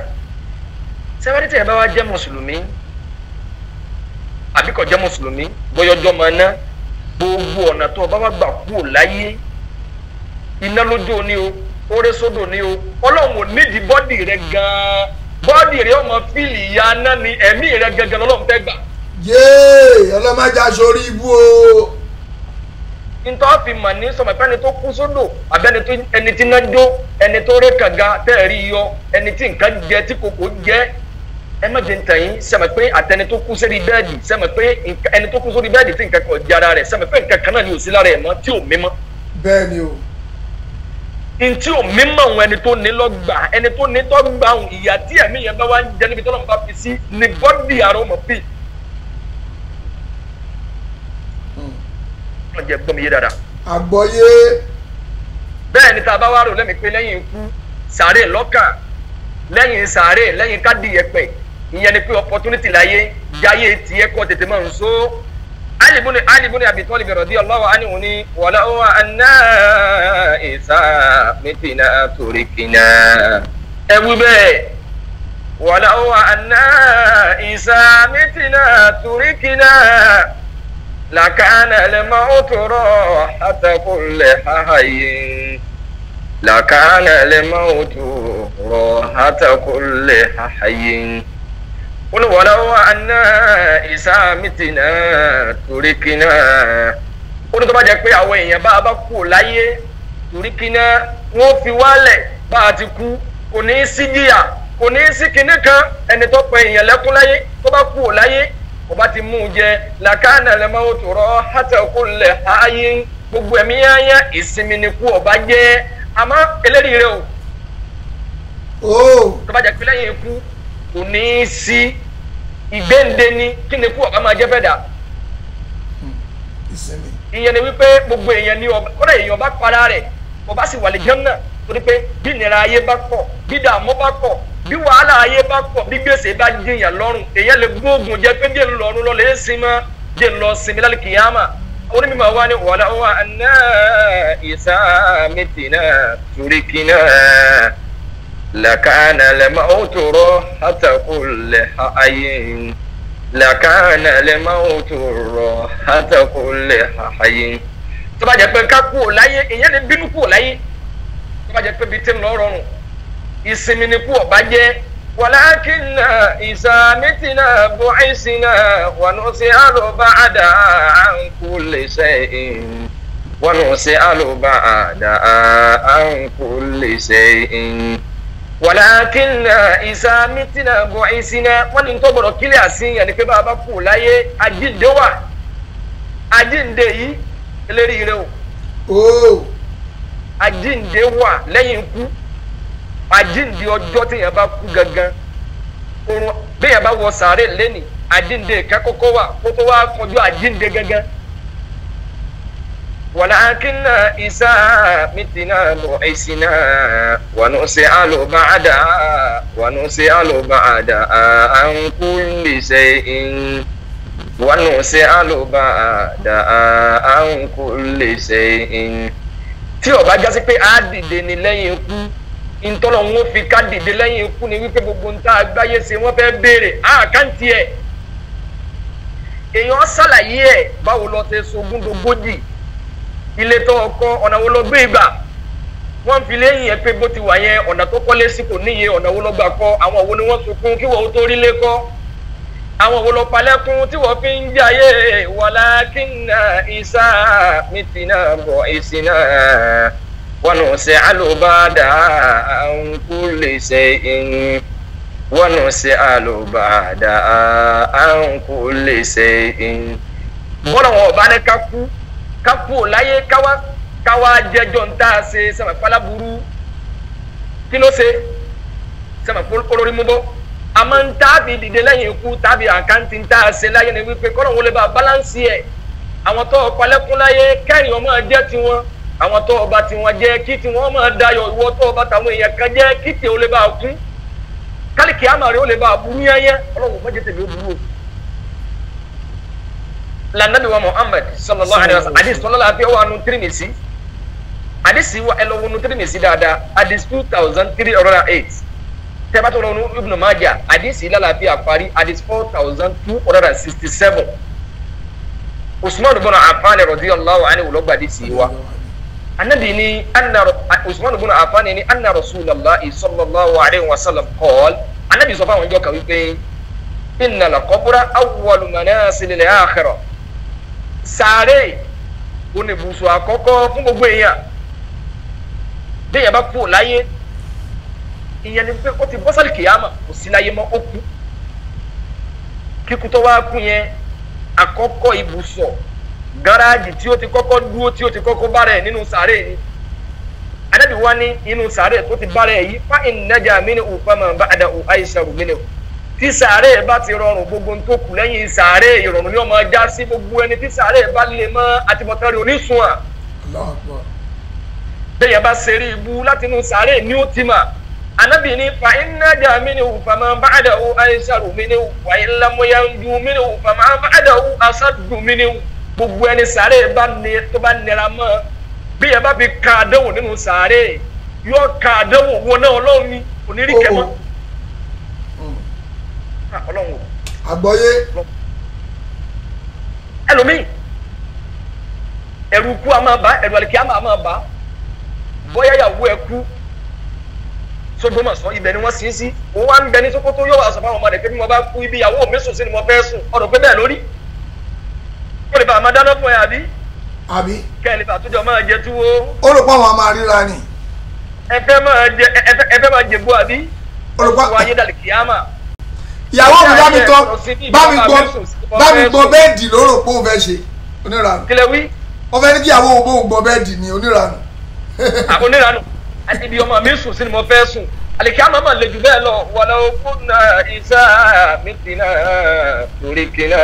sẹ́wádìí tẹ̀yẹ̀ bá wá jẹ́ mùsùlùmí àbí kò jẹ́ mùsùlùmí bóyọ́jọ́ máa ná gbogbo ọ̀nà tó o bá wá gbà kúrò láyé iná lójú ni o oore sódò ni o Ọlọ́run ò nídìí bọ́dì rẹ gan-an bọ́dì rẹ ọmọ fíìlì ya ná ni ẹ̀mí rẹ gangan lọ́lọ́run fẹ́ gbà. yéé ọlọ́mọdé aṣọ́rí ibú o. nítorí fi mà ní sọmọ ìpẹ́ni tó kú sódò àbẹ́ni ẹni tí iná jó ẹni tó ré kànga tẹ́ẹ̀rí yọ ẹni tí nǹkan jẹ tí kòkó jẹ ẹ má jẹ ntàn yín sẹ́mi pé àtẹni tó kú sórí bẹ́ẹ̀dì sẹ́mi pé ẹni tó kú sórí bẹ́ẹ̀dì tí nǹkan kan jára rẹ̀ sẹ́mi pé nǹkan kan náà ni ò sí lára ẹ̀ mọ́ tí ò mímọ́. bẹ́ẹ̀ ni o. ntí ò mímọ́ òun ẹni tó ní lọ́gbà ẹni tó ní tọ́gbà òun ìyá tí ẹ̀mí yẹn bá wá ń jẹ níbi tó lọ́n bá fi sí ní bọ́dì àrò mọ̀ fi. wọ́n jẹ gbọ́mi yé dáadáa. àgbọ̀yé. bẹ́ẹ̀ ni tá a bá wá rò lẹ́mìí pé lẹ́yìn ikú sàárè lọ́kàn lẹ́yìn sàárè lẹ́yìn kádìyẹpẹ̀ ìyẹn ni pé opportunity láyé jáyé tiẹ̀ kọ́ tètè máa ń so Ali ibn Abi Talib radiyallahu anhu ni wala huwa anna isa mitina turikina ẹ wí bẹ́ẹ̀ wala huwa anna isa mitina turikina lakana al-mautu rahata kulli hayyin lakana al-mautu rahata kulli hayyin qul walau anna isa mitina turikina ó ní tó bá jẹ́ pé àwọn èèyàn bá kú láyé turikina wọ́n fi wálẹ̀ bá a ti kú kò ní sí jìyà kò ní sí kinní kan ẹni tó pe èèyàn lẹ́kún láyé tó bá kú láyé kò bá ti mú un jẹ lakana al-mautu rahata kulli hayyin gbogbo ẹ̀mí yányá ìsinmi ni kú ọba jẹ́ àmọ́ eléyìí rẹ o tó bá jẹ́ pé lẹ́yìn ikú kò ní í sí ìgbéǹde ní kí ni kú ọba máa jẹ́ fẹ́ dà ìyẹn ni wípé gbogbo èèyàn ní ọba kọ́dà èèyàn bá para rẹ̀ ọba sì wà lè jẹun náà torí pé bí ìnira ayé bá pọ̀ bí dààmú bá pọ̀ bí wàhálà ayé bá pọ̀ bí gbèsè bá jìyàn lọ́rùn èèyàn lè gbóògùn jẹ pé díẹ̀ lọ́rùn lọ lè sinmi díẹ̀ lọ sinmi lálẹ́ kìyàmà onímọ̀ wa ni wàlá wa anna isa mitina turikina lakana al-mautu rahata kulli hayyin lakana al-mautu rahata kulli hayyin. tó bá jẹ́ pé ká kú ò láyé èèyàn lè bínú kú ò láyé tó bá jẹ́ pé bíi tẹ́mu lọ́rọ̀rùn ìsinmi ni kú ọ̀bá jẹ́ ولكن إذا متنا بعثنا ونسأل بعد عن كل شيء ونسأل بعد عن كل شيء ولكن إذا متنا بعثنا wọ́n ní tó gbọ́dọ̀ kílẹ̀ àsìn yẹn ni pé bàbá kú láyé àjíǹde wà àjíǹde yìí eléri rẹ o àjíǹde wà lẹ́yìn ikú àjíǹde ọjọ́ tí yẹn bá kú gangan orun bí yẹn bá wọ sàárè lẹ́nì àjíǹde kẹ́kọ́kọ́ wà kó tó wá kọjú àjíǹde gangan ولكن إذا متنا بعثنا ونسأل بعد عن كل شيء ونسأل بعد عن كل شيء tí ó bá jásí pé á dìde ní lẹ́yìn ikú ìtọ́lọ̀ wọn fi ká dìde lẹ́yìn ikú ni wípé gbogbo ń tá àgbáyé ṣe wọ́n fẹ́ béèrè àkáǹtì ẹ̀ èèyàn ṣàlàyé ẹ̀ báwo lọ ṣe sogún dogójì ilé tó ọkọ ọ̀nà wo ló gbé ìgbà wọ́n fi léyìn ẹ pé bó ti wà yẹn ọ̀nà tó kọ́lé sí kò níye ọ̀nà wo ló gbà kọ́ àwọn wo ni wọ́n sunkún kí wọ́n tó rí lé kọ́ àwọn wo ló palẹ́kún tí wọ́n fi ń jayé walakinna isa mitina bu'isina wa nus'alu ba'da an kulli shay'in wa nus'alu ba'da an kulli shay'in bọ́lá wọn ọba ní kápú láyé káwá jẹjọ ń tá a ṣe sẹ́mi falaburu kí ló ṣe sẹ́mi olórí mú bọ́ a máa ń tábì dìde lẹ́yìn ikú tábì àkáǹtì ń tá a ṣe láyé ni wípé kọ́nà wọlé bá báláǹsì ẹ̀ àwọn tó palẹ́kún láyé kẹ́rin ọmọ jẹ́ tiwọn àwọn tó ọba tiwọn jẹ́ kí tiwọn máa dayọ̀ ìwọ tó ọba tàwọn èèyàn kan jẹ́ kí tè ó lè bá kún kálíkì àmàrí ó lè bá burú yẹ́yẹ́ ọlọ́run mọ́jẹ́ tèmi ó burú o. lànàbí wa Muhammad sallallahu alayhi wa sallam hadith sọlọ́lá àfi ọwọ́ àánú Tirmidhi hadith wa ẹ lọ wọnú Tirmidhi dáadáa hadith 2308 tẹ́bátọ́ lọ́nu Ibn Majah hadith lálàáfíà àparí hadith 4267 Usman ibn Affan radiyallahu anhu ló gba hadith wa anabi ni anna Usman ibn Affan ni anna Rasulullah sallallahu alayhi wa sallam qala anabi sọ fáwọn ìjọ kan wípé inna al-qabra awwalu manasil al-akhirah sáré oníbùsùn àkọ́kọ́ fún gbogbo èèyàn bí èèyàn bá kú láyé ìyẹn ni pé ó ti bọ́sàlì kìyàmà kò sí láyé mọ́ ó kú kíkú tó wá kú yẹn àkọ́kọ́ ibùsọ̀ gáràjì tí ó ti kọ́kọ́ dúró tí ó ti kọ́kọ́ bára ẹ̀ nínú sáré ni Ànábì wá ní inú sáré tó ti bára ẹ̀ yìí fa in naja minhu faman ba'dahu aysaru minhu tí sàárè bá ti rọrùn gbogbo tó kù lẹ́yìn sàárè ìrọ̀rùn ni ó máa já sí gbogbo ẹni tí sàárè bá lè mọ́ àtibọ̀tán rẹ̀ onísun à. bẹ́ẹ̀ bá ṣeré ibú láti inú sàárè ní ó ti mà Ànábì ní fa in naja minhu faman ba'dahu aysaru minhu wa in lam yanju minhu faman ba'dahu asaddu minhu gbogbo ẹni sàárè tó bá nira mọ́ bí ẹ bá fi ka àdánwò nínú sàárè yóò ka àdánwò wọn náà Ọlọ́run ní onírìkẹ́ mọ́. Ọlọ́run àgbọ́yé ẹlòmíì ẹ̀rù kú a máa bá ẹ̀rù àlìkí a máa bá bóyá ìyàwó ẹ kú sógbómọ̀ṣọ́ ibẹ̀ ni wọ́n sin sí òun wá ń bẹ ní Sókótó yóò wá sọ fáwọn ọmọ rẹ̀ pé bí mo bá kú ibi ìyàwó mi sùn sí ni mo fẹ́ sùn ọ̀dọ̀ pé bẹ́ẹ̀ lórí ó lè bá a máa dáná fún ẹ àbí kẹ́ ẹ lè bá àtúnjọ máa jẹ túwó ó rò pé àwọn máa ríra ni ẹ fẹ́ máa jẹ bó àbí olùkọ́ ayé dàlí kìámà ìyàwó mi bá mi gbọ́ bẹ́ẹ̀dì lóró pé òun fẹ́ ṣe oníranù kílẹ̀ wí wọ́n fẹ́ ní kí ìyàwó òun gbọ́ bẹ́ẹ̀dì ní oníranù. oníranù àti ibi ọmọ mi sùn sí ni mo fẹ́ sùn àlìkíámà máa le jù bẹ́ẹ̀ lọ wàlá kunna ìsá mìtìnà torikina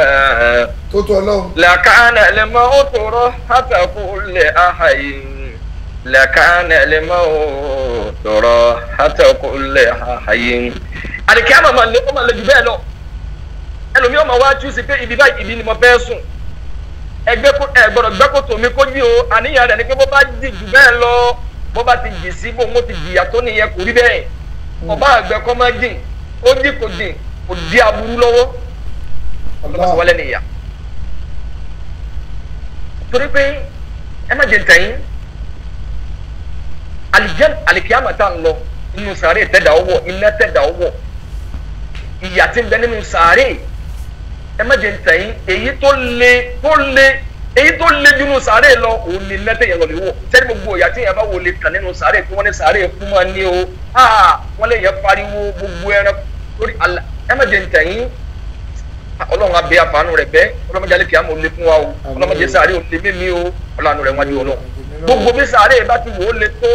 tó tó Ọlọ́run. làkàna al-mawtu rahata kulli ahyin làkàna al-mawtu rahata kulli ahyin àlìkíámà máa le jù bẹ́ẹ̀ lọ ẹlòmí ọmọ wa tú sí pé ibi báyìí ibi ni mo fẹ́ sùn ẹgbọ́dọ̀ gbẹ́kòtò mi kó jí o àníyàn rẹ̀ ni pé bó bá jì jù bẹ́ẹ̀ lọ bó bá ti jì sí bó mo ti jìyà tó nìyẹn kò rí bẹ́ẹ̀ ọba àgbẹ̀ kọ́ máa jìn ó dì kò jìn kò di aburú lọ́wọ́ ọlọ́mọ wọlé nìyà torí pé ẹ má jẹ ntẹ̀yìn àlìkíyàmà tá à ń lọ inú sàárè tẹ̀dá ọwọ́ iná tẹ̀dá ọwọ́ ìyà tí ń bẹ nínú sàárè ẹ má jẹ́ ń tàn yín èyí tó le jù nínú sàárè lọ òun ni mẹ́tẹ̀ yẹn lọ lè wọ̀ sẹ́ni gbogbo ìyà tí yẹn bá wò lè kàn nínú sàárè tí wọ́n ní sàárè fún wọn ní o wọ́n lè yẹ pariwo gbogbo ẹran lórí àlà ẹ má jẹ́ ń tàn yín ọlọ́run abẹ́ àfààní rẹ̀ bẹ́ẹ̀ ọlọ́mọdé alẹ́ kìí àmọ́ olè fún wa o ọlọ́mọdé sàárè olè mímí o ọlọ́run rẹ̀ wájú ọlọ́run gbogbo bí sàárè bá ti wò ó le tó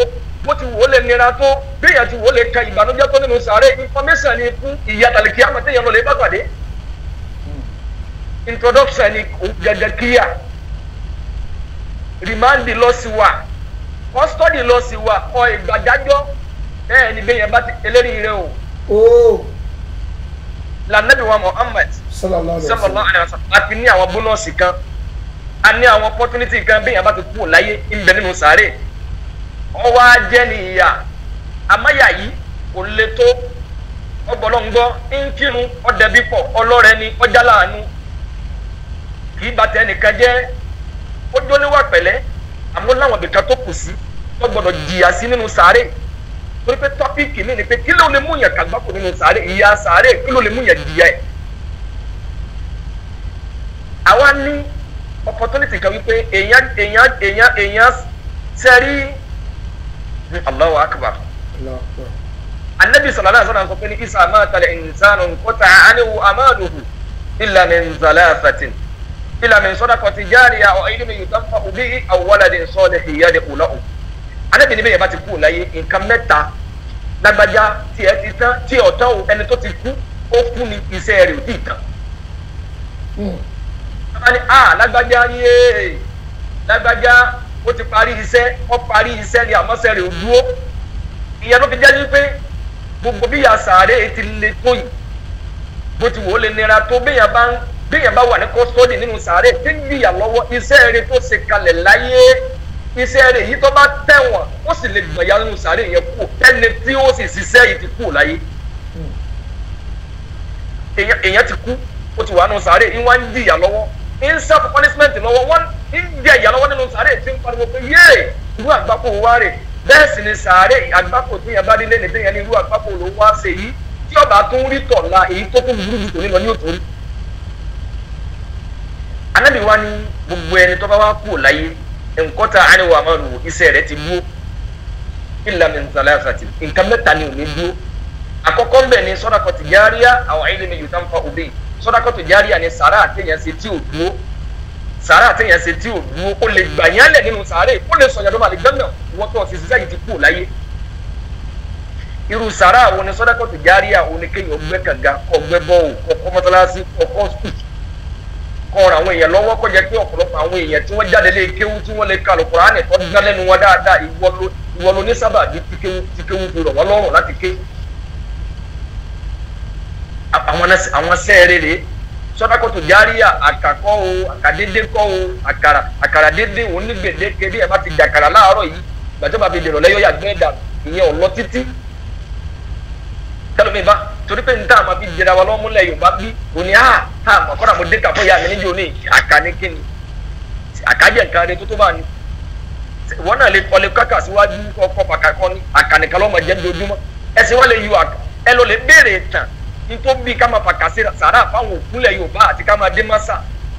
bó ti wò ó le nira tó bí èèyàn ti wò ó le ka ìbànújẹ́ tó nínú sàárè information ni fún ìyàtàlẹ̀ kìí àmọ́ téèyàn lọ lè bá pàdé introduction ni gẹ́gẹ́ kíyà remand lọ sí wa custody lọ sí wa ọ ìgbàdájọ́ bẹ́ẹ̀ ni bẹ́ẹ̀ yẹn bá ti eléyìí rẹ o. lànàbí wa Muhammad sallallahu alaihi wasallam a fi ní àwọn bónọ́ọ̀sì kan a ní àwọn opportunity kan bẹ́ẹ̀ yẹn bá ti kú láyé ń bẹ nínú sàárè ọwọ́ ajẹ́ ni ìyá amáyà yìí kò le tó ọgbọ̀lọ́ngbọ́ ń kírun ọdẹbí pọ̀ ọlọ́rẹ́ ni ọjà láàánú kì í bàtẹ́ nìkan jẹ́ ó jó níwà pẹ̀lẹ́ àmọ́ láwọn ibìkan tó kù sí tó gbọ́dọ̀ jìyà sí nínú sàárè torí pé tọ́pìkì mi ni pé kí ló lè mú yàn kàgbákò nínú sàárè ìyà sàárè kí ló lè mú yàn jìyà ẹ̀. àwa ní opportunity kan wípé èèyàn sẹ́rí Allahu akbar anabi sallallahu alaihi wasallam sọ pé ní isa mata al-insanu inqata'a anhu amaluhu illa min thalathatin illa min sadaqatin jariyah aw ilmin yuntafa'u bihi aw waladin salihin yad'u lahu anabi ní bẹ́ẹ̀ bá ti kú láyé nǹkan mẹ́ta lágbájá tí ẹ ti tán tí ọ̀tán o ẹni tó ti kú ó kú ní iṣẹ́ rẹ̀ ò tí ì tán. lágbájá yéé lágbájá ó ti parí iṣẹ́ ó parí iṣẹ́ ni àmọ́sẹ́ rẹ̀ ò dúró ìyẹn ló fi jẹ́ wípé gbogbo bí yàsàárẹ̀ ti le tó yìí bó ti wò ó lè nira tó béèyàn bá wà ní kọ́sọ́dì nínú sàárẹ̀ tí ń gbìyà lọ́wọ́ iṣẹ́ rẹ̀ tó ṣe kalẹ̀ láyé iṣẹ́ rẹ̀ yìí tó bá tẹ̀wọ̀n ó sì lè gbọ̀nyá nínú sàárẹ̀ yẹn kú ẹni tí ó sì ṣiṣẹ́ yìí ti kú láyé èèyàn ti kú ó ti wà nínú sàárẹ̀ yìí wọ́n ń gbìyà lọ́wọ́ ń self punishment lọ́wọ́ wọ́n ń jẹ ìyà lọ́wọ́ nínú sàárẹ̀ tí ń pariwo pé yéè irú àgbákò wa rè bẹ́ẹ̀ sì ni sàárẹ̀ àgbákò tí yẹn bá délé ní téèyàn ní irú àgbákò ló wá ṣe yìí tí ọba tó ń rí tọ̀la èyí tó tún burú tòní lọ ní òtún rí. anábì wa ní gbogbo ẹni tó bá wá kú láyé nkọ́ta àníwá máa lò iṣẹ́ rẹ̀ ti dúró illa min thalathati nǹkan mẹ́ta ni ò ní dúró àkọ́kọ́ ń bẹ̀ ní sadaqatu jariyah aw ilmin yuntafa'u bihi sadaqatu jariyah ni sàrà àtẹ̀yàn ṣe tí ò dúró sàrà àtẹ̀yàn ṣe tí ò dúró ó lè gbà yán lẹ̀ nínú sàrà ó lè sọ̀yàn tó máa lè gbẹ́mẹ̀ wọ́n tó ọ̀sẹ̀ ṣiṣẹ́ yìí ti kú láyé irú sàrà àwọn ni sadaqatu jariyah àwọn ni kéèyàn gbẹ́ kànga kọ́ gbẹ́ bọ́ọ̀ kọ́ mọ́sálásí kọ́ skul kọ́ra àwọn èèyàn lọ́wọ́ kọjá pé ọ̀pọ̀lọpọ̀ àwọn èèyàn tí wọ́n jáde lé kéwú tí wọ́n lè ka Al-Qur'ani tó dán lẹ́nu wọn dáadáa ìwọ ló ní sábà bí tí kéwú fi rọ̀ wọ́n lọ́rùn láti ké. àwọn sẹ́ẹ̀rẹ̀ rèé sadaqatu jariyah àkàkọ́ o àkàdédé kọ́ o àkàrà dédé òun ní gbèdéke bí ẹ bá ti dàkàrà láàárọ̀ yìí gbàtọ́ bá fi dèrò lẹ́yọ́ yàgbẹ́ ẹ̀dà ìyẹn ọ̀lọ́ títí tẹlomi ba torí pé nta ma fi jẹra wa lọ́múlẹ̀ Yorùbá bí òní mọ̀kọ́ra mo dé kàfọ́ ya mi níjó ní àkàní kíni àkàjẹ́ nǹkan rẹ tó bá ní wọn náà lè kọ́lé kákà síwájú kọ́ pàkàkọ́ ní àkàní kan lọ́mọ jẹ́ dojúmọ́ ẹsẹ̀ wọn lè yọ ẹ lọ lè béèrè tàn nítorí bí ká máa fàkà sí sàrà fáwọn òkúlẹ̀ Yorùbá àti ká máa dé mọ́sà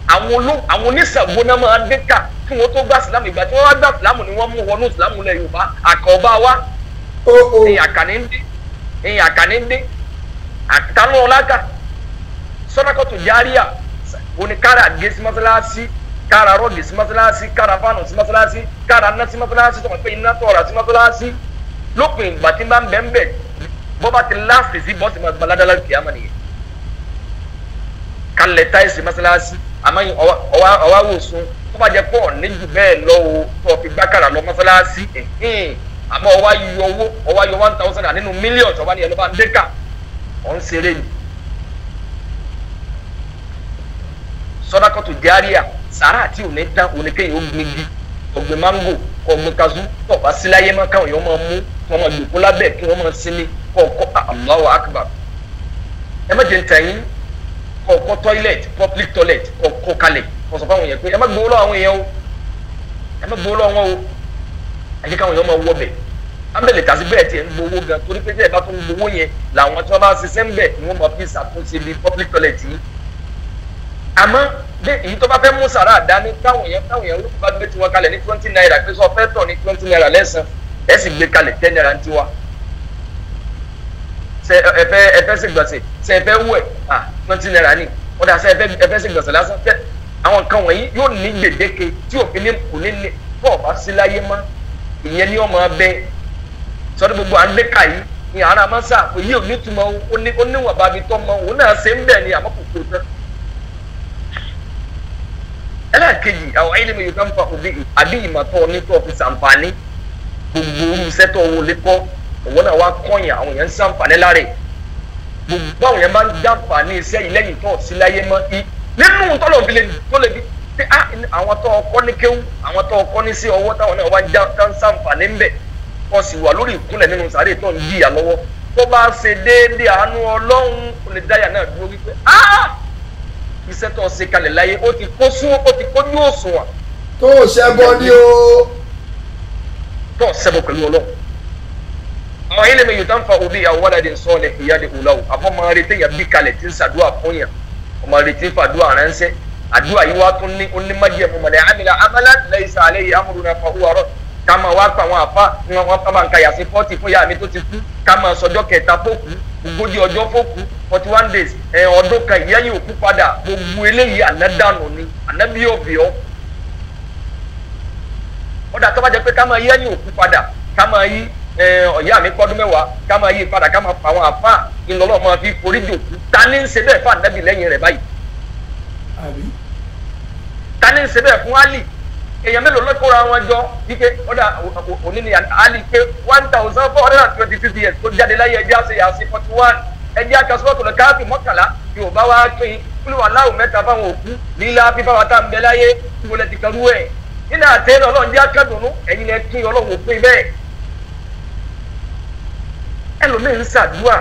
àwọn oníṣàgbó náà máa dé kà kí wọ́n tó gbà sílámù ìgbà tí wọ́n wá gbà sílámù ni wọ́n mú wọnú sílámù lẹ̀ Yorùbá àkọ́bá wa ẹ̀yìn àkàní ń dé ẹ̀yìn àkàní ń dé àtàlù ọ̀làkà sadaqatu jariyah òní kára gé sí mọ́sálásí kára rọ́ọ̀gì sí mọ́sálásí kára fáànù sí mọ́sálásí kára ná sí mọ́sálásí tó wọ́n pé iná tọ̀ọ̀rà sí mọ́sálásí lópin ìgbà tí bá ń bẹ̀ ń bẹ̀ bọ́ bá ti láàfin sí bọ́ọ̀sì máa gbaládàlá kìámà nìyẹn kálẹ̀ táìsì mọ́sálásí àmọ́ ọwá wò sún tó bá jẹ́ pọ̀ níjù bẹ́ẹ̀ lọ́wọ́ tó fi gbákàrà lọ mọ́sálásí àmọ́ ọwá yọ 1000 nínú mílíọ̀nù tó bá ní ẹ̀ ló bá ń dékà ọ̀n ṣeré ni sadaqatu jariyah sàrà àti òní tán òní kéèyàn ó gbingi ọ̀gbìn mango ọ̀gbìn kazu tó bá síláyé máa káwọn èèyàn máa mú wọn máa dùkú lábẹ́ kí wọ́n máa sinmi kọ̀ọ̀kọ́ Allahu akbar ẹ má jẹ́ ntẹ̀yìn kọ̀ọ̀kọ́ toilet public toilet kọ̀ọ̀kọ́ kalẹ̀ kọ̀ọ̀sọ̀ fáwọn èèyàn pé ẹ má gbowó lọ́wọ́ àwọn èèyàn o ẹ má gbowó lọ́wọ́ wọn o ẹ jẹ́ káwọn èèyàn máa wọ bẹ̀ abẹ́lẹ̀ tàbí bẹ́ẹ̀ tiẹ̀ ń gbowó gan torí pé tẹ́ẹ̀ bá tó ń gbowó yẹn làwọn tí wọ́n bá ṣiṣẹ́ ń bẹ̀ ni wọ́n máa fi ṣàtúnṣe bí public toilet yìí àmọ́ bẹ́ẹ̀ èyí tó bá fẹ́ mú sàrà dání táwọn èèyàn ló bá gbé tiwọn kalẹ̀ ní 20 naira pé sọ fẹ́ tọ̀ ní 20 naira lẹ́sàn ẹ̀ sì gbé kalẹ̀ 10 naira ń tiwa ṣe ẹfẹ́ sì gbọ̀nsẹ̀ ṣe ẹfẹ́ wẹ̀ 20 naira ni wọ́n dà ṣe ẹfẹ́ sì gbọ̀nsẹ̀ lásán fẹ́ àwọn nǹkan wọ̀nyí yóò ní gbèdéke tí òfin ní kò ní ní bọ́ọ̀ bá sí láyé mọ́ ìyẹn ni ọmọ abẹ sọdọ gbogbo à ń léka yìí ní ara máa ń sà òye ò ní túmọ̀ ó níwọ̀n bá mi tọ́ mọ́ òun náà ṣe ń bẹ̀ ni àmọ́ kò kó tán. ẹlẹ́ẹ̀kejì àwọn ayélujára yóò kàn fà òbí àbí ìmọ̀tọ́ onítọ̀ fi sàǹfààní gbogbo olùsẹ́tọ̀ owó lẹ́kọ́ òun náà wá kọ́yìn àwọn èèyàn ń sàǹfààní láre gbogbo àwọn èèyàn bá ń jàǹfààní iṣẹ́ yìí lẹ́yìn tó sí láyé mọ́ nínú tọ́lọ̀ tó lè bí pé àwọn tó ọkọ́ ní kéwú àwọn tó ọkọ́ ní sí ọwọ́ táwọn náà wá ń sàǹfààní ń bẹ̀ wọ́n sì wà lórí ìkúnlẹ̀ nínú sàárè tó ń jìyà lọ́wọ́ tó bá ṣe déédéé àánú ọlọ́run kò lè dáyà náà dúró wípé iṣẹ́ tó ṣe kalẹ̀ láyé ó ti kó ní òṣùwọ̀n. tó ṣẹbọ ní o. tó ṣẹbọ pẹ̀lú ọlọ́run. àwọn ilé mi yóò tán fa òbí àwọn wàlàdé sọ́ọ̀lẹ̀ ìyáde òláwò àfọmọ́ retí yẹn bí kalẹ̀ tí ń ṣàdúrà fún yàn ọmọ retí fàdúrà ránṣẹ́ àdúrà yìí wá tún ní onímọ̀jẹ̀ mọ̀mọ́dé amílà amálà lẹ́yìn sàlẹ̀ yìí amúrúnà fàhùwárọ̀ kama wá pa àwọn àfa ní wọn bá ń ka yàtí 40 fún yàrá mi tó ti kú kama sọjọ́ kẹta fókù 40 ọjọ́ fókù 41 days ọdún kan ìyá yìí òkú padà gbogbo eléyìí ànádànù ni ànábì yóò bì ọ́ ọ̀dà tó bá jẹ́ pé kama ìyá yìí òkú padà kama yí ọ̀yá mi kọ́dún mẹ́wàá kama yí padà kama pa àwọn àfa ìlọ́lọ́ máa fi forí jòkú ta ní ń ṣe bẹ́ẹ̀ fún ànábì lẹ́yìn rẹ̀ báyìí ta ní ń ṣe bẹ́ẹ̀ fún Ali èèyàn mélòó lọ́kọ́ra wọn jọ wípé ọ̀dà òní ni Ali pé 1426 years tó jáde láyé ẹjẹ́ àṣẹ yàtí 41 ẹjẹ́ àkàsọ́tò lọ káàpì mọ́kànlá yóò bá wá pín kúlù wà láwù mẹ́ta fáwọn òkú lílá fífáwá tá ń bẹ láyé tí wọlé ti kẹrú ẹ̀ nínú àtẹ́nà ọlọ́run jẹ́ akẹ́dùnú ẹ̀yin ẹ̀ kí ọlọ́run òpin bẹ́ẹ̀ ẹlòmíín ṣàdúrà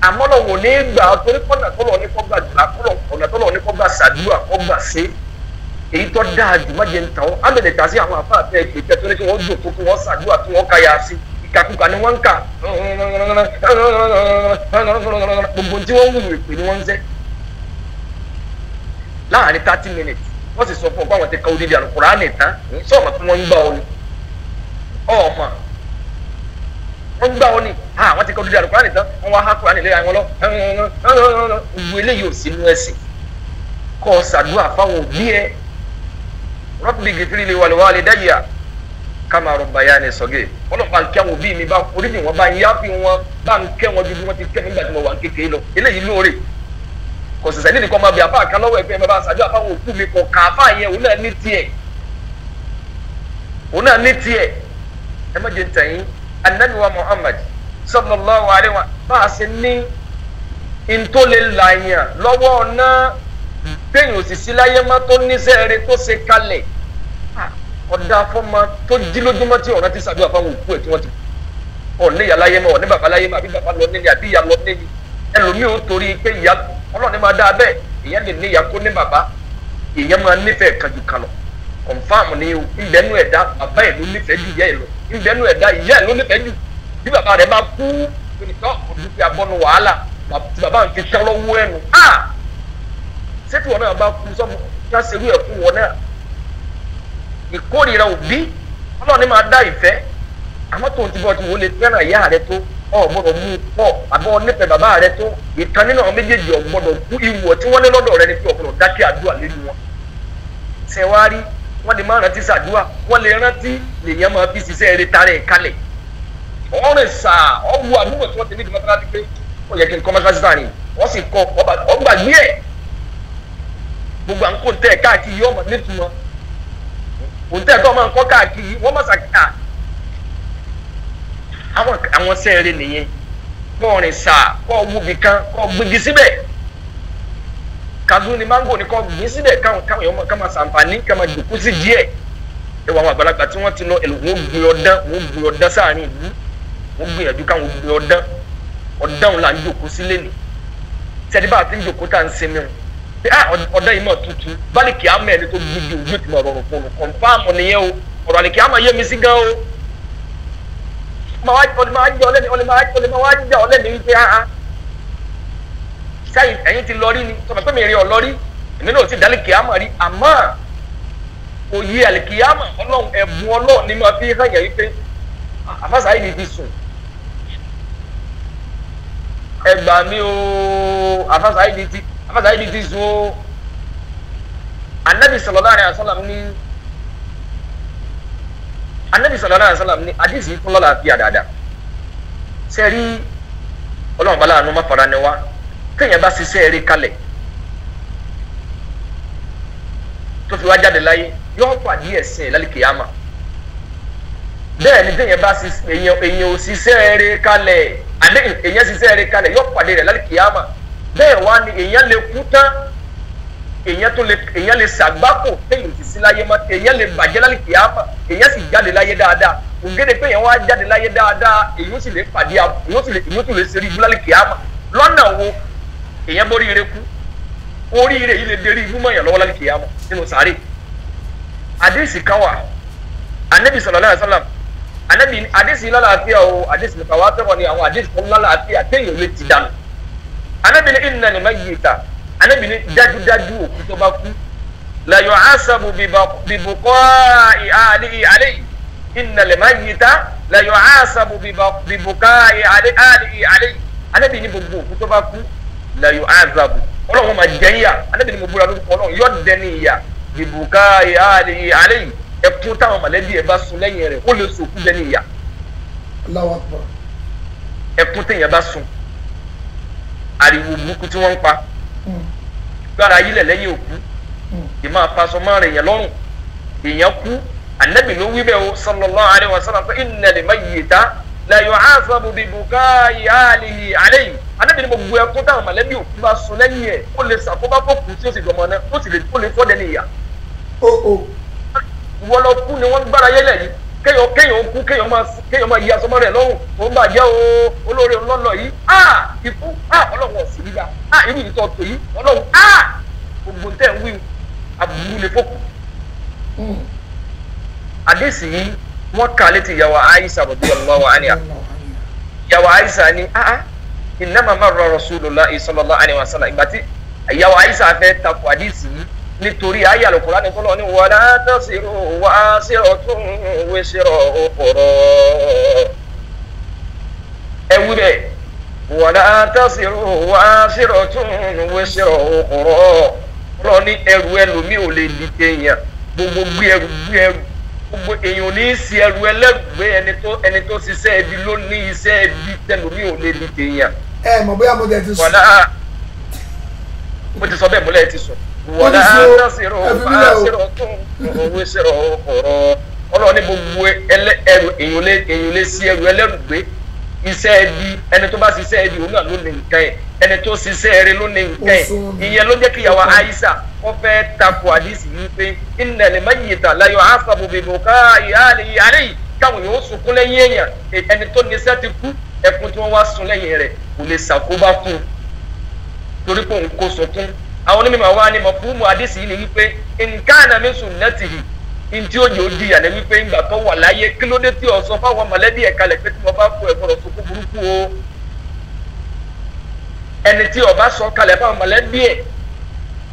àmọ́ lọ́wọ́ ní gbà torí pọ́nà tọ́lọ̀ ní kọ́gbà jùlá ọ̀nà tọ́lọ̀ ní kọ́gbà ṣàdúrà kọ́gbà ṣe èyí tó dáa jù má jẹ ntàn wọn abẹ́lẹ̀ tà sí àwọn àfáà tẹ̀ pé tẹ́tọ́ ní kí wọ́n dùn tó kí wọ́n ṣàdúrà tí wọ́n káyà sí ìkàkùkà ni wọ́n ń kà gbogbo tí wọ́n ń wù ìpè ni wọ́n ń sẹ́ láàrin 30 minutes wọ́n sì sọ fún ọ pé àwọn ti ka odidi Al-Qur'ani tán sọ̀rọ̀ pé wọ́n ń gbà ọ ni ọ̀ọ́mà wọ́n ń gbà ọ ni àwọn ti ka odidi Al-Qur'ani tán wọ́n wá Al-Qur'ani lé àwọn lọ gbogbo eléyìí ò sí inú ẹ̀sìn kọ́ ọ ṣàdúrà fáwọn òbí ẹ Rabbi gifiri li wal walidayya kama rabbayani saghir ọlọ́pàá nkẹ́ wọn bí mi bá oríṣi wọn bá ń yá fi wọn bá ń kẹ́ wọn ju bí wọ́n ti kẹ́ nígbà tí mo wà ń kékeré lọ eléyìí lóore kò sì sẹ́ni nìkan máa bí àfa kan lọ́wọ́ ẹgbẹ́ mi bá ṣàdúrà fáwọn òkú mi kò kà á fà yẹn òun náà ní tiẹ̀ ẹ má jẹ́ ń tẹ̀yìn Ànábì wa Muhammad sallallahu alaihi wa bá a ṣe ní ntòlè làyàn lọ́wọ́ náà téèyàn òsìsí láyé má tó níṣẹ́ rẹ tó ṣe kalẹ̀ ọ̀dà fọ́mọ tó jí lójúmọ́ tí ọ̀rẹ́ ti ṣàdúrà fáwọn òkú ẹ̀ tí wọ́n ti ọ̀ní ìyá láyé mọ́ ọ̀ní bàbá láyé mọ́ àbí bàbá lọ níní àbí ìyá lọ níní ẹlòmíì ó torí pé ìyá ọlọ́ọ̀ni máa dáa bẹ́ẹ̀ ìyá lè ní ìyá kó ní bàbá ìyá máa nífẹ̀ẹ́ kanjú kan lọ kọ̀nfàmù ni ìbẹ́nu ẹ̀dá bàbá ẹ̀ ló nífẹ̀ẹ́ ju ìyá ẹ̀ lọ ìbẹ́nu ẹ̀dá ìyá ẹ̀ ló nífẹ̀ẹ́ ju bí bàbá rẹ̀ bá kú nìkan òdùfẹ́ abọ́nu wàhálà tí bàbá ń fi tán lọ́wọ́ ẹnu sẹ́tù wọn náà bá kú sọ́mu ká ṣerú ẹ̀ fún wọn náà ìkórìíra òbí ọlọ́ọ̀ni máa dá ìfẹ́ àmọ́ tó ń ti bọ́ ti wò lè fẹ́ràn ìyá rẹ tó ọ̀ gbọ́dọ̀ mú un pọ̀ àbọ̀ nífẹ̀ẹ́ bàbá rẹ tó ìkan nínú àwọn méjèèjì ọ̀ gbọ́dọ̀ kú ìwọ̀ tí wọ́n ní lọ́dọ̀ rẹ ni pé ọ̀gbọ́dọ̀ dákẹ́ àdúrà lẹ́nu wọn. ṣẹ̀wárí wọ́n lè máa rántí sàdúrà wọ́n lè rántí lèèyàn máa fi ṣiṣẹ́ eré tarẹ̀ kalẹ̀ ọ̀rìn sà ọ̀wù àdúgbò tí wọ́n ti ní ìdí mọ́tàlá ti pé ó yẹ kí n kọ́ mọ́tàlá sáà ni wọ́n sì kọ́ ọgbàgbé ẹ̀ gbogbo à ń kó ntẹ́ káàkiri ọmọ nítumọ̀ ntẹ́ tó máa ń kọ́ káàkiri wọ́n má sàkíyà àwọn sẹ́ẹ̀rẹ̀ nìyẹn kọ́ rìn sà kọ́ wúbi kan kọ́ gbígi síbẹ̀ kàdú ni mángò ni kọ́ gbìn síbẹ̀ káwọn yẹn ká máa sàǹfààní ká máa jòkó sí díẹ̀ ẹ wọ àwọn àgbàlagbà tí wọ́n ti lọ wọ́n gbé ọdán sáàrin ìlú wọ́n gbìyànjú káwọn gbé ọdán là ń jòkó sílé ni sẹ́ni bá a ti ń jòkó tá à ń sinmi ọdán yìí mọ̀ tuntun báyìí kìí àmọ́ ẹni tó gbígbé ojú ti mọ̀ rọrùn fún un kọ̀ǹfàmù nìyẹn o ọ̀rọ̀ àlè kìí àmọ́ yé mi sí gan o máa jẹ́ ọlẹ́ni ọlẹ́ni wípé áá sáyìn ẹ̀yin ti lọ rí ni sọ̀rọ̀ pé mi rí ọ lọ rí èmi náà ti dálé kìámà rí àmọ́ òye àlìkìámà ọlọ́run ẹ̀bùn ọlọ́run ni máa fi hàn yẹn wípé àfàṣà yìí ti sùn ẹgbà mi o àfàṣà yìí ti sùn o anabi sallallahu alaihi wasallam ní àdìsí fún lọ́la àfíà dáadáa sẹ́rí ọlọ́run bala àánú má fara ni wá kéèyàn bá ṣiṣẹ́ eré kalẹ̀ tó fi wá jáde láyé yóò pàdé ẹ̀sìn lálìkìyàmà bẹ́ẹ̀ ni téèyàn bá èèyàn ò ṣiṣẹ́ eré kalẹ̀ èèyàn ṣiṣẹ́ eré kalẹ̀ yóò pàdé rẹ̀ lálìkìyàmà bẹ́ẹ̀ wá ni èèyàn lè kú tán èèyàn lè ṣàgbákò téèyàn ti sí láyé mọ́ èèyàn lè bàjẹ́ lálìkìyàmà èèyàn sì jáde láyé dáadáa ògèdè pé èèyàn wá jáde láyé dáadáa èèyàn sì lè pàdé èèyàn sì lè ṣe rí ibú lálìkìyàmà lọ́nà wo èèyàn borí ire kú oríire yìí lè dérí ibú mọ̀yàn lọ́wọ́ lálìkìyàmà nínú sàárè àdéhìsì kan wà anabi sallallahu alaihi wasallam anabi àdéhìsì lálàáfíà o àdéhìsì nípa wàá tẹ̀wọ̀ ni àwọn àdéhìsì kan lálàáfíà téèyàn lè ti dànù anabi ní inna ni mayyita anabi ní dájúdájú òkú tó bá kú la yu'asabu bibuqa'i alihi alayhi inna li mayyita la yu'asabu bibuqa'i alihi alayhi anabi ní gbogbo òkú tó bá kú la yu'asabu ọlọ́run máa jẹ́ ìyà anabi ní mo búra lórúkọ ọlọ́run yóò dẹni ìyà bibuqa'i alihi alayhi ẹkún táwọn mọ̀lẹ́bí ẹ̀ bá sun lẹ́yìn rẹ̀ ó lè sòkú dẹni ìyà. Allahu Akbar. ẹkún téèyàn bá sun ariwo burúkú tí wọ́n ń pa gbára yílẹ̀ lẹ́yìn òkú ìmọ̀ àpasọ̀ máa rìn yẹn lọ́rùn èèyàn kú anabi ló wí bẹ́ẹ̀ o sallallahu alaihi wasallam pé inna al-mayyita la yu'asabu bibuqa'i alihi alayhi anabi ni gbogbo ẹkún táwọn mọ̀lẹ́bí òkú bá sun lẹ́yìn ẹ̀ ó lè sàkóbá tó kù tí ó sì dọ̀mọ́ náà ó lè fọ́ dẹni ìyà. wọ́n lọ kú ni wọ́n gbára yẹlẹ̀ yìí kéèyàn kú kéèyàn máa yí asọmọ rẹ̀ lọ́rùn òun bá jẹ́ o olóore ọlọ́lọ́ yìí ikú ọlọ́run ọ̀sìn nígbà irú ìtọ́ tó yìí ọlọ́run gbogbo tẹ̀ ń wí aburú lè fọ́kù. àdéhìsì yìí wọ́n kà létí ìyàwó Aisha radiyallahu anha ìyàwó Aisha ni innama marra Rasulullah sallallahu alaihi wasallam ìgbà tí ìyàwó Aisha fẹ́ takò àdéhìsì yìí nítorí ayé àlùkùrá ní tọ́lọ́ ní wala taziru waziratun wizra ukhra ẹ̀wù rẹ̀ wala taziru waziratun wizra ukhra lọ ní ẹrù ẹlòmí ò lè di téèyàn gbogbo gbé ẹrù gbogbo èèyàn ò ní í sí ẹrù ẹlẹ́gbé ẹni tó ṣiṣẹ́ ẹbí ló ní iṣẹ́ ẹbí tẹlòmí ò lè di téèyàn. ẹ mọ̀ bóyá mo jẹ ti sùn. wàlá mo ti sọ bẹ́ẹ̀ mo lẹ́yìn ti sùn. wọ́dà tẹ̀sírò fàásírò tún òwe sírò ọ̀rọ̀ ọlọ́run ní gbogbo ẹrù èèyàn lè sí ẹrù ẹlẹ́rùgbé iṣẹ́ ẹbí ẹni tó bá ṣiṣẹ́ ẹbí òun náà ló ní nǹkan ẹ̀ ẹni tó ṣiṣẹ́ ẹrẹ ló ní nǹkan ẹ̀ ìyẹn ló jẹ́ kí ìyàwó Aisha wọ́n fẹ́ takò àdìsí yìí pé innal mayyita la yu'asabu bibuqa'i alihi alayhi káwọn yóò sunkún lẹ́yìn èèyàn ẹni tó níṣẹ́ ti kú ẹkún tí wọ́n wá sun lẹ́yìn rẹ̀ kò lè ṣàkóbá fún un torí pé òun kò sunkún àwọn onímọ̀ wa ni mọ̀fúnmù àdìsí yìí ni wípé in kana min sunnatihi ntí òjò di yàrá wípé ìgbà tó wà láyé kí ló dé tí o sọ fáwọn mọ̀lẹ́bí ẹ̀ka lẹ̀ pé tí mo bá kú ẹ̀ gbọ́dọ̀ sunkún burúkú o ẹni tí o bá sọ kalẹ̀ fáwọn mọ̀lẹ́bí ẹ̀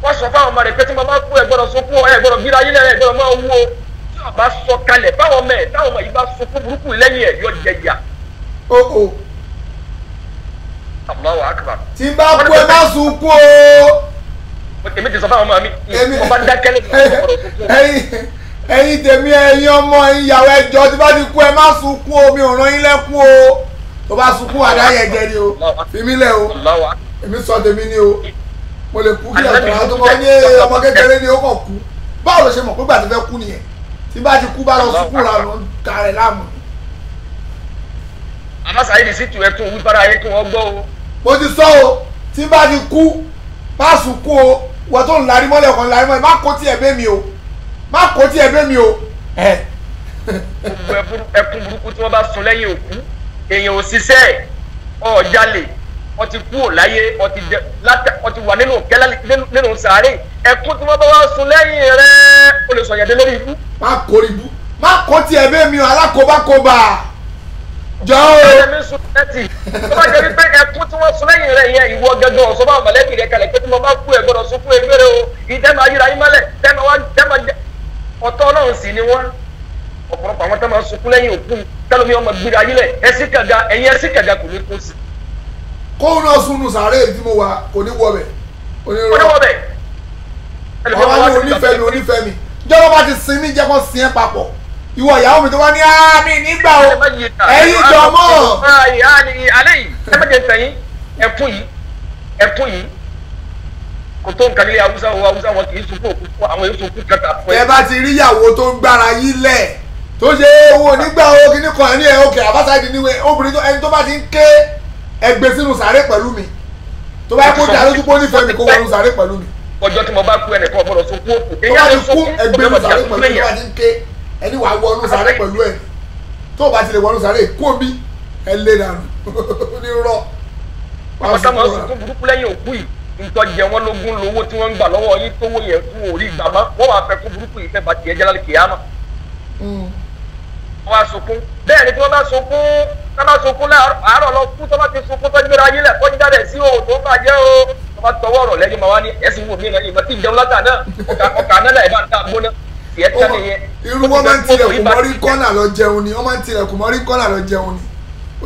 wọ́n sọ fáwọn ọmọ rẹ̀ pé tí mo bá kú ẹ̀ gbọ́dọ̀ sunkún ẹ̀ gbọ́dọ̀ gbíra yín lẹ́yìn ẹ̀ gbọ́dọ̀ máa wú o tí o bá sọ kalẹ̀ fáwọn ọmọ ẹ̀ táwọn ọmọ yìí bá sunkún burúkú lẹ́yìn ẹ̀ yọ jẹjà. Allahu akbar. tí n bá kú ẹ má sunkún o. èmi ti sọ fáwọn ọmọ mi ọba dákẹ́lẹ́ ẹ̀yin tèmi ẹ̀yin ọmọ ìyàwó ẹjọ́ tí bá ti kú ẹ má sunkún o mi ò rán yín lẹ́kún o tó bá sunkún àdáyẹ jẹ ni o fi mí lẹ̀ o èmi sọ tèmi ni o mo lè kú kí ọ̀tọ̀ tó kọ́ ní ọmọ kékeré ni ó kàn kú báwo ló ṣe mọ̀ pé gbà tí fẹ́ kú nìyẹn tí bá ti kú bá lọ sunkún la lọ ta rẹ̀ láàmú. àmásà yìí ni sí tù ẹ tún wí bára ayé kí wọ́n gbọ́ o. mo ti sọ o tí bá ti kú má sunkún o wọ́n tó ń larí mọ́lẹ̀ ọkàn larí mọ́lẹ̀ má kó tiẹ̀ bẹ́ mi o má kó tiẹ̀ bẹ́ mi o. gbogbo ẹkún burúkú tí wọ́n bá sun lẹ́yìn òkú èèyàn ò ṣiṣẹ́ ọ̀jalè wọ́n ti kú ò láyé wọ́n ti wà nínú kẹ́lẹ́ nínú sàárè ẹkún tí wọ́n bá wá sun lẹ́yìn rẹ̀ ó lè sọ̀yàn dé lórí ibú. má kórè ibú má kó tiẹ̀ bẹ́ mi o alákòóbákòóbá jọ̀ọ́ ẹ̀mí sùn lẹ́tì tó bá jẹ́ wípé ẹkún tí wọ́n sún lẹ́yìn rẹ̀ yẹn ìwọ gẹ́gẹ́ ọ̀sọ́ bá mọ̀lẹ́bí rẹ̀ kalẹ̀ pé tí mo bá kú ẹ̀ gbọ́dọ̀ sún fún egbére o ìtẹ́mọ̀ ayíra yín mọ́lẹ̀ tẹ́mọ̀ ọ̀tọ̀ ọlọ́run sì ni wọ́n ọ̀pọ̀lọpọ̀ àwọn tẹ́mọ̀ sunkún lẹ́yìn òkú tẹ́lómi ọmọ gbéra ayílẹ̀ ẹ̀sìn kàga kò ní kó sí. kóun náà sunu sàárè tí mo wà kò ní wọ bẹ̀ oníwọ̀bẹ̀ ọ̀rọ̀ ní onífẹ́ mi jọba bá ti sin mí jẹ́ kó sin ẹ́ papọ̀ ìwọ ìyàwó mi tó wá ní àmì nígbà o ẹ̀yin jọmọ. alẹ́ yìí ẹ má jẹ tẹ̀yìn ẹkún yìí kò tó nǹkan nílé Haúsá wọn kì í sunkún òkú àwọn èso òkú kẹta fún ẹ. ẹ bá ti rí ìyàwó tó ń gbára yín lẹ̀ tó ṣe owó nígbà o kíní kan ẹni ẹ òkè àbáṣáìdì níwèé obìnrin tó ẹni tó bá ti ń ké ẹgbẹ́ sínú sàárè pẹ̀lú mi tó bá yẹ kó dá lójú pé ó nífẹ̀ẹ́ mi kó wọnú sàárè pẹ̀lú mi. ọjọ́ tí mo bá kú ẹnìkan ọgbọ́dọ̀ sunkún òkú. tó bá ti kú ẹgbẹ́ sínú sàárè pẹ̀lú mi tó bá ti ń ké ẹni wàá wọnú sàárè pẹ̀lú ẹ tó o bá ti lè wọnú sàárè kú omi ẹ lé dànù ní rọ. àwọn táwọn sunkún burúkú lẹ́yìn òkú yìí ntọ́jẹ wọn lógún lówó tí wọ́n ń gbà lọ́wọ́ yín tó wó yẹn fún orí ìgbà mọ́ wọ́n wàá fẹ́ kó burúkú yìí fẹ́ bá tiẹ̀ jẹ́ lálẹ́ kìyàmá. wọ́n á sunkún bẹ́ẹ̀ ni tí wọ́n bá sunkún àárọ̀ lọ kú tó bá ti sunkún tó gbéra yín lẹ̀ tó jáde sí o tó bàjẹ́ o tó bá tọwọ́ ọ̀rọ̀ lẹ́yìn máa wá ní ẹ̀sìn wò mí náà ìmọ̀ tí ìjẹun látà náà ọkà náà ẹ̀ bá ń ta gbóná tiẹ̀ tẹ́ nìyẹn. irú wọn máa ń tilẹ̀kùn mọ́rí kọ́nà lọ jẹun ni wọ́n máa ń tilẹ̀kùn mọ́rí kọ́nà lọ jẹun ni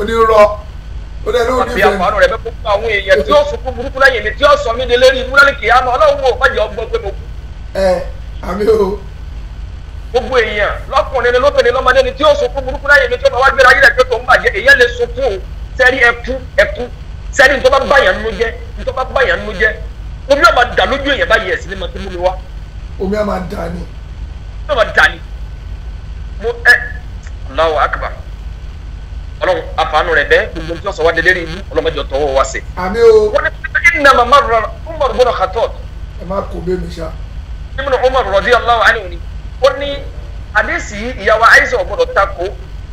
onírọ́ ó dẹ́ lóun àbí àpárọ̀ rẹ̀ bẹ́ẹ̀ kó àwọn èèyàn tí ó sunkún burúkú láyé mi tí ó sọ mí de lérí ìmúlẹ̀ kìyàmá ọlọ́run wò má jẹ́ ọgbọ́n pé mo kú. àmì o. gbogbo èèyàn lọ́kùnrin ni lóbìnrin lọ́mọdé ni tí ó sunkún burúkú láyé mi tí ó bá wá gbéra yílẹ̀ pé tó ń bàjẹ́ èèyàn lè sunkún o sẹ́rí ẹkú sẹ́rí ní tó bá báyàn nínú jẹ́ ní tó bá báyàn nínú jẹ́ omi ọba dà lójú èèyàn báyìí ẹ̀sìn ní ma tó mú mi wá. omi a máa dà ní. omi ọba dà ní. mo Allahu akbar ọlọ́run àfààní rẹ̀ bẹ́ẹ̀ gbogbo tí wọ́n sọ wá délé rí ibú ọlọ́mọdé ọ̀tọ̀wọ́ wá sí. àmì o. wọ́n ní ìnà màmá rọra Umar ibn Khattab. ẹ má kó bẹ́ẹ̀ mi ṣá. ibn Umar radiyallahu anhu ni ó ní àdéhìsì ìyàwó àìsàn ọ̀gbọ́dọ̀ tako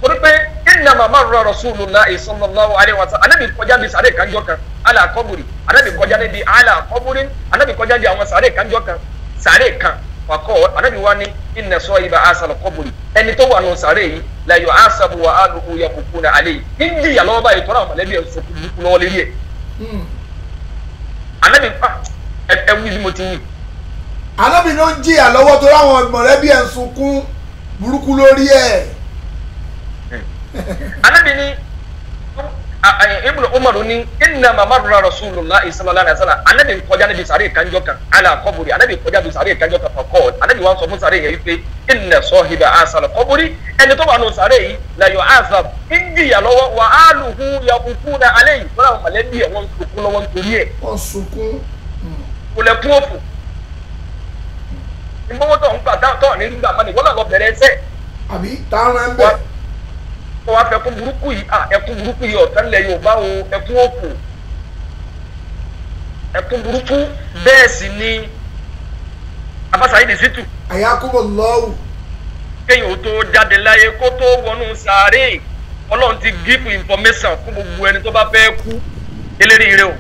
torí pé ìnà màmá rọra Rasulullahi sallallahu alaihi wasallam anábì kọjá bí sàrè kanjọ kan ala qabri anábì kọjá níbi ala qabri anábì kọjá níbi àwọn sàrè kanjọ kan sàrè kan wakọ anabi wa ni inna sahiba asal qabri ẹni tó wà nù sàré yìí la yu'asabu wa aluhu yabukuna alayhi hindi ya lọ́wọ́ báyìí tọ́ra mọ̀lẹ́bí ẹ̀ sọ kúrúkú lọ́wọ́ lérí ẹ̀. anabi ẹ wí bí mo ti wí. anabi ló ń jìyà lọ́wọ́ tó láwọn mọ̀lẹ́bí ẹ̀ ń sunkún burúkú lórí ẹ̀. anabi ni ibn Umar ni inna mamarra Rasulullah sallallahu alaihi wasallam anabi kọjá níbi sàré kanjọ kan ala qabri anabi kọjá níbi sàré kanjọ kan faqala anabi wá sọ fún sàré yẹn wípé inna sahiba asal qabri ẹni tó wà nù sàré yìí la yu'azab ìjìyà lọ́wọ́ wa aluhu yabukuna alayhi wọ́n àwọn mọ̀lẹ́bí ẹ̀ wọ́n sunkún lọ́wọ́ nítorí ẹ̀. wọ́n sunkún. kò lè kún òfò ìgbówótọ̀ ń gbà tọ́ ní nígbà mọ́ni wọ́n lọ bẹ̀rẹ̀ ẹsẹ̀. àbí táwọn ẹ̀ ń bẹ̀. wọ́n wá fẹ́ kún burúkú yìí ẹkún burúkú yìí ọ̀tá ńlẹ̀ Yorùbá o ẹkún òkú ẹkún burúkú bẹ́ẹ̀ sì ni abasa yìí ní sítù. àyàkúbọ̀ lọ́wọ́. kéèyàn ó tó jáde láyé kó tó wọnú sàárè Ọlọ́run ti give information fún gbogbo ẹni tó bá fẹ́ kú eléré ire o.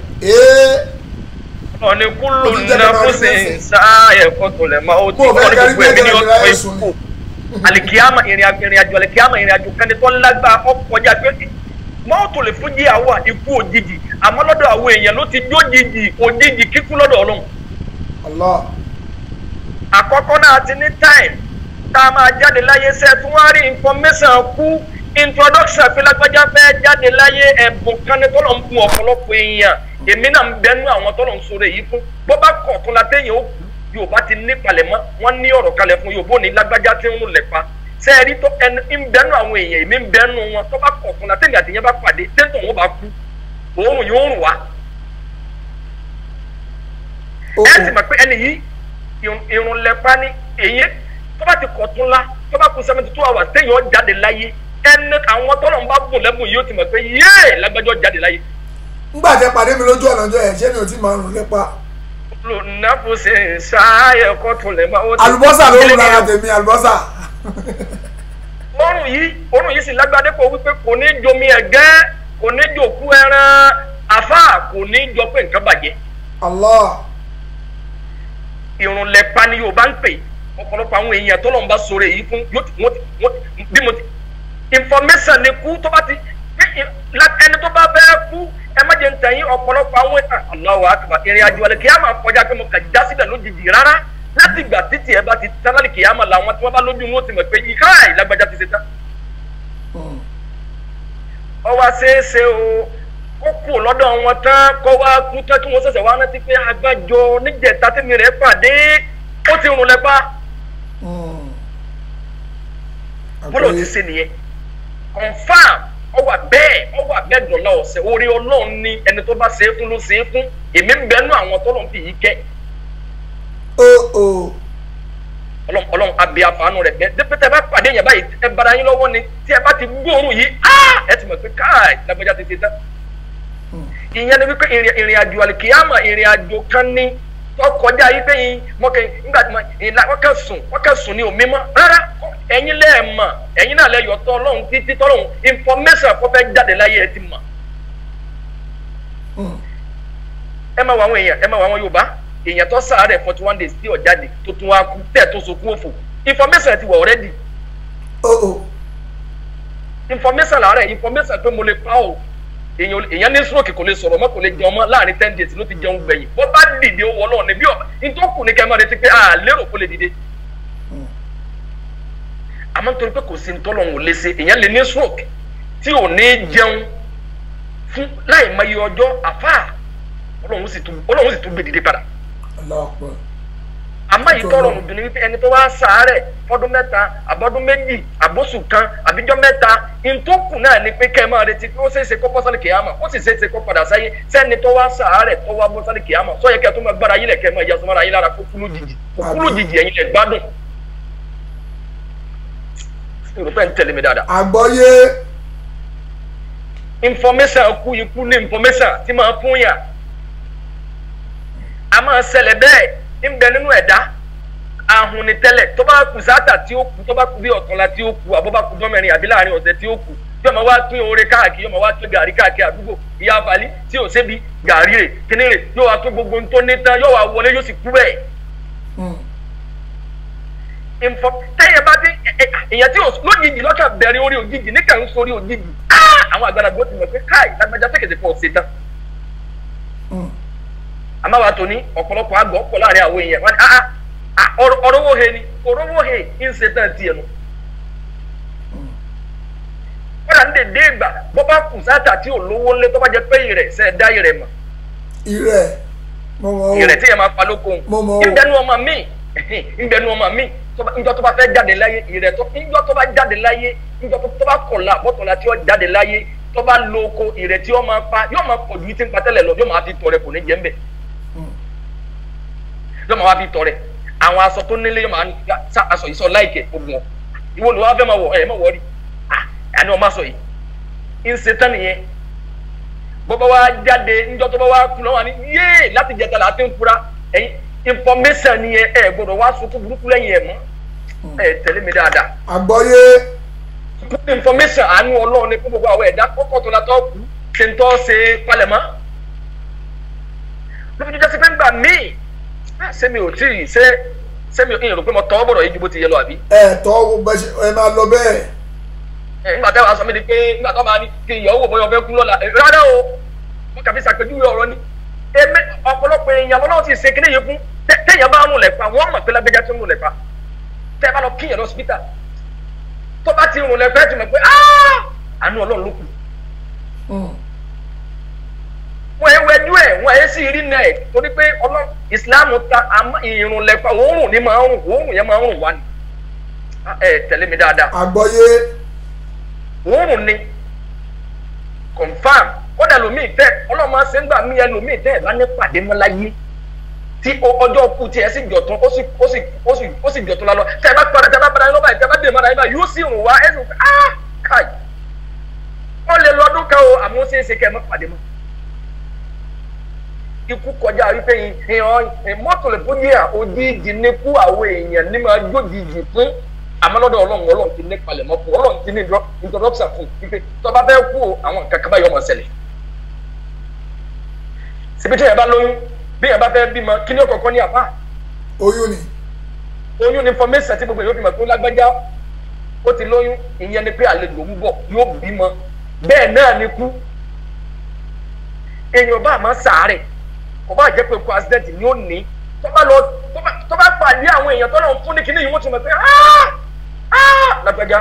ọ̀nì kúlò nínú kó sì ń sá ẹ̀kọ́ tó lẹ̀ máa ó ti kọ́ ní gbogbo ẹ̀mí ní ọ̀tọ̀ ìkú. Alikiyama ìrìnàjò alikiyama ìrìnàjò kan ní tó lágbá ọkọjá pé mọ́tò lè fún jíyàwó ikú òjijì àmọ́ lọ́dọ̀ àwọn èèyàn ló ti jó jìjì òjijì kíkú lọ́dọ̀ Ọlọ́run. Allah. àkọ́kọ́ náà ti ní time tá a máa jáde láyé ṣe tún wá rí information kú introduction fi lágbájá fẹ́ jáde láyé ẹ̀bùn kan ní tọ́lọ̀ ń fún ọ̀pọ̀lọpọ̀ èèyàn èmi náà ń bẹnu àwọn tọ́lọ̀ ń sọ̀rọ̀ èyí fún bó bá kọ̀ tún la téèyàn ó kú Yorùbá ti ní palẹ̀mọ́ wọ́n ní ọ̀rọ̀ kalẹ̀ fún Yorùbá ní lágbájá tí ń lẹ̀ pa sẹ́ẹ̀rí tó ẹni ń bẹnu àwọn èèyàn èmi ń bẹnu wọn tó bá kọ̀ fún la téèyàn àtìyẹn bá pàdé téńtò wọn bá kú òórùn yóò rùn wá. ẹ sì mọ̀ pé ẹni yìí irun lẹ́pa ní èyí tó bá ti kọ̀ tún la tó bá kú 72 hours téèyàn jáde láyé ẹni àwọn tọ́lọ̀ ń bá bùn lẹ́bùn yìí ó ti mọ̀ pé yéè lágbájọ́ jáde láyé. ńgbà tẹ pàdé mi lójú ọ̀nà ọjọ́ ẹ̀ ṣé mi ò tí máa rùn lẹ́pa. Nàfọ̀sẹ̀ ṣááyẹ̀ kọ́tù lẹ̀ máa. àlùbọ́sà ló ń lára tèmi àlùbọ́sà. Òórùn yìí sì lágbádé kó wípé kò ní jomi ẹ̀gẹ́ kò ní jòkú ẹran àfà kò ní jọ pé nǹkan bàjẹ́. Allah. Irun lẹ́pa ni Yorùbá ń pè ọ̀pọ̀lọpọ̀ àwọn èèyàn tó lọ́n bá sọ̀rọ̀ èyí fún bí mo ti information ni kú tó bá ti ẹni tó bá fẹ́ kú ẹ má jẹ́ ntẹ̀yìn ọ̀pọ̀lọpọ̀ àwọn Allahu Akbar ìrìn àjò àlẹ́ kìyàmà kọjá pé mo kà já síbẹ̀ lójijì rárá láti ìgbà títí ẹ bá ti tán lálẹ́ kìyàmà làwọn tí wọ́n bá lójú wọn ti mọ̀ pé yíká ìlágbájá ti ṣe tán. ọwọ́ ṣeéṣe o kó kú lọ́dọ̀ wọn tán kó wá kú tán kí wọ́n ṣẹ̀ṣẹ̀ wá rántí pé àgbájọ níjẹ̀ta tẹ́mi rẹ̀ pàdé ó ti rùn lẹ́pà. bọ́lá ò ti ṣe nìyẹn confam ọwọ́ abẹ́ dọ̀là ọ̀sẹ̀ orí ọlọ́run ní ẹni tó bá ṣe é fún ló ṣe é fún èmi ń bẹnu àwọn tó lọ́n fi yìí kẹ́. ọlọ́run abẹ́ àfààní rẹ̀ bẹ́ẹ̀ dẹ́pẹ́tẹ́ bá pàdé yẹn báyìí ẹ bára yín lọ́wọ́ ni tí ẹ bá ti gbóòórùn yìí ẹ ti mọ̀ pé káì lágbájá ti ṣe tán. ìyẹn ni wípé ìrìn àjò àlìkìyàmà ìrìn àjò kan ní tọkọjá yìí pé yín mọ́kẹ́ nígbà tí wọ́n kẹ́ sùn ní omi mọ́ rárá ẹ̀yin lẹ́ẹ̀mọ̀ ẹ̀yin náà lẹ́yọ̀ tọ́ ọlọ́run títí tọ́lọ́run information kọ́ fẹ́ jáde láyé ẹ ti mọ̀. ẹ máa wọ àwọn èèyàn ẹ máa wọ àwọn Yorùbá èèyàn tó sàárẹ̀ 41 days tí ò jáde tó tún wá kú tẹ̀ tó sokún òfò information ti wọ̀ already. information làárẹ̀ information pé mo lè pa ọ́ èèyàn ní stroke kò lè sọ̀rọ̀ mọ́ kò lè jẹun mọ́ láàrin 10 days ló ti jẹun gbẹ̀yìn bó bá dìde owó ọlọ́run níbí ọ̀bà nítòkù ní kẹ́mọ́ retí pé lérò kó lè dìde. àmọ́ nítorí pé kò sí ntọ́lọ́run ò lè ṣe èèyàn lè ní stroke tí ò ní jẹun fún láì mọ iye ọjọ́ àfáà ọlọ́run sì tún gbé dìde padà. àmọ́ ìtọ́rọ̀ ọ̀dùnú wípé ẹni tó wá sàárẹ̀ fọ́dún mẹ́ta àbọ́dún méjì àbóṣù kan àbíjọ́ mẹ́ta ìtòkù náà ni pé kẹ́ ẹ máa retí pé ó ṣeéṣe kó bọ́sálì kìámà ó sì ṣeéṣe kó padà sáyé sẹ́ni tó wá sàárẹ̀ tó wá bọ́sálì kìámà sọ yẹ kẹ́ tó máa gbára yín lẹ̀ kẹ́ máa yasọ mára yín lára kó kúlú jìjì ẹ̀yin lẹ̀ gbádùn. ìrùpẹ́ ń tẹ̀lé mi dáadáa. àgbọ́yé. information ikú ní information tí máa fún yà a máa ṣẹlẹ̀ bẹ́ẹ̀ ń bẹ nínú ẹ̀dá ahun ni tẹ́lẹ̀ tó bá kù sáàtà tí ó kù tó bá kù bí ọ̀túnla tí ó kù àbọ̀ bá kù dọ́mẹrin àbí láàrin ọ̀sẹ̀ tí ó kù yóò máa wá pín oore káàkiri yóò máa wá pín gàrí káàkiri àdúgbò ìyá àbálí tí ò sébi gàrí rè kíní rè yóò wá pín gbogbo tó ní tán yóò wá wọlé yóò sì kú bẹ́ẹ̀. tẹ́yẹ bá dé èèyàn tí lójijì lọ́kà bẹ̀rẹ̀ orí òjijì níkà ń sórí òjijì àwọn àgbàlagbà ti mọ̀ pé káì lágbájá tẹ́kẹ̀tẹ̀ pọ̀ ṣe tán. àmọ́ wa tó ní ọ̀pọ̀lọpọ̀ àgọ́ pọ̀ láàrin àwọn èèyàn wọn ni ọ̀rọ̀wọ́ he ni ọ̀rọ̀wọ́ he ń ṣe tán tiẹ̀ nu. wọ́n dà ní dédé ìgbà bọ́ bá kù sáàtà tí ò lówó ńlẹ́ tó bá jẹ́ pé ìrẹ̀ ṣe dá ìrẹ̀ mọ̀. ìrẹ̀ tí yẹn máa pa lóko ìgbẹ́nu ọmọ mi ìgbẹ́nu ọmọ mi njọ́ tó bá fẹ́ jáde láyé ìrẹ̀ tó njọ́ tó bá jáde láyé njọ́ tó bá kọ̀ọ̀la bọ́tọ̀la tí ó jáde láyé tó bá lóko ìrẹ̀ tí ó máa pa yóò máa pọ̀ ju tí ń pa tẹ́lẹ̀ lọ yóò máa fi tọrẹ kò ní jẹ́ ń bẹ̀ yóò máa wá fi tọrẹ àwọn aṣọ tó nílé yóò máa ń aṣọ yìí sọ láìkẹ ogun ọ ìwọ ni wọn fẹ́ máa wọ ẹ máa wọrí àní wọn máa sọ yìí ń ṣe tán nìyẹn bọ́bá wa jáde níjọ́ tó bá wá kú lọ́wọ́ ni yéé láti jẹta láti ń fura ẹ̀yin information nìyẹn ẹ gbọ́dọ̀ wá sunkún burúkú lẹ́yìn ẹ̀ mọ́ ẹ tẹ̀lé mi dáadáa. àgbọ́yé. information àánú ọlọ́run ní fún gbogbo àwọn ẹ̀dá kọ́kọ́ tó látọ́ kú ṣe ń tọ́ ṣe palẹ̀mọ́ lóbi tó jẹ́ sí pé ń gbà míì sẹ́mi ò tí ì sẹ́mi ò rò pé mo tọ́ bọ̀rọ̀ yìí ju bó ti yẹ lọ àbí. tọ́ ẹ máa lọ bẹ́ẹ̀. nígbà tí a sọ mi di pé nígbà tó máa ní kí ìyàwó bóyá ọbẹ̀ kú lọ́la rárá o wọ́n kàfi ṣàpèjúwe ọ̀rọ̀ ni. ọ̀pọ̀lọpọ̀ èèyàn lọ́wọ́ ti ṣe kíní yìí fún téèyàn bá rún lẹ̀pa wọ́n mọ̀ pé lágbẹ́já ti rún lẹ̀pa tẹ́ ẹ bá lọ kíyàn lọ́sibítà tó bá ti rún lẹ̀pa ẹ̀ ti mọ̀ pé àánú Ọlọ́run ló kù. wọ́n ẹ wẹ́jú ẹ̀ wọ́n ẹ sì rí náà ẹ̀ torí pé Ọlọ́run Ìsìláàmù ta ìrùn lẹ́pa òórùn ní máa ń rùn òórùn yẹn máa ń rùn wá ni tẹ̀lé mi dáadáa. àgbọ́yé. òórùn ni confam kódà lómii tẹ Ọlọ́run máa ṣe ń gbà mí ẹ lómii tẹ ẹ bá ní pàdé mọ́ láyé tí ọjọ́ kú tiẹ̀ sì jọ̀tún ó sì jọ̀tún lálọ́ tẹ bá padà tẹ bá padà lọ́ba tẹ bá dé mọ́ra yín bá yóò sì rùn wá ẹ sì káì wọ́n lè lọ́dún kan o àmọ́ ṣe é ṣe kẹ́ ẹ má pàdé mọ́. Ikú kọjá wípé mọ́tò lè fún yíyà òjijì ní kú àwọn èèyàn ní máa jójijì fún àmọ́lọ́dọ̀ Ọlọ́run ti ní palẹ̀mọ́ fún Ọlọ́run ti ní introduction fún wípé tó bá fẹ́ kú àwọn nǹkan kan báyọ̀ máa ṣẹlẹ̀. síbi tí yẹn bá lóyún bí yẹn bá fẹ́ bímọ kí ni ó kọ̀ọ̀kan ní àpá. oyún ni. oyún ni information tí gbogbo yóò fi mọ̀ pé lágbájá ó ti lóyún ìyẹn ni pé àlejò ń bọ̀ yóò bímọ bẹ́ẹ̀ náà ni kú èèyàn bá máa sàárẹ̀ kò bá jẹ́ pé kó accident ni ó ní tó bá pàdé àwọn èèyàn tó lọ́n fún ní kíní yìí wọ́n ti mọ̀ pé lágbájá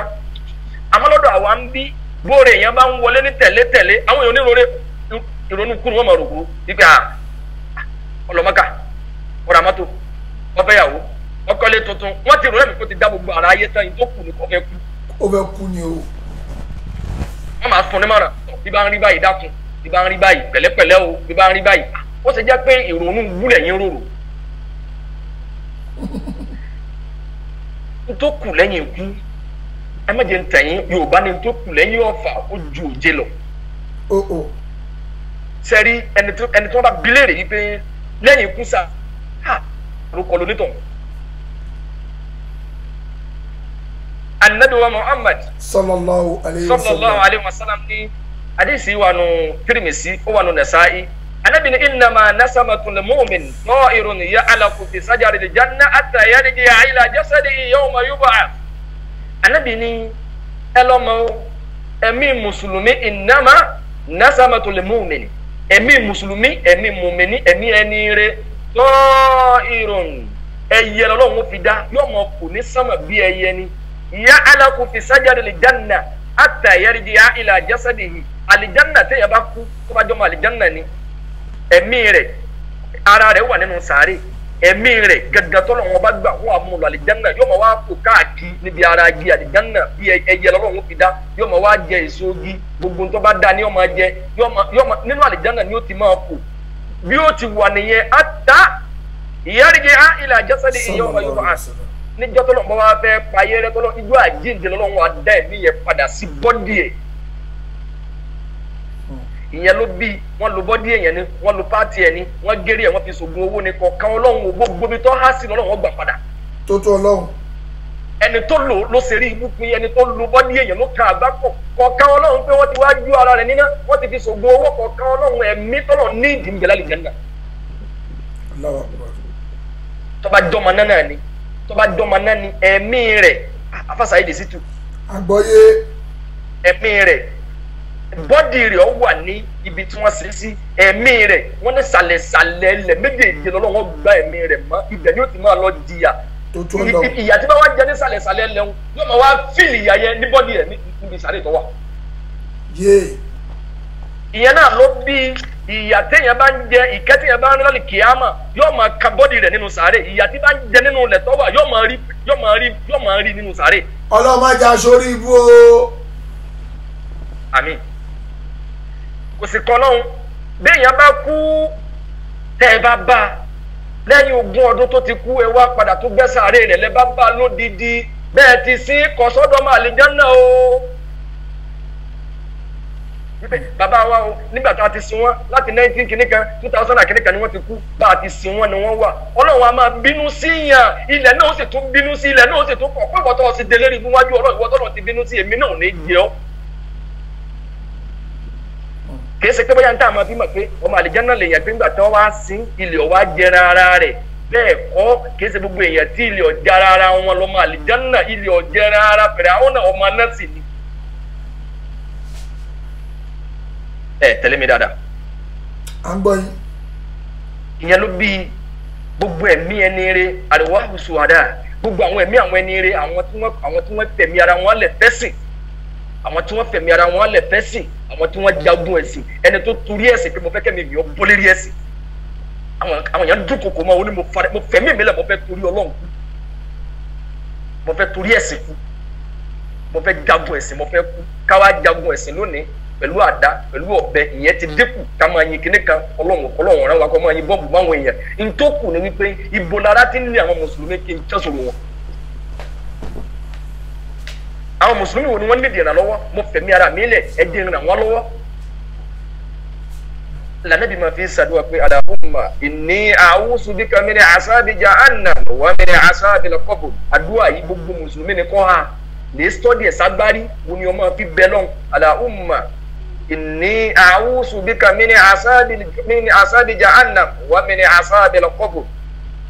àmọ́ lọ́dọ̀ àwa ń bí bóore èèyàn bá ń wọlé ní tẹ̀lé àwọn èèyàn onírúurú ìrònú kúrú wọn máa rògbò wípé ọlọ́mọ́ká ọ̀rọ̀ àmọ́tò ọ̀fẹ́yàwó ọkọ̀lé tuntun wọ́n ti rò lẹ́mìí kó ti dá gbogbo ara ayé tán yìí tó kù ní kó fẹ́ kú. ó fẹ́ kú ni o. wọ́n máa fún ní mọ̀ràn bí bá ń rí báyìí dákun bí bá ń rí báyìí pẹ̀lẹ́pẹ̀lẹ́ o bí bá ń rí báyìí ó ṣe jẹ́ pé ìrònú wúlẹ̀ yín rorò. n tó kù lẹ́yìn ikú ẹ má jẹ́ ń tẹ̀yìn Yorùbá ni n tó kù lẹ́yìn ọ̀fà ó ju òjé lọ. sẹ́rí ẹni tí wọ́n bá bi léèrè yìí pé lẹ́yìn ikú sá orúkọ lónítọ̀ Annabi wa Muhammad sallallahu alayhi wa sallam ni hadisi wa nu Tirmidhi o wa nu Nasa'i Annabi ni innama nasamatul mu'min ta'irun ya'laqu fi sajaril janna hatta yarji'a ila jasadihi yawma yub'ath Annabi ni elomo ẹ̀mí mùsùlùmí innama nasamatul mu'min ẹ̀mí mùsùlùmí ẹ̀mí mu'mini ẹ̀mí ẹni rere ta'irun ẹyẹ lọ́lọ́run fi dá yóò mọ kù ní sánmà bí ẹyẹ ni ya'laqu fi sajaril janna hatta yarji'a ila jasadihi alijanna tẹ́ yẹ bá kú tó bá jọmọ alijanna ni ẹ̀mí rẹ̀ ara rẹ̀ wà nínú sàárè ẹ̀mí rẹ̀ gẹ́gẹ́ tó lọ́wọ́ bá gbà wọ́n àmúlò alijanna yóò mọ wá kó káàkiri níbi ara igi alijanna bí ẹyẹ lọ́lọ́run fi dá yóò mọ wá jẹ èso igi gbogbo tó bá dá ni yóò máa jẹ yóò mọ nínú alijanna ni ó ti máa kó bí ó ti wà nìyẹn hatta yarji'a ila jasadihi yawma yub'ath níjọ́ tó lọ́wọ́ bá fẹ́ payé rẹ̀ tó lọ́ ijó àjíǹde lọ́wọ́ adá ẹ̀mí yẹn padà sí bọ́dì ẹ̀ ìyẹn ló bí wọn lo bọ́dí èèyàn ni wọn lo pààtì ẹ̀ ni wọn géré ẹ̀ wọn fi sògùn owó ni kọ̀ọ̀kan ọlọ́run gbogbo mi tó há sí lọ́lọ́run wọn gbà padà. tó ọlọ́run. ẹni tó lò ló ṣe rí ibú pin ẹni tó lo bọ́dí èèyàn ló ka àgbá pọ̀ kọ̀ọ̀kan ọlọ́run pé wọ́n ti wá ju ara rẹ̀ níná wọ́n ti fi sògùn owó kọ̀ọ̀kan ọlọ́run ẹ̀mí tọ́lọ̀ ní ìdí ìjẹ́lá lè jẹ́nà. tọ́ba jọmọ náà ni tọ́ba jọmọ náà ni ẹ̀mí rẹ̀ afásàyè dè sí tu. àgbọ́yé. ẹ̀mí rẹ̀ bọ́dì rẹ̀ ọ wà ní ibi tí wọ́n ṣe sí ẹ̀mí rẹ̀ wọ́n ní sàlẹ̀sàlẹ̀ ilẹ̀ méjèèjì lọ́wọ́ gba ẹ̀mí rẹ̀ mọ́ ibẹ̀ ni ó ti máa lọ jìyà ìyà tí bá wá jẹ ní sàlẹ̀sàlẹ̀ ilẹ̀ wọn yóò máa wá fíìlì ìyà yẹn ní bọ́dì rẹ̀ níbi ìsàlẹ̀ tó wà. ìyẹn náà ló bí ìyà téèyàn bá ń jẹ ìkẹ́ téèyàn bá ń rán kìámà yóò máa ka bọ́dì rẹ̀ nínú sàárè ìyà tí bá ń jẹ nínú ilẹ̀ tó wà yóò máa rí nínú sàárè. ọlọ́mọdé aṣọ́rí ibú o. àmín. kò sì kọ́ lọ́hùn béèyàn bá kú tẹ́ ẹ bá bá lẹ́yìn 20 ọdún tó ti kú ẹ wá padà tó gbẹ́ sàárè rẹ̀ lẹ́ bá bá lódìdí bẹ́ẹ̀ ti sí kọ́sọ́dọ̀ máa lè jẹ́nà o. bàbá wa o nígbà tá a ti sin wọn láti 19 kìnnìkan 2000 kìnnìkan ni wọ́n ti kú bá a ti sin wọn ni wọ́n wà ọlọ́run a máa bínú sí yàn ilẹ̀ náà ó sì tún bínú sí ilẹ̀ náà ó sì tún kọ̀ pé ìwọ́tọ̀ ọ̀sìn délé rí níwájú ọlọ́run ìwọ́tọ̀ ti bínú sí èmi náà ò ní jẹ́ ọ́. kìí ṣe pé bóyá ń tà máa fi mọ̀ pé ọmọ àlìjáná lè yàn pé nígbà tí wọ́n wá sí ilé ọ̀wá jẹra ara rẹ̀ bẹ́ẹ̀ kọ́ kìí ṣe gbogbo èèyàn tí ilé ọ̀jẹra ara wọn lọ́mọ àlìjáná ilé ọ̀jẹra ara fẹ̀rẹ̀ àwọn náà ọmọ náà sì ni. ẹ tẹ̀lé mi dáadáa. à ń gbọ́ yín. ìyẹn ló bí gbogbo ẹ̀mí ẹni rẹ àríwá àwùsùwàdà gbogbo àwọn ẹ̀mí àwọn ẹni rẹ àwọn tí wọ́n tẹ̀mí ara wọn lẹ̀ fẹ́sìn àwọn tí wọ́n fẹ̀mí ara wọn lẹ̀ fẹ́sìn àwọn tí wọ́n jagun ẹ̀sìn ẹni tó torí ẹ̀sìn pé mo fẹ́ kẹ́mi ìyọ́ bọ́lérí ẹ̀sìn àwọn èèyàn dún kòkó mọ́ oní mo fẹ̀mí mi lẹ̀ mo fẹ́ torí ọlọ́run kú mo fẹ́ torí ẹ̀sìn kú mo fẹ́ jagun ẹ̀sìn mo fẹ́ kú káwá jagun ẹ̀sìn lónìí pẹ̀lú àdá pẹ̀lú ọ̀bẹ ìyẹn ti dínkù ká máa yin kíní kan ọlọ́run rán wa kó máa yin bọ́ọ̀bù báwọn èèyàn ntòkù ni wípé ibo lára ti ń lé àwọn mùsùlùmí kí n tẹ́sọ̀rọ̀ wọn. àwọn mùsùlùmí wo ni wọ́n nídìí ìrànlọ́wọ́ mo fẹ̀mí ara mi lẹ̀ ẹ dín ìràn wọn lọ́wọ́. lànàbí máa fi ṣàdúrà pé Allahumma inni a'udhu bika min asabi jahannam wa min asabi al-qabr àdúrà yìí gbogbo mùsùlùmí ni kọ́ ha lè sọ́dí ẹ̀ ságbárí wo ni ọmọ fi bẹ́ lọ́n Allahumma inni a'udhu bika min asabi jahannam wa min asabi al-qabr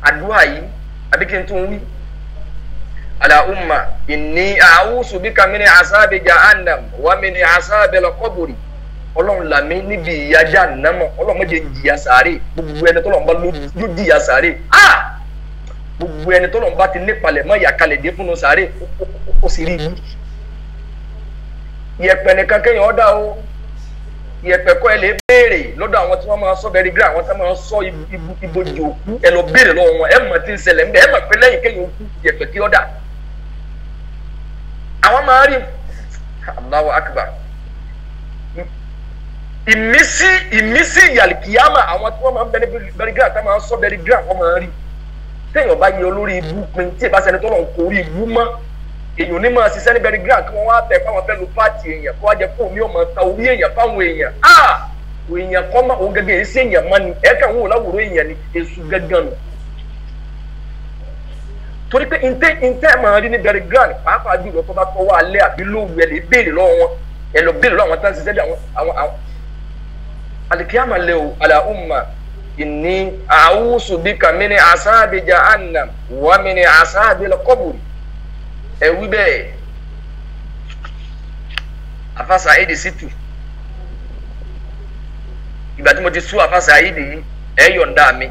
àdúrà yìí àbí kí n tún wí ala umma inni a'usu bika min asabi jahannam wa min asabi al-qabri Ọlọ́run là mí níbi ìyà Jahannam Ọlọ́run má jẹ́ jìyà sáré gbogbo ẹni tó lọ́n bá ló jìyà sáré gbogbo ẹni tó lọ́n bá ti nípalẹ̀ mọ́ ìyà kalẹ̀ dé fún un sáré ó sì rí ibi ìyẹ̀pẹ̀ nìkan kéèyàn ọ̀dà o ìyẹ̀pẹ̀ kọ́ ẹ lè béèrè lọ́dọ̀ àwọn tí wọ́n máa sọ bẹ́ẹ̀ rí àwọn tí wọ́n máa sọ ibojì òkú ẹ lọ béèrè lọ́wọ́ wọn ẹ mọ̀ tí ń ṣẹlẹ̀ ń bẹ ẹ mọ̀ pé lẹ́yìn kéèyàn òkú ìyẹ̀pẹ̀ kí ọ̀dà àwọn máa rí Allahu Akbar ìmísí ìyàlìkìyàmà àwọn tí wọ́n máa ń bẹ ní bẹ́ẹ̀ rí àtàwọn máa sọ bẹ́ẹ̀ rí àwọn máa rí téèyàn bá yẹ olórí ibú pin tí ìbá sẹni tó lọ kó orí ibú mọ́ èèyàn ní máa ṣiṣẹ́ ní bẹ́ẹ̀ rí kí wọ́n wá tẹ̀ fáwọn fẹ́ lu pààtì èèyàn kó wá jẹ fún omi ọmọ ta orí èèyàn fáwọn èèyàn èèyàn kọ́ máa òun gẹ́gẹ́ èsì èèyàn mọ́ ni ẹ̀ka òun ò láwòrán èèyàn ni èṣù gẹ́gẹ́ nù torí pé ntẹ́ máa rí ní bẹ́ẹ̀ rí pàápàá jùlọ tó bá tọwọ́ alẹ́ àbí lóru ẹ̀ lè béèrè lọ́wọ́ wọn ẹ̀ lọ béèrè lọ́wọ́ àwọn tá ń ṣiṣẹ́ bí àwọn alikiyama leo ala umma inni a'usu bika min asabi jahannam wa min asabi al-qabr wí bẹ́ẹ̀ afa Saidi Shittu ìgbà tí mo ti sú afa Saidi yìí yọ̀ǹda mi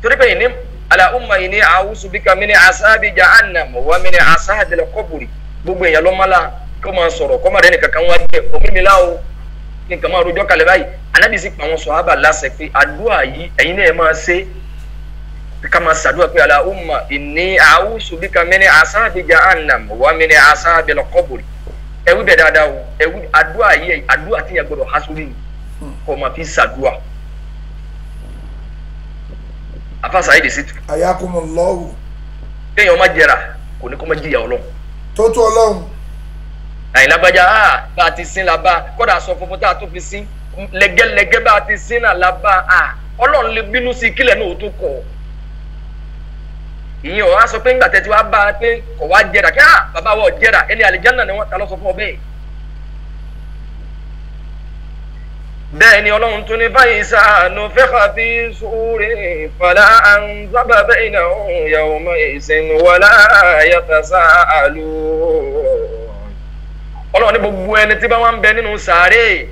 torí pé inni ala umma inni a'usu bika min asabi jahannam wa min asabi al-qabr gbogbo èèyàn ló mala kó máa sọ̀rọ̀ kó máa rẹ́ni kankan wá jẹ́ omímilá o kí n kàn máa rojọ́ kalẹ̀ báyìí Ànábì sì pa àwọn sọ̀hábà láṣẹ pé àdúrà yìí ẹ̀yin náà máa ṣe ká máa ṣàdúrà pé ala umma inni a'usu bika min asabi jahannam wa min asabi al-qabr wí bẹ́ẹ̀ dáadáa o wí àdúrà yìí àdúrà tí yẹn gbọdọ̀ há sórí ni kó máa fi ṣàdúrà afa Saidi Shittu ayakumullahu kéèyàn má jẹrà kò ní kó má jìyà Ọlọ́run tó tó Ọlọ́run àyìnlágbájá bá a ti sin la bá kódà sọ funfun tá a tún fi sin lẹ́gẹ́lẹ́gẹ́ bá a ti sin náà la bá Ọlọ́run lè bínú sí kílẹ̀ náà ó tó kọ̀ ìyẹn ọ̀ á sọ pé ńgbà tẹ́tí wá bá a pé kò wá jẹ́ra kí bàbá wa jẹ́ra ẹni àlìjánnà ni wọ́n ta lọ sọ fún ọ bẹ́ẹ̀. bẹ́ẹ̀ ni Ọlọ́run tún ní fàyíṣà nufikha fi suri fala anzaba bainahum yawma'izin wala yatasa'alun. Ọlọ́run ní gbogbo ẹni tí bá wà ń bẹ nínú sàárè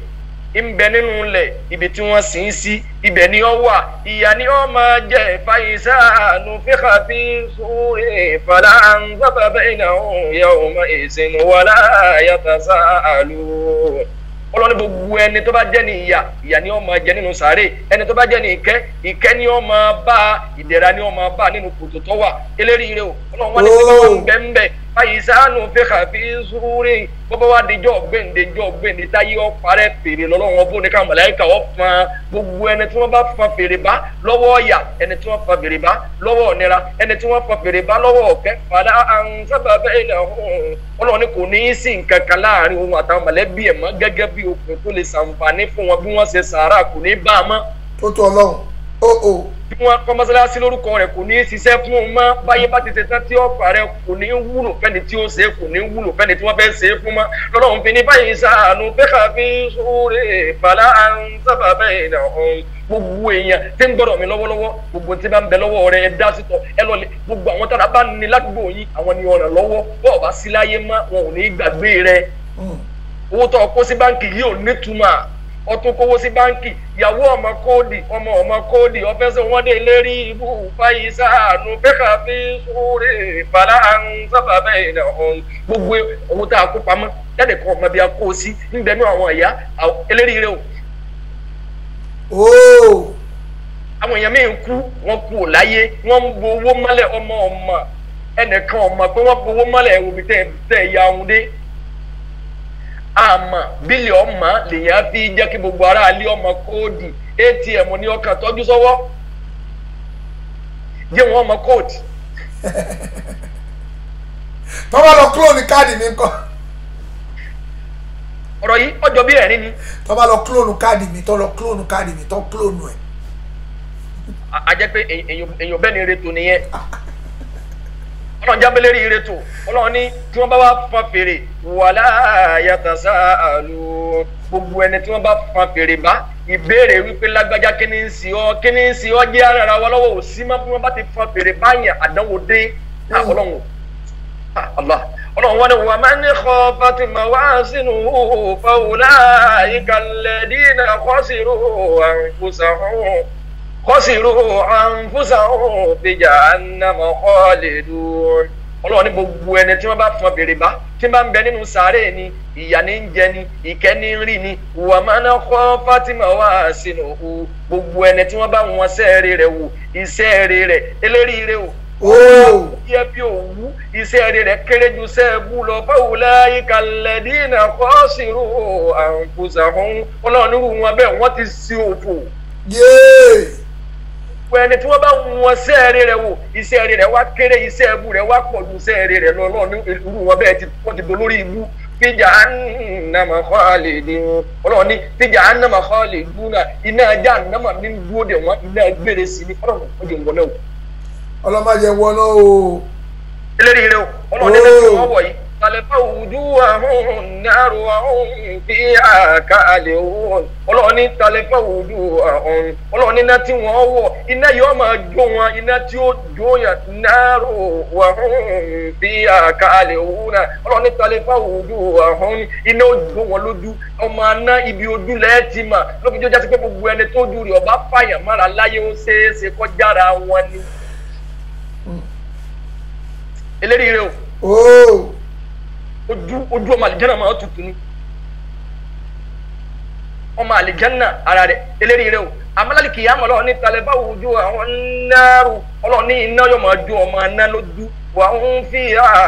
ń bẹ nínú ilẹ̀ ibi tí wọ́n sì ń sí ibẹ̀ ni ó wà ìyà ni ó máa jẹ fàyíṣà nufikha fi suri fala anzaba bainahum yawma'izin wala yatasa'alun. Ọlọ́run ní gbogbo ẹni tó bá jẹ́ ní ìyà ni ó máa jẹ nínú sàárè ẹni tó bá jẹ́ ní ìkẹ́ ni ó máa bá ìdẹ̀ra ni ó máa bá nínú kòtò tó wà eléríire o Ọlọ́run wá ní pé wọ́n ń bẹ́ fàyíṣà nufikha fi suri bọ́bá wá dijọ́ gbẹ̀ǹde táyé ó parẹ́ fèrè lọ́lọ́run ọbọ̀ ní ká màláíkà ó fan gbogbo ẹni tí wọ́n bá fan fèrè bá lọ́wọ́ ọ̀yà ẹni tí wọ́n fan fèrè bá lọ́wọ́ ọ̀nira ẹni tí wọ́n fan fèrè bá lọ́wọ́ ọ̀kẹ́ fàdà ansaba bainahum Ọlọ́run ní kò ní í sí nǹkan kan láàrin òun àtàwọn mọ̀lẹ́bí ẹ̀ mọ́ gẹ́gẹ́ bí okùn tó lè ṣàǹfààní fún wọn bí wọ́n ṣe sàárà kò ní bá a mọ́. tó tó Ọlọ́run bí wọ́n kọ́ mọ́sálásí lórúkọ rẹ̀ kò ní í ṣiṣẹ́ fún un mọ́ báyé bá ti ṣe tán tí ọ̀fà rẹ̀ kò ní í wúlò fẹ́ni tí ó ṣe kò ní í wúlò fẹ́ni tí wọ́n fẹ́ ṣe é fún mọ́ lọ́lọ́run fi ní báyìí sàánú nufikha fi suri fala ansaba bainahum gbogbo èèyàn tí ń gbọ́dọ̀ mi lọ́wọ́lọ́wọ́ gbogbo tí bá ń bẹ lọ́wọ́ rẹ̀ ẹ dá sí tọ́ ẹ lọ́lẹ̀ gbogbo àwọn tára bá ní ládùúgbò yìí àwọn ni ọ̀ràn lọ́wọ́ bọ́ọ̀ bá sí láyé mọ́ wọn ò ní gbàgbé rẹ̀ owó tó kó sí báńkì yìí ò nítumọ̀ ọtún kówó sí báńkì ìyàwó ọmọ kóòdì ọfẹsẹ wọn dé lérí ibú fàyíṣà nufikha fi suri fala ansaba bainahum gbogbo owó tá a kó pamọ́ jáde kọ́ ọmọ bí a kó o sí níbẹ̀ ní àwọn ẹ̀yà eléri rẹ o. àwọn èèyàn míì kú wọn kú ò láyé wọn ń bo owó mọ́lẹ̀ ọmọ ẹnìkan ọmọ pé wọ́n bo owó mọ́lẹ̀ ẹ̀wò bí tẹ̀ ya ohun dé. àmọ́ bílí ọmọ lèyàn fi jẹ́ kí gbogbo ara alẹ́ ọmọ kóòdì ATM ní ọkàn tọ́jú sọ́wọ́ jẹ́ wọn ọmọ kóòdì. tọ́ba lọ clone káàdì mi ńkọ́. ọ̀rọ̀ yìí ọjọ́ bí ẹ̀rín ni. tọ́ba lọ clone káàdì mi tọ́ lọ clone káàdì mi tọ́ clone ẹ̀. a jẹ́ pé èèyàn bẹ́ẹ̀ ni reto nìyẹn. Ọlọ́run jábẹ́lẹ́ rí ireto Ọlọ́run ní tí wọ́n bá wá fan fèrè wala yatasa'alun gbogbo ẹni tí wọ́n bá fan fèrè bá ìbéèrè wípé lágbájá kí ni ń sí ọ jẹ́ ara wa lọ́wọ́ òsì má bí wọ́n bá ti fan fèrè bá yàn àdánwò dé Ọlọ́run Allah ọlọ́run wọn ni wà máa ní kọ́ fatima wá sínú fàwùlà ìkàlẹ́dínà kọ́sìrò àǹfùsàhùn fìjà ànàmọ́ khalidun. ọlọ́run ní gbogbo ẹni tí wọ́n bá fọn bèrè bá tí wọ́n bá ń bẹ nínú sàárè ni ìyà ní ń jẹ ni ìkẹ́ ní ń rí ni wà máa ní kọ́ fatima wá sínú gbogbo ẹni tí wọ́n bá wọn sẹ́ẹ̀rì rẹ̀ wò iṣẹ́ rẹ̀ eléri rẹ̀ wò yẹ bí òwú iṣẹ́ rẹ̀ kéré ju sẹ́ẹ̀bù lọ faulaika alladina khasiru anfusahum ọlọ́run nírú wọn bẹ́ẹ̀ wọ́n ti sí òfò. ẹni tí wọ́n bá wọn sẹ́ẹ̀rì rẹ̀ wò iṣẹ́ rẹ̀ wá kéré iṣẹ́ ẹ̀bù rẹ̀ wá pọ̀ ju sẹ́ẹ̀rì rẹ̀ lọ lọ́ọ̀ nírú wọn bẹ́ẹ̀ wọ́n ti dolórí ìlú fi jahannama khalidin ọlọ́run ní fi jahannama khalidun iná jahannama ní dúró de wọn iná gbére sí ní ọlọ́run ó di wọlé o. ọlọ́mọdé wọná o. eléyìí rẹ o ọlọ́run ní bẹ́ẹ̀ wọ́n wọ̀ yìí tàlẹ́fà òwúdú àhún nàró àhún fi àkàlẹ̀ òun ọlọ́run ní tàlẹ́fà òwúdú àhún ọlọ́run ní iná tí wọ́n wọ̀ iná yóò máa jó wọn iná tí ó jó yàn nàró àhún fi àkàlẹ̀ òun ọlọ́run ní tàlẹ́fà òwúdú àhún iná ó jó wọn lójú ọmọ aná ibi ojú lẹ́ẹ̀tì mà lóbi tó jásí pé gbogbo ẹni tó dùn rí ọba fàyàn mára láyé ó ṣeéṣe kọjára wọn ni. eléyìí rẹ o ojú ọmọ àlìjánà máa tutù ni ọmọ àlìjánà ara rẹ eléyìí rẹ o amálàlì kìyàmọ ọlọ́run ní talẹ bá ojú àwọn náàrú ọlọ́run ní iná yóò máa ju ọmọ aná lójú wà ń fi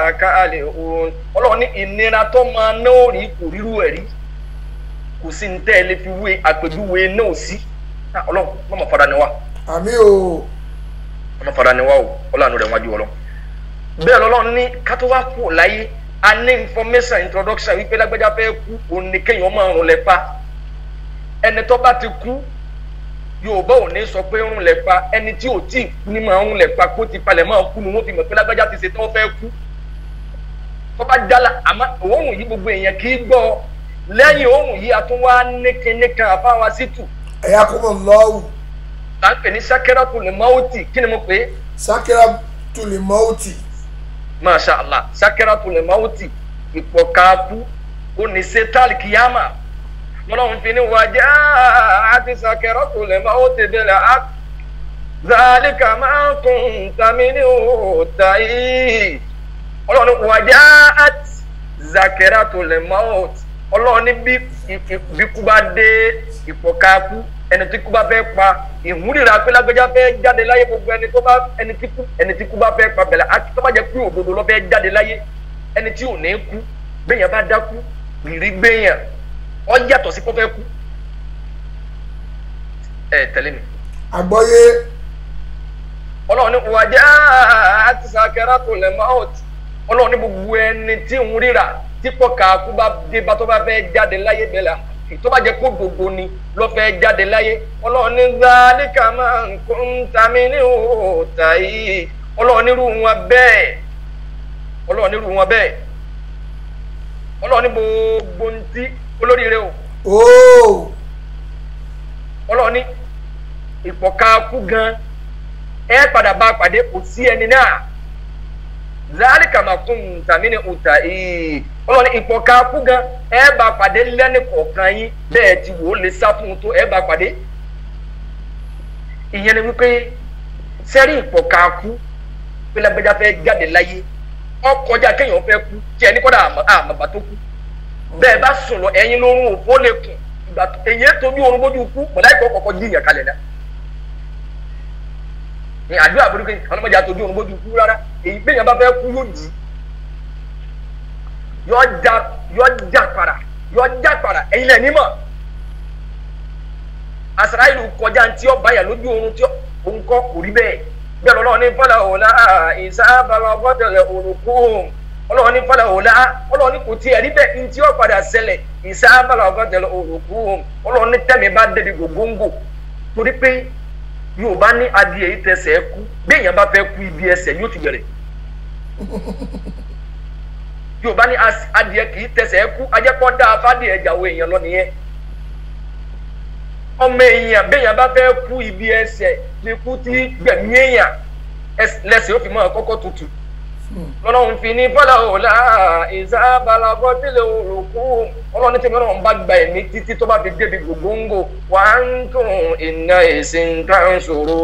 àkàlẹ òun ọlọ́run ní ìnira tó máa ná òrì kò ríru ẹ̀rí kò sí ní tẹ́ ẹ lè fi wé àpèjúwe náà sí ọlọ́run mọ̀mọ́ fara ni wá. àmín o. mọ̀mọ́ fara ni wá o ọlọ́run rẹ̀ wájú ọlọ́run. bẹ́ẹ̀ lọ́lọ́run ní kátó wá kú láyé a ní information introduction wípé lágbájá fẹ́ kú òun ní kéèyàn máa rún lẹ́pa ẹni tó bá ti kú Yorùbá ò ní sọ pé rún lẹ́pa ẹni tí ò tí ì kú ní máa rún lẹ́pa kó ti palẹ̀ máa kú ni wọ́n fi mọ̀ pé lágbájá ti ṣe tí wọ́n fẹ́ kú tó bá jálá àmọ́ òun yìí gbogbo èèyàn kì í gbọ́ lẹ́yìn òun yìí a tún wá ní kinní kan àfáwá sí tù. ẹ̀yà kó mọ̀ lọ́wọ́. à ń pè ní sakiratul mauti kí ni mo pè é. sakiratul mauti. Masha Allah sakiratul mauti ìpọ̀kaaku oníṣẹ́tàlì kìyàmà wọn fi ní wájà àti sakiratul mauti bẹ̀rẹ̀ á zalika ma kunta minhu ta'i ọlọ́run wájà àti sakiratul mauti ọlọ́run bí kú bá dé ìpọ̀kaaku ẹni tí kú bá fẹ́ pa ìmúrira pé lágbèjà fẹ́ jáde láyé gbogbo ẹni tí kú bá fẹ́ pa bẹ̀rẹ̀ àti tó bá jẹ́ pé òdodo ló fẹ́ jáde láyé ẹni tí ò ní kú béèyàn bá dákú rìrì gbéyàn ọ yàtọ̀ sí kó fẹ́ kú. ẹ tẹ̀lé mi. àgbọ́yé. ọlọ́run ní wàjà àti sakaratul maut ọlọ́run ní gbogbo ẹni tí ń ríra tí pọ̀kàkú bá dé bá tó bá fẹ́ jáde láyé bẹ̀rẹ̀ tó bá jẹ́ kó gbogbo ni ló fẹ́ jáde láyé ọlọ́run ní zalika ma kunta minhu ta'i ọlọ́run nírú wọn bẹ́ẹ̀ ọlọ́run nírú wọn bẹ́ẹ̀ ọlọ́run ní gbogbo ntí olóríire o. ọlọ́run ní ìpọ̀kàkú gan ẹ padà bá pàdé kò sí ẹni náà zalika ma kunta minhu ta'i ọlọ́ni ìpọ̀kàkú gan ẹ bá pàdé lẹ́nu kọ̀ọ̀kan yín bẹ́ẹ̀ ti wò ó lè sá fún un tó ẹ bá pàdé. ìyẹn ni wípé sẹ́rí ìpọ̀kàkú pé lágbájá fẹ́ jáde láyé ọkọjá kéèyàn fẹ́ kú tí ẹni kọ́dà àmàbà tó kú bẹ́ẹ̀ bá sùn lọ ẹyin lórun òfó lè kùn ìgbà èyí tóbi orun bójú kú mọ̀láìkọ́ kọ̀ọ̀kọ́ jí ìyàn kalẹ̀ náà. ní àdúrà burúkú ọlọ́mọdé àtòjú orun bójú kú rárá èyí pé èèyàn bá fẹ́ kú yóò dì í yọ jápara ẹ̀yin lẹ nímọ̀ àsàrà ìlú kọjá ntí ọba yà lójú oorun tí òun kọ kò rí bẹ́ẹ̀ bẹ́ẹ̀ lọ́wọ́ ní fọlá òòlà ìsábàlọ bọtẹlẹ òrùkún ọlọ́wọ́ ní fọlá òòlà ọlọ́wọ́ ní kò tí ẹ rí bẹ́ẹ̀ ntí ọ padà ṣẹlẹ̀ ìsábàlọ bọtẹlẹ òrùkún ọlọ́wọ́ ní tẹmí bá débi gògóńgò torí pé Yorùbá ní adìẹ yìí tẹsẹ̀ kú bí èèyàn bá fẹ́ kú ibi ẹsẹ̀ yóò ti bẹ̀rẹ̀ Yorùbá ní adìẹ kì í tẹsẹ̀ kú ajẹ́pọ̀ dá afádìẹ ìjàwó èèyàn lọ nìyẹn ọmọ èèyàn béèyàn bá fẹ́ kú ibi ẹsẹ̀ ní kú tí gbẹ̀mí èèyàn lẹ́sẹ̀ ó fi máa kọ́kọ́ tutù lọ́nà fi ní fọlá òòlà ìsábàlà bọ́tílẹ̀ òrùkú ọlọ́ni tí mìíràn bá gba ẹ̀mí títí tó bá fi débi gbogbo wà ń tún iná ìsìn kan ṣòro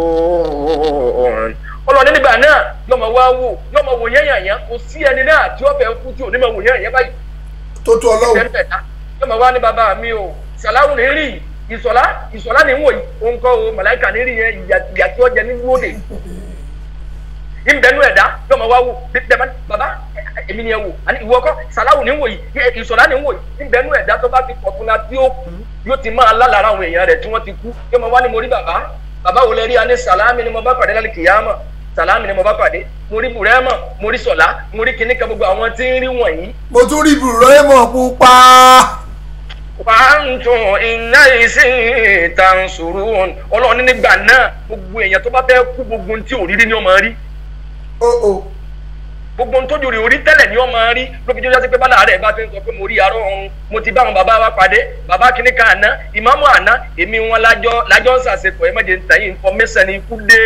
ọlọ́ni nígbà náà lọ́mọ wá wò lọ́mọ wò yẹ́yàyà kò sí ẹni náà tí ó fẹ́ kú tí ò ní mọ̀ wò yẹ́yàyà báyìí tó tó ọlọ́run lọ́mọ wá ní bàbá mi o sàláwù ní rí ìsọ̀lá ní wò yìí òun kọ́ o màláìkà ní rí yẹn ìyà tí ó jẹ ní wóde ìbẹ̀nu ẹ̀dá lọ́mọ wá wò bàbá èmi ni ẹ wò àní ìwọ kọ́ sàláwù ní wò yìí ìsọ̀lá ní wò yìí ìbẹ̀nu ẹ̀dá tó bá ti pọ̀ fún la tí ó kú yóò ti máa lálára àwọn èèyàn rẹ̀ tí wọ́n ti kú lọ́mọ wá ní mo rí bàbá wò lè rí ani sàlámì ni mo bá pàdé lálẹ́ kìyàmà sàlámì ni mo bá pàdé mo rí bùrẹ́mọ̀ mo rí sọ̀lá mo rí kíníkà gbogbo àwọn tí ń rí wọ̀nyí. mo tún rí bùrẹ́mọ̀ pupa. wàhántún iná ìsìn ìtàn sùúrù ọlọ́run nígbà náà gbogbo èèyàn tó bá fẹ́ kú gbogbo tí òrírí ni ó máa rí. gbogbo tójú rí orí tẹ́lẹ̀ ni ó máa rí lóbi jọjọ́ sí pé bálá rẹ̀ bá ti ń sọ pé mo rí arọ́ ọ̀run mo ti bá àwọn bàbá wa pàdé bàbá kíníkà àná ìmáàmù àná èmi wọn lájọ́ ń sàṣepọ̀ ẹ̀ mọ́jẹ̀ ń tàn yín information ní ikú dé.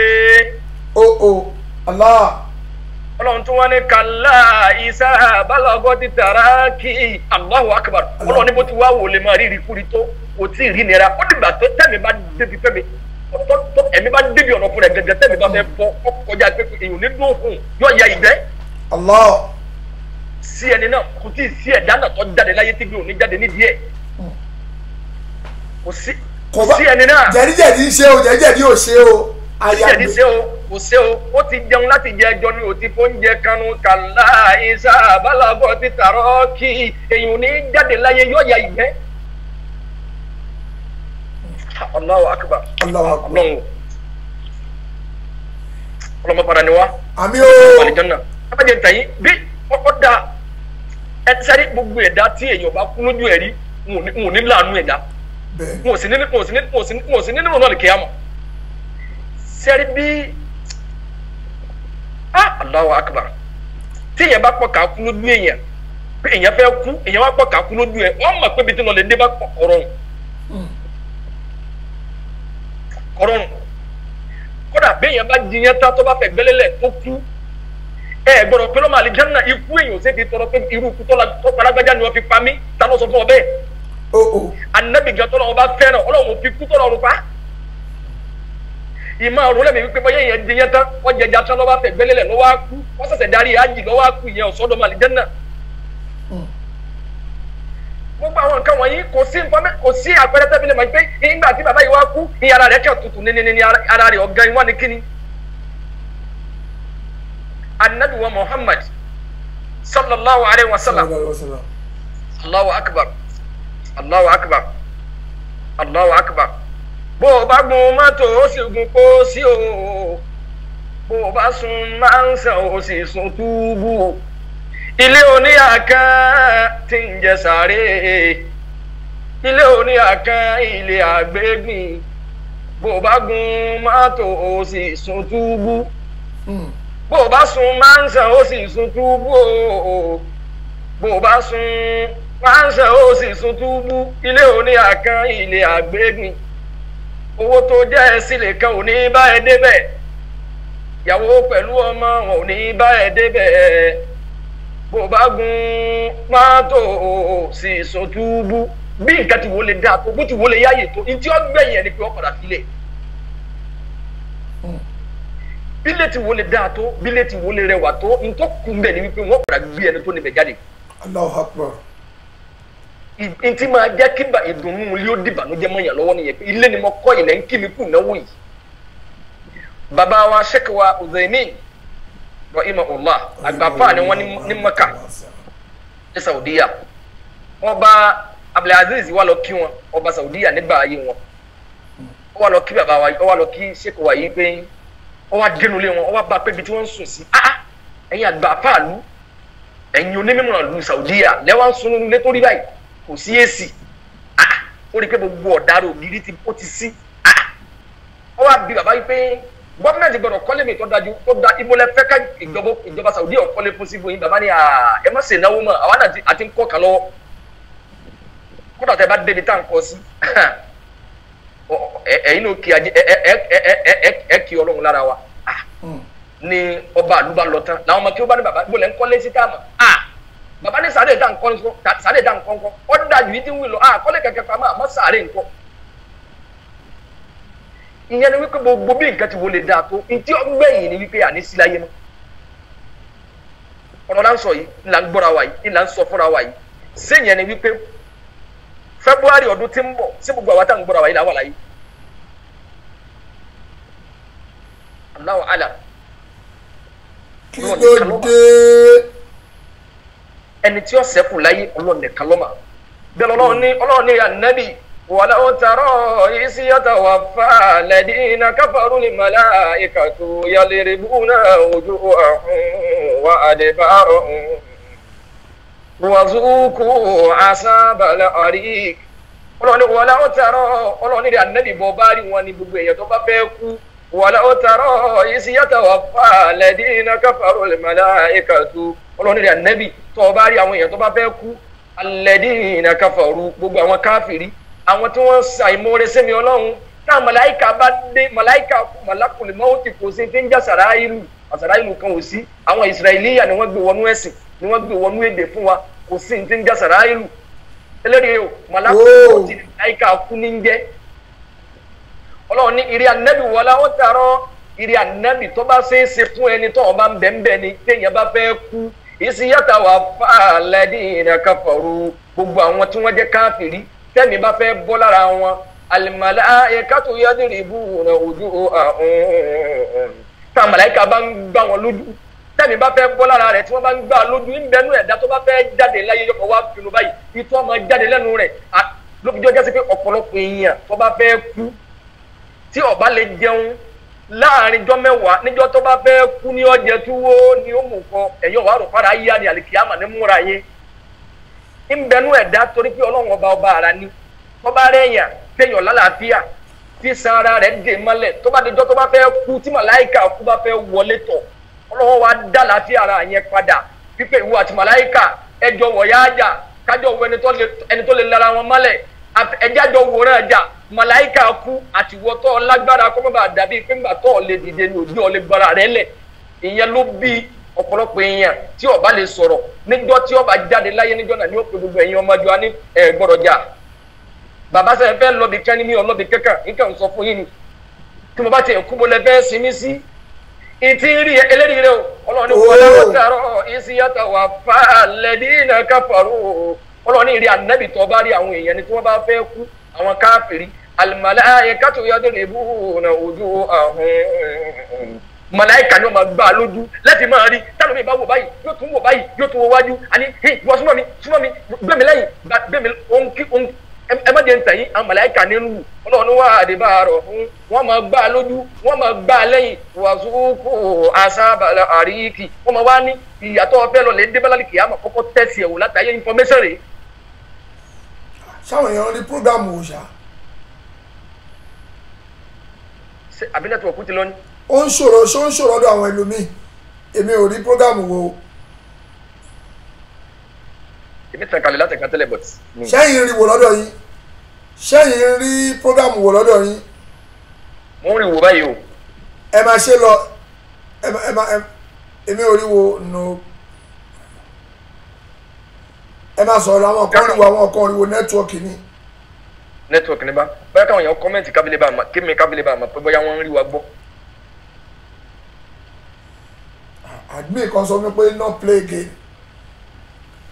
Allah. ọlọ́run tún wá ní kàlá ìsá bálọ̀gọ́ ti tàrà kí Allahu akbar ọlọ́run ní bó ti wá wò lè máa rí ìrìkúri tó kò tí ì rí nira ó dìgbà tó tẹ̀mí bá débi fẹ́mi tó ẹ̀mí bá débi ọ̀nà fún rẹ̀ gẹ́gẹ́ tẹ̀mí bá fẹ́ fọ́ ọ kọjá pé èèyàn ní dùn fún yóò ya ìgbẹ́. Allah. sí ẹni náà kò tí ì sí ẹ̀dá náà tó jáde láyé tí bí òní jáde nídìí ẹ̀ kò sí ẹni náà. jẹ̀díjẹ̀dí ṣe o jẹ̀díjẹ̀dí ò ṣe o. jẹ̀dí ṣe o kò ṣe o ó ti jẹun láti jẹ ẹjọ́ ni ò ti fóúnjẹ kanu kàlá ìsá bálàbọ̀ ti tààrọ́ kí èèyàn ní jáde láyé yóò ya ìgbẹ́. Allahu akbar. ọlọ́mọ padà ni wá. àmì o. àlìjọ́nà abájẹ́ ntàn yín bí ọkọ̀ da ẹ sẹ́rí gbogbo ẹ̀dá tí èèyàn bá kú lójú ẹ̀rí wọn ò ní láàánú ẹ̀dá wọn ò sí nínú ọ̀nà ìkẹyàmọ̀ sẹ́rí bí Allahu akbar tí èèyàn bá pọ̀ ká kú lójú èèyàn pé èèyàn fẹ́ kú èèyàn wá pọ̀ ká kú lójú ẹ̀ wọ́n mọ̀ pé bí tí wọ́n lè dé bá kọ̀rọ̀rùn kódà bí èèyàn bá jiyàn tá tó bá fẹ́ gbẹ́lẹ́lẹ̀ tó kú ẹ gbọ́dọ̀ pé lọ́mọ àlìjánná ikú èèyàn ṣe ti tọrọ pé irú ikú tó parágbájá ni wọ́n fi pa mí ta ló sọ fún ọ bẹ́ẹ̀ anabi gan tó lọ́wọ́ bá fẹ́ràn ọlọ́run fi kú tó lọ́run pa ìmọ̀ ọ̀rọ̀ lẹ́mìí wípé bọ́yá èèyàn jiyàn tán wọ́n jẹjà tán lọ́wọ́ fẹ́ gbẹ́lẹ́lẹ̀ lọ́wọ́ á kú wọ́n ṣẹ̀ṣẹ̀ darí ájì lọ́wọ́ á kú ìyẹn ọ̀sọ́dọ̀ àlìjánná gbogbo àwọn nǹkan wọ̀nyí kò sí àpẹẹrẹ tẹ́bi lè mọ̀ pé ìgbà tí bàbá yìí wá kú ní ara rẹ̀ kẹ́ tutù ní ara rẹ̀ ọ̀gá ìwọ́n ni kíni. Annabi wa Muhammad sallallahu alaihi wasallam Allahu akbar Allahu akbar Allahu akbar bó o bá gun mọ́tò ó sì gun kó sí o bó o bá sun máa ń sàn ó sì sun túbú ilé oníyà kan tí ń jẹ sàárè ilé oníyà kan ilé àgbégbìn bó o bá gun mọ́tò ó sì sun túbú bó o bá sun máa ń sàn ó sì sun túbú o bó o bá sun máa ń sàn ó sì sun túbú ilé oníyà kan ilé àgbégbìn owó tó jẹ́ sílẹ̀ kan ò ní bá ẹ débẹ̀ ìyàwó pẹ̀lú ọmọ wọn ò ní bá ẹ débẹ̀ bó bá gun mọ́tò sì sun túbú bí nǹkan tí wọ́n lè dáa tó bó ti wọ́n lè yáyè tó ní tí ó gbẹ̀yìn ẹni pé wọ́n padà sílẹ̀ bílẹ̀ tí wọ́n lè dáa tó bílẹ̀ tí wọ́n lè rẹwà tó ní tó kún bẹ́ẹ̀ ni wípé wọ́n padà gbé ẹni tó níbẹ̀ jáde. Allahu Akbar. Ntí máa jẹ́ kí ìdùnnú ilé ó dìbànújẹ́ mọ́ yàn lọ́wọ́ nìyẹn pé ilé ni mo kọ́ ilẹ̀ ń kí mi kù náwó yìí. Bàbá wa Sheikh wa Uzaimin rahimahullah àgbàfà ni wọ́n ní Maka ní Saudiya. Wọ́n bá Abdulaziz wà lọ kí wọn ọba Saudiya nígbà ayé wọn. Ó wà lọ kí bàbá wa ó wà lọ kí Sheikh wa yìí pé ó wà dénú lé wọn ó wà bá pé ibi tí wọ́n ń sùn sí. Ẹ̀yin àgbàfà lu ẹ̀yin onímọ̀ lu Saudiya lẹ́wọ̀n sunu lé tó rí báyìí kò sí èsì ó rí i pé gbogbo ọ̀daràn ògiri ó ti sí ó wá bí bàbá yìí pé gọ́ọ̀mẹ̀ntì gbọ́dọ̀ kọ́lé mi tó dájú tó da ìmọ̀lẹ́ fẹ́ ká ìjọba Saudi ọ̀kọ́lé fún síbò yín bàbá ní ẹ má ṣe náwó mọ́ àwọn náà àti ń kọ́ kan lọ́wọ́ kódà tẹ bá débi tá à ń kọ́ sí ẹ̀yin ló kí ẹ kí Ọlọ́run lára wa ni ọba àlùbá lọ tán làwọn ọmọ kí ó bá ní bàbá gbọ́dọ̀ ń kọ́lé sí táàmù bàbá ní sàárè dá nǹkan kọ́ ọ́ dájú yìí tí ń wí lọ kọ́lé kẹ̀kẹ́ pamọ́ àmọ́ sàárè nǹkan. ìyẹn ni wípé gbogbo bí nǹkan ti wọlé dáa tó ntí ọgbẹ́yìn ni wípé àní sí láyé mọ́. ọ̀rọ̀ là ń sọ yìí là ń gbọ́ra wa yìí là ń sọ fúnra wa yìí sẹ́yìn ni wípé February ọdún tí ń bọ̀ sí gbogbo àwọn tá à ń gbọ́ra wa yìí làwọn láyé. Allahu alam. kí ló dé. ẹni tí ó ṣẹ́kù láyé Ọlọ́run nìkan ló mọ̀ bẹ́ẹ̀ Ọlọ́run ní ànábì walaw tara iz yatawaffa alladhina kafaru lil malaikatu yadribuna wujuhahum wa adbarahum wa zuqu asabal arik. Ọlọ́run ní walaw tara Ọlọ́run ní ànábì bọ́ bá rí wọn ní gbogbo èèyàn tó bá fẹ́ kú walaw tara iz yatawaffa alladhina kafaru lil malaikatu. Ọlọ́run ní ànábì tó bá rí àwọn èèyàn tó bá fẹ́ kú alladhina kafaru gbogbo àwọn káfìrí àwọn tí wọ́n ṣàìmọ̀ọ́rẹ́ sẹ́mi Ọlọ́run táwọn màláìka bá dé màlákùn mọ́wótì kò sí tí ń jà sàráìlù kan ò sí àwọn ìsirayílíyà ni wọ́n gbé wọnú ẹ̀sìn ni wọ́n gbé wọnú èdè fún wa kò sí tí ń jà sàráìlù eléyìí o màlákùn mọ́wótì màláìka kú ní ń jẹ́. Ọlọ́run ní ìrì ànábì wọlá ó tààrọ́ ìrì ànábì tó bá ṣe é ṣe fún ẹni tó ọba ń bẹ́ẹ̀ ni téèyàn bá fẹ́ kú ìsì yatawaffa alladhina kafaru gbogbo àwọn tí wọ́n jẹ́ káfìrí tẹ́mi bá fẹ́ bọ́ lára wọn al-malaikatu yadribuna wujuhahum tá màláìka bá ń gbá wọn lójú tẹ́mi bá fẹ́ bọ́ lára rẹ̀ tí wọ́n bá ń gbá lójú ń bẹnu ẹ̀dá tó bá fẹ́ jáde láyé yọkọ̀ wá pinnu báyìí ìtọ́ ọmọ jáde lẹ́nu rẹ̀ lóbijọ́ jẹ́ sí pé ọ̀pọ̀lọpọ̀ èèyàn tó bá fẹ́ kú tí ó bá lè jẹun láàrin jọ́ mẹ́wàá níjọ́ tó bá fẹ́ kú ní ọjẹ́ túwó ní ó mú kọ ẹ̀yọ́ wàá rò padà yíyá ní àlìkìyàmà ní múra yé ń bẹnu ẹ̀dá torí pé Ọlọ́run ọba ara ní tó bá rẹ̀yàn téèyàn lálàáfíà tí san ara rẹ̀ dè mọ́lẹ̀ tó bá dijọ́ tó bá fẹ́ kú tí màláìka kú bá fẹ́ wọlé tọ̀ Ọlọ́run wa dá láàfíà ara yẹn padà pípé ìwọ àti màláìka ẹjọ́ wọ̀ yá àjà kájọ wọ ẹni tó lè lára wọn mọ́lẹ̀ ẹjájọ wòran àjà màláìka kú àti wọ́tọ́ lágbára kọ́ bá dàbí pé ńgbà tó lè dìde ní òbí ọ̀lẹ́ gbára rẹ̀ lẹ̀ ìyẹn ló bí ọ̀pọ̀lọpọ̀ èèyàn tí ó bá lè sọ̀rọ̀ níjọ́ tí ó bá jáde láyé níjọ́ náà ní ó pe gbogbo ẹ̀yin ọmọdé wa ní gbọ́dọ̀ jà bàbá sẹ́yìn fẹ́ lọ́bi kẹ́ni mi ọlọ́bi kẹ́kàn nǹkan ń sọ fún yín ni tí mo bá ti kú mo lẹ fẹ́ sinmi sí ìtì rí eléyìí rẹ o Ọlọ́run ní wọlé ó tààrọ̀ iz yatawaffa alladhina kafaru Ọlọ́run ní ìrì ànábì tó bá rí àwọn èèyàn ni tí wọ́n bá fẹ́ kú àwọn káfìrí al-malaikatu yadribuna wujuhahum màláìka ni wọ́n máa gbá lójú láti máa rí tálómi bá wò báyìí yóò tún wò báyìí yóò tún wò wájú àní wọ́n súnmọ́ mi gbẹ̀mí lẹ́yìn gbẹ̀mí òun ẹ má jẹ́ ń tẹ̀yìn àwọn màláìka ní ń wù Ọlọ́run wà àdébàárọ̀ fún wọ́n máa gbá lójú wọ́n máa gbá lẹ́yìn wàzúkú asabal ariki wọ́n máa wá ní ìyàtọ̀ fẹ́ lọ lè débẹ́lá kìyàmọ̀ kọ́kọ́ tẹ̀sí ẹ̀wò látàyè information rẹ̀. sáwọn èèyàn ní programu òòṣà. ṣe àbí nẹ́tíwọ̀kù ti lọ ní. ó ń ṣòro ọdọ àwọn ẹlòmíì èmi ò rí programu wo. èmi tàn kalẹ̀ láti kàtẹ́lẹ̀ bọ̀t. sẹ́yìn rí wò lọ́dọ̀ yín sẹ́yìn rí programu wò lọ́dọ̀ yín. mo ń rí wò báyìí o. ẹ máa ṣe lọ èmi ò rí wo no. ẹ máa sọ̀rọ̀ àwọn kan rí wo àwọn kan rí wo nẹ́tíwọ̀kì ni. nẹ́tíwọ̀kì ni bá bóyá káwọn èèyàn kọ́mẹ́ǹtì kábílẹ̀ bá àmà kémi kábílẹ̀ bá àmà pé bóyá wọ́n ń rí wa gbọ́. admin kan sọ pé no play again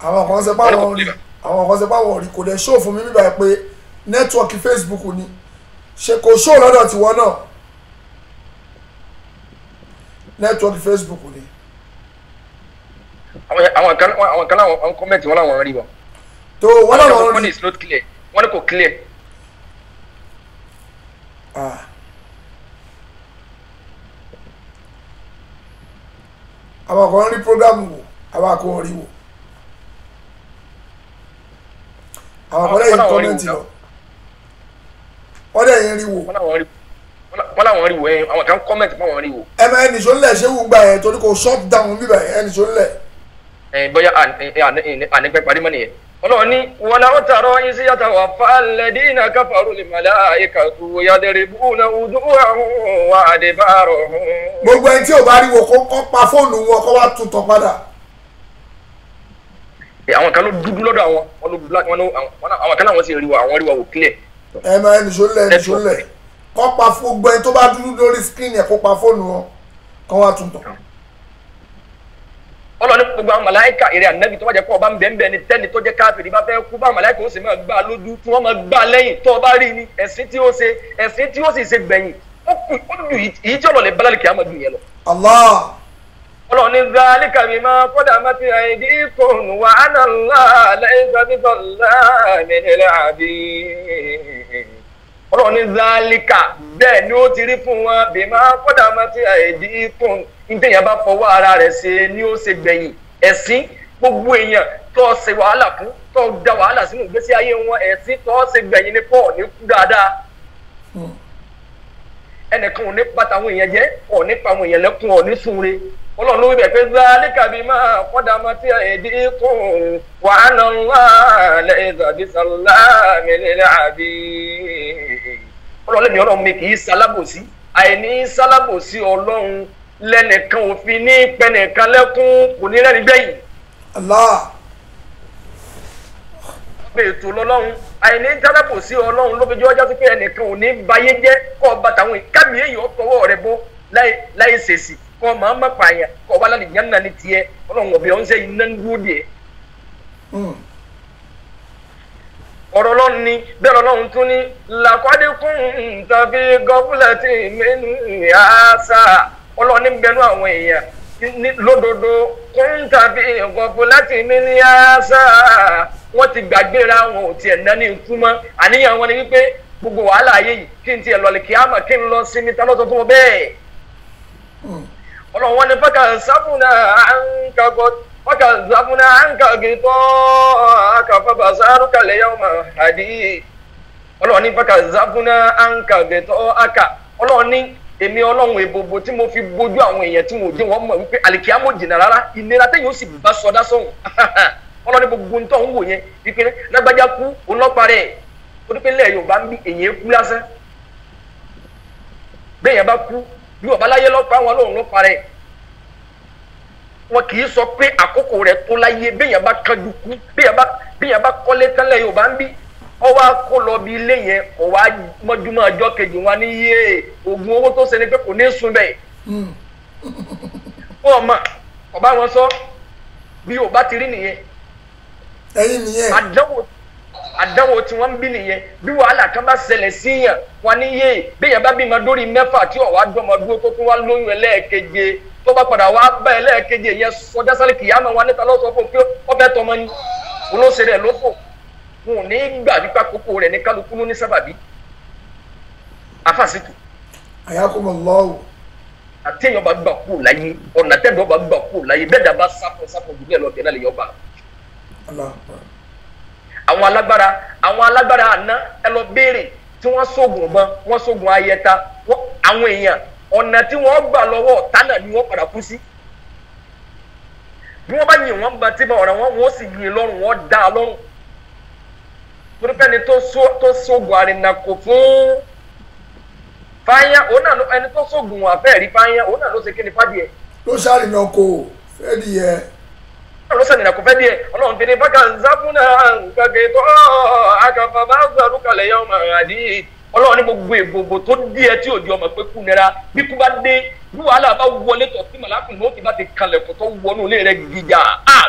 àwọn kan ṣe páwọn rí kò dẹ̀ ṣó fún mi bíbá pé nẹ́tíwọ̀kì Facebook ni ṣe kò ṣó lọ́dọ̀ tiwọn náà nẹ́tíwọ̀kì Facebook ni. àwọn kan láwọn kọ́mẹ́ǹtì wọn làwọn rí wọn. tó wọn làwọn rí. one is not clear wọn ni kò clear. àwọn kan rí programu wò àwọn kan rí wò àwọn kan lẹ́yìn kọ́mẹ́ǹtì lọ wọ́n dẹ̀ yẹn rí wò. wọ́n làwọn rí wò ẹ̀yìn àwọn kan kọ́mẹ́ǹtì fún àwọn rí wò. ẹ máa ẹnì sọ nílẹ̀ ṣé wù gbà yẹn torí kò shut down bíbẹ̀ ẹnì sọ nílẹ̀. bóyá ànípẹ́ parí mọ́ nìyẹn. ọlọ́run ní wọlé ó tààrọ isi yàtọ̀ wà fàlẹ́dínà káfàrú lè màláíkàtù yadribuna wujuhahum wa adbarahum. gbogbo ẹni tí ò bá rí wo kó pa fóònù wọn kó wá tún tán padà. àwọn kan ló dúdú lọ́dọ̀ àwọn wọn ló black wọn àwọn kan náà sì rí wa àwọn rí wa wò clear. ẹ máa ẹni ṣọlẹ kó pa gbogbo ẹni tó bá dúdú lórí screen yẹn kó pa fóònù wọn kó wá tún tán. ọlọ́ni gbogbo àwọn màláíkà èrè ànábì tó bá jẹ́ pé ọba ń bẹ́ẹ̀ ní tẹ́ni tó jẹ́ káfíìrì bá fẹ́ kú bá màláíkà ó sì máa gbá lójú tí wọ́n máa gbá lẹ́yìn tó ọba rí ni ẹ̀sìn tí ó sì ṣe gbẹ̀yìn ó dùn èyí tí ọlọ́lẹ̀ bá lálẹ́ kí á máa dùn yẹn lọ. Allah. ọlọ́ni zalika bima qaddamat aydikum wa anna Allaha laysa bizallamin lil abid. ọlọ́ni zalika bẹ́ẹ̀ ni ó ti rí fún wọn bima qaddamat aydikum ìdẹ́yìn bá fọwọ́ ara rẹ̀ ṣe ni ó ṣe gbẹ̀yìn ẹ̀sìn gbogbo èèyàn tó ṣe wàhálà fún tó da wàhálà sínú ìgbésí ayé wọn ẹ̀sìn tó ṣe gbẹ̀yìn ní pọ̀ ní kú dáadáa ẹnìkan ò ní bàtà àwọn èèyàn jẹ́ ò ní pa àwọn èèyàn lẹ́kùn ò ní sunre ọlọ́run ló wí bẹ̀ pé zalika bima qaddamat aydikum wa anna Allaha laysa bizallamin lil abid. ọlọ́run lẹ́mìí ọlọ́run mi kì í sálábòsí àìní sálábòsí ọlọ́run lẹ́nìkan òfin ní pẹnìkan lẹ́kún kò ní rẹ́ni gbẹ̀yìn. Allah. bẹ́ẹ̀ tó lọ́lọ́run àìní jálábò sí ọlọ́run ló fi jọ́ ọjọ́ sí pé ẹnìkan ò ní bayé jẹ́ kọ́ ọba tàwọn ìkámi èèyàn tọwọ́ rẹ̀ bọ́ láì ṣèṣì kọ́ ọ máa ń mọ̀pá yẹn kọ́ ọba lálẹ́ yẹn náà ní tiẹ̀ ọlọ́run ọ̀bẹ ọ̀hún ṣe iná ń dúró díẹ̀. ọ̀rọ̀ lọ́run ni bẹ́ẹ̀ lọ́run tún ní laqad kunta fi ghaflatin min hadha ọlọ́ọ̀ni ń bẹnu àwọn èèyàn lódodo kúńtà bí ìkọ̀fù láti mí ní àṣà wọ́n ti gbàgbéra wọn ò tiẹ̀ náà ní ikú mọ́ àníyàn wọn ni wípé gbogbo wàhálà ayé yìí kí n tiẹ̀ lọ lè kí á mà kí n lọ sinmi tá lọ́sọ̀ fún wọn bẹ́ẹ̀. ọlọ́run wọn ni fákàzáfúnà àǹkàgìtọ́ àkàfàbàṣárùkàlẹ̀ yawma hadid ọlọ́run ní fákàzáfúnà àǹkàgìtọ́ àkà ọlọ́run ní èmi ọlọ́run èbòbò tí mo fi bójú àwọn èèyàn tí mo jẹ́ wọ́n mọ̀ wípé àlìkíyámọ̀ jìnnà rárá ìnira tẹ́yìn ó sì bá sọdá sọ̀hún ọlọ́run gbogbo ń tọ́ ń wò yẹn wípé lágbájá kú ọlọ́pàá rẹ̀ ó ní pé lẹ́yìn Yorùbá ń bí èyàn kú lásán bẹ́ẹ̀ yẹn bá kú bí ọba láyé lọ́pàá wọn lóun lọ́pàá rẹ̀ wọn kì í sọ pé àkókò rẹ̀ tó láyé bẹ́ẹ̀ yẹn bá kájú kú bẹ́ẹ̀ yẹn bá kọ́lé tẹ́lẹ̀ Yorùbá ń bí ọwọ́ akó lọ bí ilé yẹn ọwọ́ mọ́júmọ́ ọjọ́ kejì wọn ní yé oògùn owó tó ṣe ni pé kò ní sun bẹ́ẹ̀. wọ́n mọ̀ ọba wọn sọ bí o bá ti rí nìyẹn. ẹyin nìyẹn. àdánwò tí wọ́n ń bí nìyẹn bí wàhálà kan bá ṣẹlẹ̀ síyàn wọn ní yé béèyàn bá bímọ dórí mẹ́fà tí ọ̀wá dọ́mọ dúró tó tún wá lóyún ẹlẹ́ẹ̀keje tó bá padà wá bá ẹlẹ́ẹ̀keje yẹn sọjá sálẹ̀ kìyàmọ̀ wọn níta lọ́sọ̀ fún pé ọbẹ̀ tọmọ ni olóṣèlú ẹ̀ ló fò wọn ò ní gbà wípé kókó rẹ̀ ní kálukú ló ní sábàbí afásitù. àyàkùnmọ̀ lọ́wọ́. àti èèyàn bá gbà kúrò láyé ọ̀nà tẹ́lẹ̀ bá gbà kúrò láyé bẹ́ẹ̀ dàbá sáfọ̀ jù bẹ́ẹ̀ lọ bẹ́ẹ̀ náà lè yọ bá. àwọn alágbára àná ẹ lọ béèrè tí wọ́n sógun ọ̀bọ̀n wọ́n sógun ayẹta àwọn èèyàn ọ̀nà tí wọ́n gbà lọ́wọ́ ọ̀tá náà ni wọ́n padà kú sí. bí wọ́n bá yìn wọ́n bá tí bá ọ̀rọ̀ wọn wọ́n sì yìn lọ́rùn wọ́n dá a lọ́rùn. torípẹ́ni tó sógun àrìnàkò fún fáyà òun náà ẹni tó sógun àfẹ́ẹ̀rí fáyà òun náà ló ṣe kí ni fádìẹ. ló ṣàrìnàkò fẹ́ẹ́dìyẹ. ló ṣàrìnàkò fẹ́ẹ́dìyẹ ọlọ́run fi ní bákà zábúnà gàgé tó àkàfà bá gbàdú kalẹ̀ yọ ọmọ àdí ọlọ́run ní gbogbo ìgbòho tó díẹ̀ tí òdi ọmọ pé kú nira bí kú bá dé bí wàhálà bá wọlé tọ̀ sí màlákùn ló ti bá ti kalẹ̀ kó tó wọnú ilé rẹ̀ gíga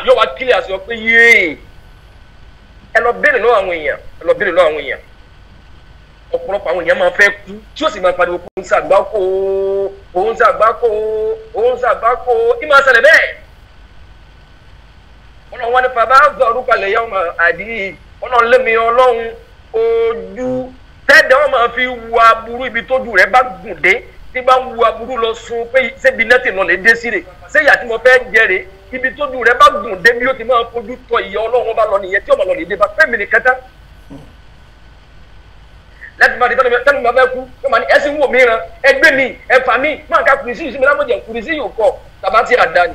yóò wá kílẹ̀ àṣọ pé yéé ẹ lọ béèrè lọ́wọ́ àwọn èèyàn ọ̀pọ̀lọpọ̀ àwọn èèyàn máa fẹ́ kú tí ó sì máa pariwo kó ń ṣàgbákò ìmọ̀ ṣẹlẹ̀ bẹ́ẹ̀ ọlọ́run wá ní bàbá àgbà orúkọ lè yá ọmọ àdí ọlọ́run lémi ọlọ́run ojú tẹ́ẹ̀dẹ̀ wọn máa fi wu aburú ibi tójú rẹ̀ bá gùn dé tí bá ń wu aburú lọ sun pé ṣébi nẹ́tì lọ lè dé sí rè ṣé ìyá tí mo fẹ́ jẹ rè ibi tójú rẹ̀ bá gùn dé bí ó ti máa fojú tọ ìyá ọlọ́run bá lọ nìyẹn tí ọmọ lọ lè dé bá fẹ́mi nìkan tán láti máa di tẹ́lẹ̀ máa fẹ́ kú ẹ máa ní ẹsìn wò mìíràn ẹgbẹ́ mi ẹ̀fà mi máa ka kùrìsì ìsinmi lámọ̀jẹ̀ kùrìsì yóò kọ tàbá tí a dá ni.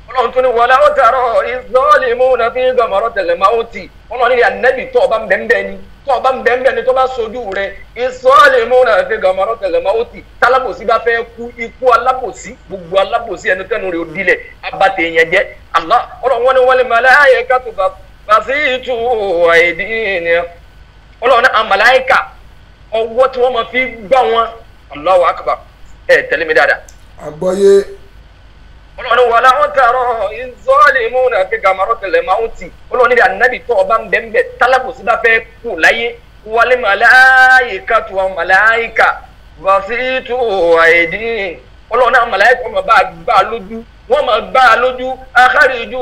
ọlọ́run tún ní wọlé ó tààrọ̀ ìsọ́ọ̀lì mú na fi ń gbọmọ̀rọ̀ tẹ̀lẹ̀ máa ó tì ọlọ́run ní ànábì tó ọba ń bẹ́ẹ̀ ni tó ọba ń bẹ́ẹ̀ ni tó bá sojú rẹ̀ ìsọ́ọ̀lì mú na fi gbọmọ̀rọ̀ tẹ̀lẹ̀ máa ó tì tálábòsí bá fẹ́ kú ikú alábòsí gbogbo alábòsí ẹni tẹ́nu rẹ̀ ó dilẹ̀ abatẹ̀ yẹn jẹ́ Allah ọlọ́run wọn ni wọlé màláíkà tó basitu aydihim ọlọ́run ní àmàláíkà ọwọ́ tí wọ́n máa fi gbá wọn Allahu akbar tẹ̀lé mi dáadáa. àgbọ́yé. ọlọ́run wà láwọn tààrọ̀ ìzọ́ọ̀lìmù náà fi gàmọ́rọ́ tẹ̀lẹ̀ máa ń tì ọlọ́run níbi ànábì tó ọba ń bẹ́ẹ̀ tálábòsí bá fẹ́ kú láyé wálé màláyíkà tó àwọn màláyíkà basitu aydihim ọlọ́run náà màláyíkà wọn máa gbá a lójú wọ́n máa gbá a lójú akhriju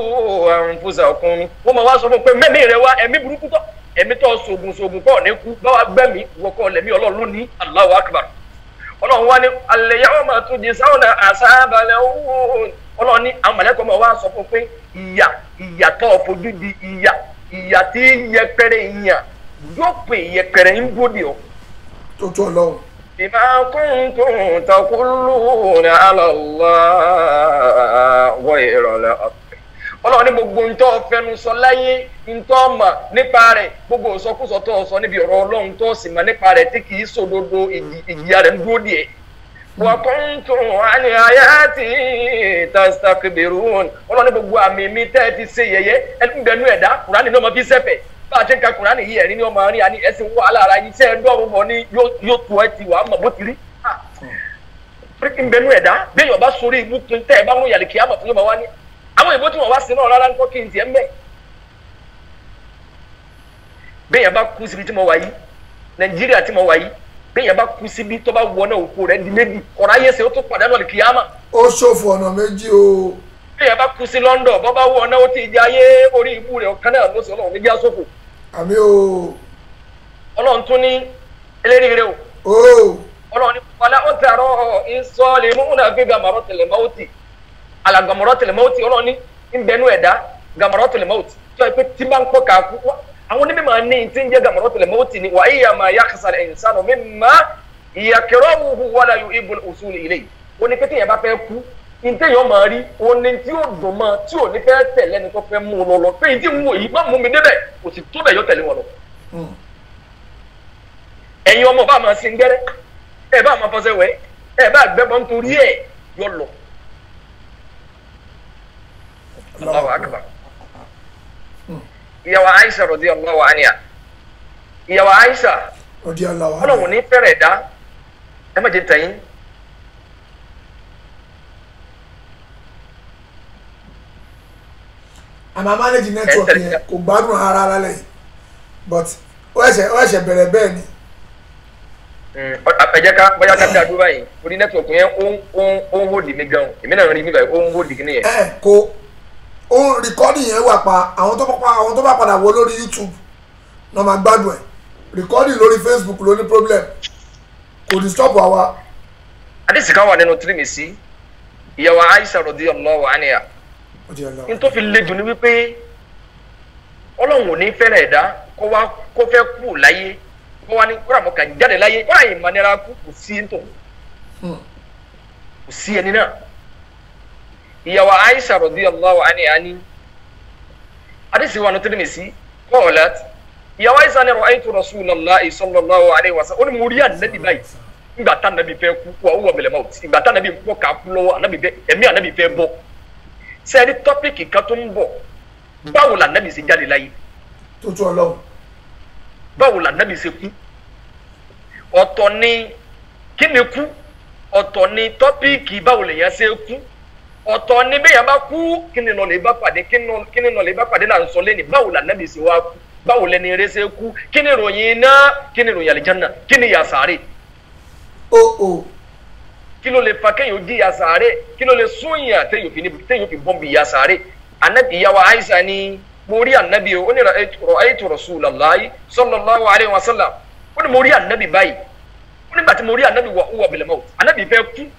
anfusakum wọ́n máa wá sọ fún pé mẹ́mí rẹ wá ẹ̀mí burúkú tọ́ ẹ̀mí tó sògùn kọ́ ní kú báwa gbẹ́mí wọ́kọ́ lẹ́mí ọlọ́run ní Allahu akbar ọlọ́run wá ní al-yawma tujzawna asabal hun ọlọ́run ní àwọn mọ̀lẹ́kọ̀ ọmọ wa sọ fún pé ìyà tó fojú di ìyà tí yẹpẹrẹ ìyàn yóò pè yẹpẹrẹ ń gbòdì ọ. tó tó ọlọ́run. bima kuntum taquluna ala Allah ghayra al-haqq ọlọ́run ní gbogbo ntọ́ fẹnu sọ láyé ntọ́ mà nípa rẹ̀ gbogbo ìsọkúsọ tó sọ níbi ọ̀rọ̀ ọlọ́run tó sì mà nípa rẹ̀ tí kì í sòdodo ìjìyà rẹ̀ ń dúró díẹ̀. wa kuntum an ayati tastakbirun ọlọ́run ní gbogbo àmì mi tẹ́ ẹ ti ṣe yẹ̀yẹ́ ẹni bẹ̀nu ẹ̀dá kùránì ní ọmọ fi sẹ́fẹ̀ bá a ti ń ka kùránì yìí ẹ̀rí ní ọmọ rí àní ẹ̀sìn wọ alára yìí iṣẹ́ ẹ̀dọ́rùn bọ̀ ní yóò tó ẹ ti wà á mọ̀ bó ti rí. ń bẹ̀nu ẹ̀dá bẹ́ẹ̀ yọ̀ bá sórí ibú tẹ́ ẹ bá mú yàrá kìí àmọ̀ fún yóò máa wá ní àwọn ìbò tí wọn wá sí náà rárá ń kọ́ kí n tiẹ̀ mẹ́. bẹ́ẹ̀ yẹn bá kú síbi tí mo wà yìí Nàìjíríà tí mo wà yìí bẹ́ẹ̀ yẹn bá kú síbi tó bá wọ náà òkú rẹ̀ di méjì ọ̀rọ̀ ayé ṣe ó tó pàdánù ọ̀lì kìyàmà. ó ṣòfò ọ̀nà méjì o. bẹ́ẹ̀ yẹn bá kú sí London bọ́ bá wọ náà ó ti di ayé orí ibú rẹ̀ ọ̀kan náà ló sọ ọlọ́run méjì àsòfò. àmì o. ọlọ́run tún ní eléríire o. ọlọ́run ní wàlá ó tààrọ̀ ìsọ̀lẹ̀ múnà fi gàmọ̀rọ̀ tẹ̀lẹ̀ mọ́tì ala gamaratul mauti ọlọ́ni ń bẹnu ẹ̀dá gamaratul mauti tó ẹ pé tí bá ń pọ̀ káàkú àwọn onímọ̀ ní tí ń jẹ́ gamaratul mauti ni wa iya ma yakhsha al-insanu mimma yakrahuhu wala yuhibbu al-usul ilayhi ó ní pé tí yẹn bá fẹ́ kú ní téèyàn máa rí ó ní tí ó dùn mọ́ tí ò ní fẹ́ tẹ̀lé ẹni tó fẹ́ mú un lọ pé ìdí mú èyí má mú mi débẹ̀ kò sì tó bẹ̀ yọ tẹ̀lé wọn lọ. ẹ̀yin ọmọ bá máa sin gbẹ́rẹ́ ẹ̀ bá máa fọṣẹ wẹ̀ ẹ̀ bá gbẹ́bọ̀ nítorí ẹ̀ yọ lọ. Allahu akbar. Ìyàwó Aisha radiyallahu anha. Ìyàwó Aisha. Radiyallahu anha. Ọlọ́run ní fẹ́rẹ̀ dá. Ẹ má jẹ́ tẹ̀yìn. àmà manage network yẹn kò gbádùn ara lálẹ́ yìí but ó ẹ̀ṣẹ̀ bẹ̀rẹ̀ bẹ́ẹ̀ ni. ẹ jẹ́ ká bóyá ká dá dúró báyìí orí network yẹn ó ń hold mi gan èmi náà rí mi báyìí ó ń hold mi yẹn. kò ó rìkọ́dì yẹn wà pa àwọn tó bá padà wọ lórí YouTube náà máa gbádùn ẹ̀ rìkọ́dì lórí Facebook ló ní problem kò disturb àwa. àdìsí kan wà nínú Tirmidhi ìyàwó Aisha radiyallahu anha n tó fi le dùn ní wípé Ọlọ́run ò ní fẹ́rẹ̀ ẹ̀dá kó fẹ́ kú láyé kó wá ní kóra mọ́ kà jáde láyé kóra yìí manira kú kò sí ń tọ̀ kò sí ẹni náà. ìyàwó Aisha radiyallahu anha ni àdìsí wa ní Tirmidhi qalat ìyàwó Aisha ni ra'aytu Rasulullahi sallallahu alayhi wa sallam ó ní mo rí ànábì báyìí ìgbà tá ànábì fẹ́ kú wà ó wà bẹ̀lẹ̀ mọ́ ìgbà tá ànábì pọ̀ ká kú lọ́wọ́ ẹ̀mí ànábì fẹ́ bọ́ sẹ́ni tọ́pìkì kan tó ń bọ̀ báwo la ànábì ṣe jáde láyé tó tó Ọlọ́run báwo la ànábì ṣe kú ọ̀tọ̀ ni kí ni kú ọ̀tọ̀ ni tọ́pìkì báwo lèèyàn ṣe kú ọ̀tọ̀ ni bẹ́ẹ̀ yẹn bá kú kí ni lọ́lẹ̀ bá pàdé kí ni lọ́lẹ̀ bá pàdé náà ń sọ lẹ́ni báwo la ànábì ṣe wá kú báwo lẹni eré ṣe kú kí ni ròyìn iná kí ni ròyìn àlìjánnà kí ni yàsàárè kí ló lè fa kéèyàn jí yàsàárè kí ló lè súnyà téèyàn fi bọ́m̀bì yàsàárè ànábì ìyàwó Aisha ni mo rí ànábì ó ní ra'aytu Rasulallahi sallallahu alayhi wa sallam ó ní mo rí ànábì báyìí ó nígbà tí mo rí ànábì wa huwa bil maut ànábì fẹ́ kú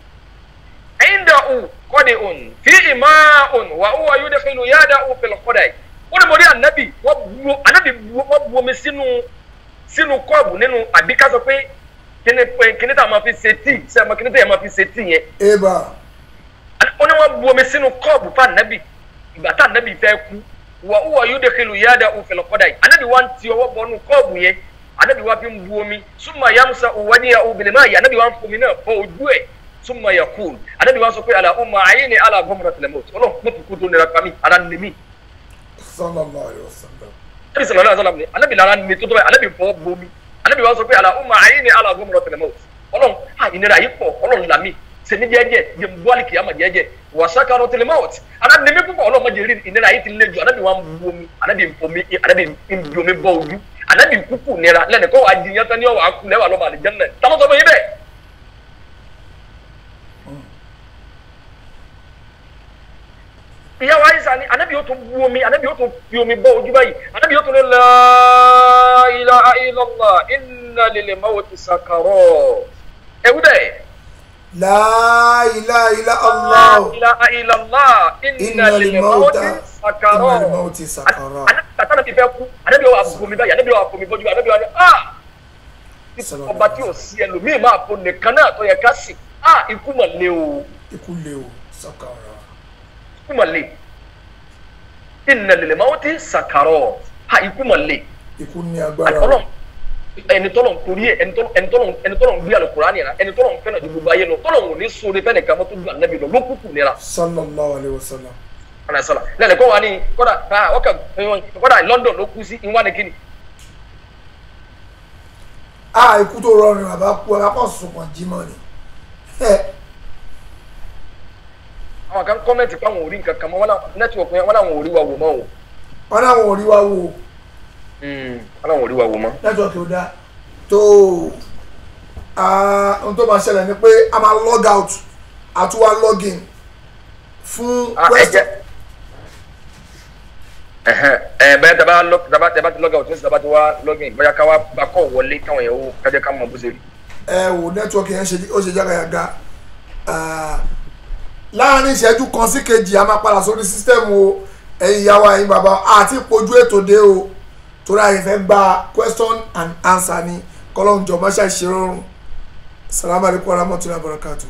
indahu qadi'un fihi ma'un wa huwa yudkhilu yadahu fil qada'i ó ní mo rí ànábì wọ́n bu omi sínú kọ́ọ̀bù nínú àbíká sọ pé kíni tá a máa fi ṣe tíì ṣe àmọ́ kíni tá a máa fi ṣe tíì yẹn. eba. ó ní wọ́n bu omi sínú kọ́ọ̀bù fún ànábì ìgbà tá ànábì fẹ́ kú wà ó wà yóò dé kelu yáda òfin lọ́kọ́dà yìí ànábì wa ń ti ọwọ́ bọ́nu kọ́ọ̀bù yẹn ànábì wa fi ń bu omi súnmọ́ yamsa òwádìí obìnrin máa yẹ ànábì wa ń fomi náà bọ́ ojú ẹ̀ súnmọ́ yẹ kúl ànábì wa sọ pé àlà ọmọ ayé ni àlà gómìnà tẹlẹmọ ọlọ́run mo fi kú tó nira kàmí ara ni mi. sallallahu alaihi wasallam. ànábì sallallahu alaihi wasallam ni ànábì lára ni tó tó báyìí ànábì fọ́ bomi ànábì wa sọ pé àlà ọmọ ayé ni àlà gómìnà tẹlẹmọ ọlọ́run ìnira yìí pọ̀ ọlọ́run làmì sẹni jẹjẹ jẹ buwali kìyàmà jẹjẹ wasakaro telemawt anabi nemi púpọ̀ ọlọ́mọ jẹ rí ìnira yìí ti lé ju anabi wa ń bu omi anabi nfomi anabi nbi omi bọ ojú anabi kúkú nira lẹ́nu kọ́ wa di yẹn tán ní ọwọ́ akú lẹ́wà lọ́mọ àlejò náà tamọ́ sọ fún yín bẹ́ẹ̀. ìyá wa ayisa ni anabi yóò tún bu omi anabi yóò tún fi omi bọ ojú báyìí anabi yóò tún ní la ilaha illallah inna lil mawti sakarat ewu bẹ́ẹ̀. La ilaha illa Allah. La ilaha illa Allah. Inna lil mauti sakarat. Ana bi fẹ́ kú. Ana bi wa bomi báyìí. Ana bi wa bomi boju. Ana bi wa ọba tí ó sí ẹlòmíì máa fò nìkan náà tó yẹ ká sì. Ikú mà le o. Ikú le o. Sakarat. Ikú mà le. Inna lil mauti sakarat. Ikú mà le. Ikú ní agbára. ẹni tọ́lọ̀ torí ẹ ẹni tọ́lọ̀ gbé Al-Qur'ani yẹn ẹni tọ́lọ̀ fẹ́ràn ju gbogbo ayé lọ tọ́lọ̀ ò ní so ní fẹ́ràn kan mọ́tò ju ànábì lọ ló kúkú nira. sallallahu alaihi wasallam. ọ̀nà ìsọ̀lá lẹ́nu kọ́ wa ní kọ́dà London ló kú sí ìwọ́n ní kíni. Ikú tó rọrùn àbá kú ara pọ̀ sùpọ̀ jímọ̀ ni. àwọn kan kọ́mẹ̀ntì pé àwọn ò rí nǹkan kan mọ́ wọn nẹ́tíwọ̀kì wọn làwọn ò rí wa wò mọ́ o. wọn làwọn ò rí wa wò. aláwọ̀ orí wa wò mọ́. nẹ́tíwọ̀kì ò dáa tó ohun tó máa ṣẹlẹ̀ ni pé a máa log out àtúwà login fún question. bẹ́ẹ̀ taba ti log out ní sábà tí wàá login bóyá káwá bá kọ́ wọlé káwọn yẹn ó kájẹ́ ká mọ̀ bó ṣe rí. Wò nẹ́tíwọ̀kì yẹn ó ṣe jágayàga láàrin ìṣẹ́jú kan sí kejì a máa padà sórí sísítẹ́ẹ̀mù o ẹ̀yin ìyá wa ẹ̀yin bàbá àti ìpojú ètò dé o torí àyè fẹ́ gba question and answer ni kọ́lọ́hún jọ̀ọ́ máṣá ìṣerọ́rùn. Assalamu alaikum warahmatullahi wabarakatuh.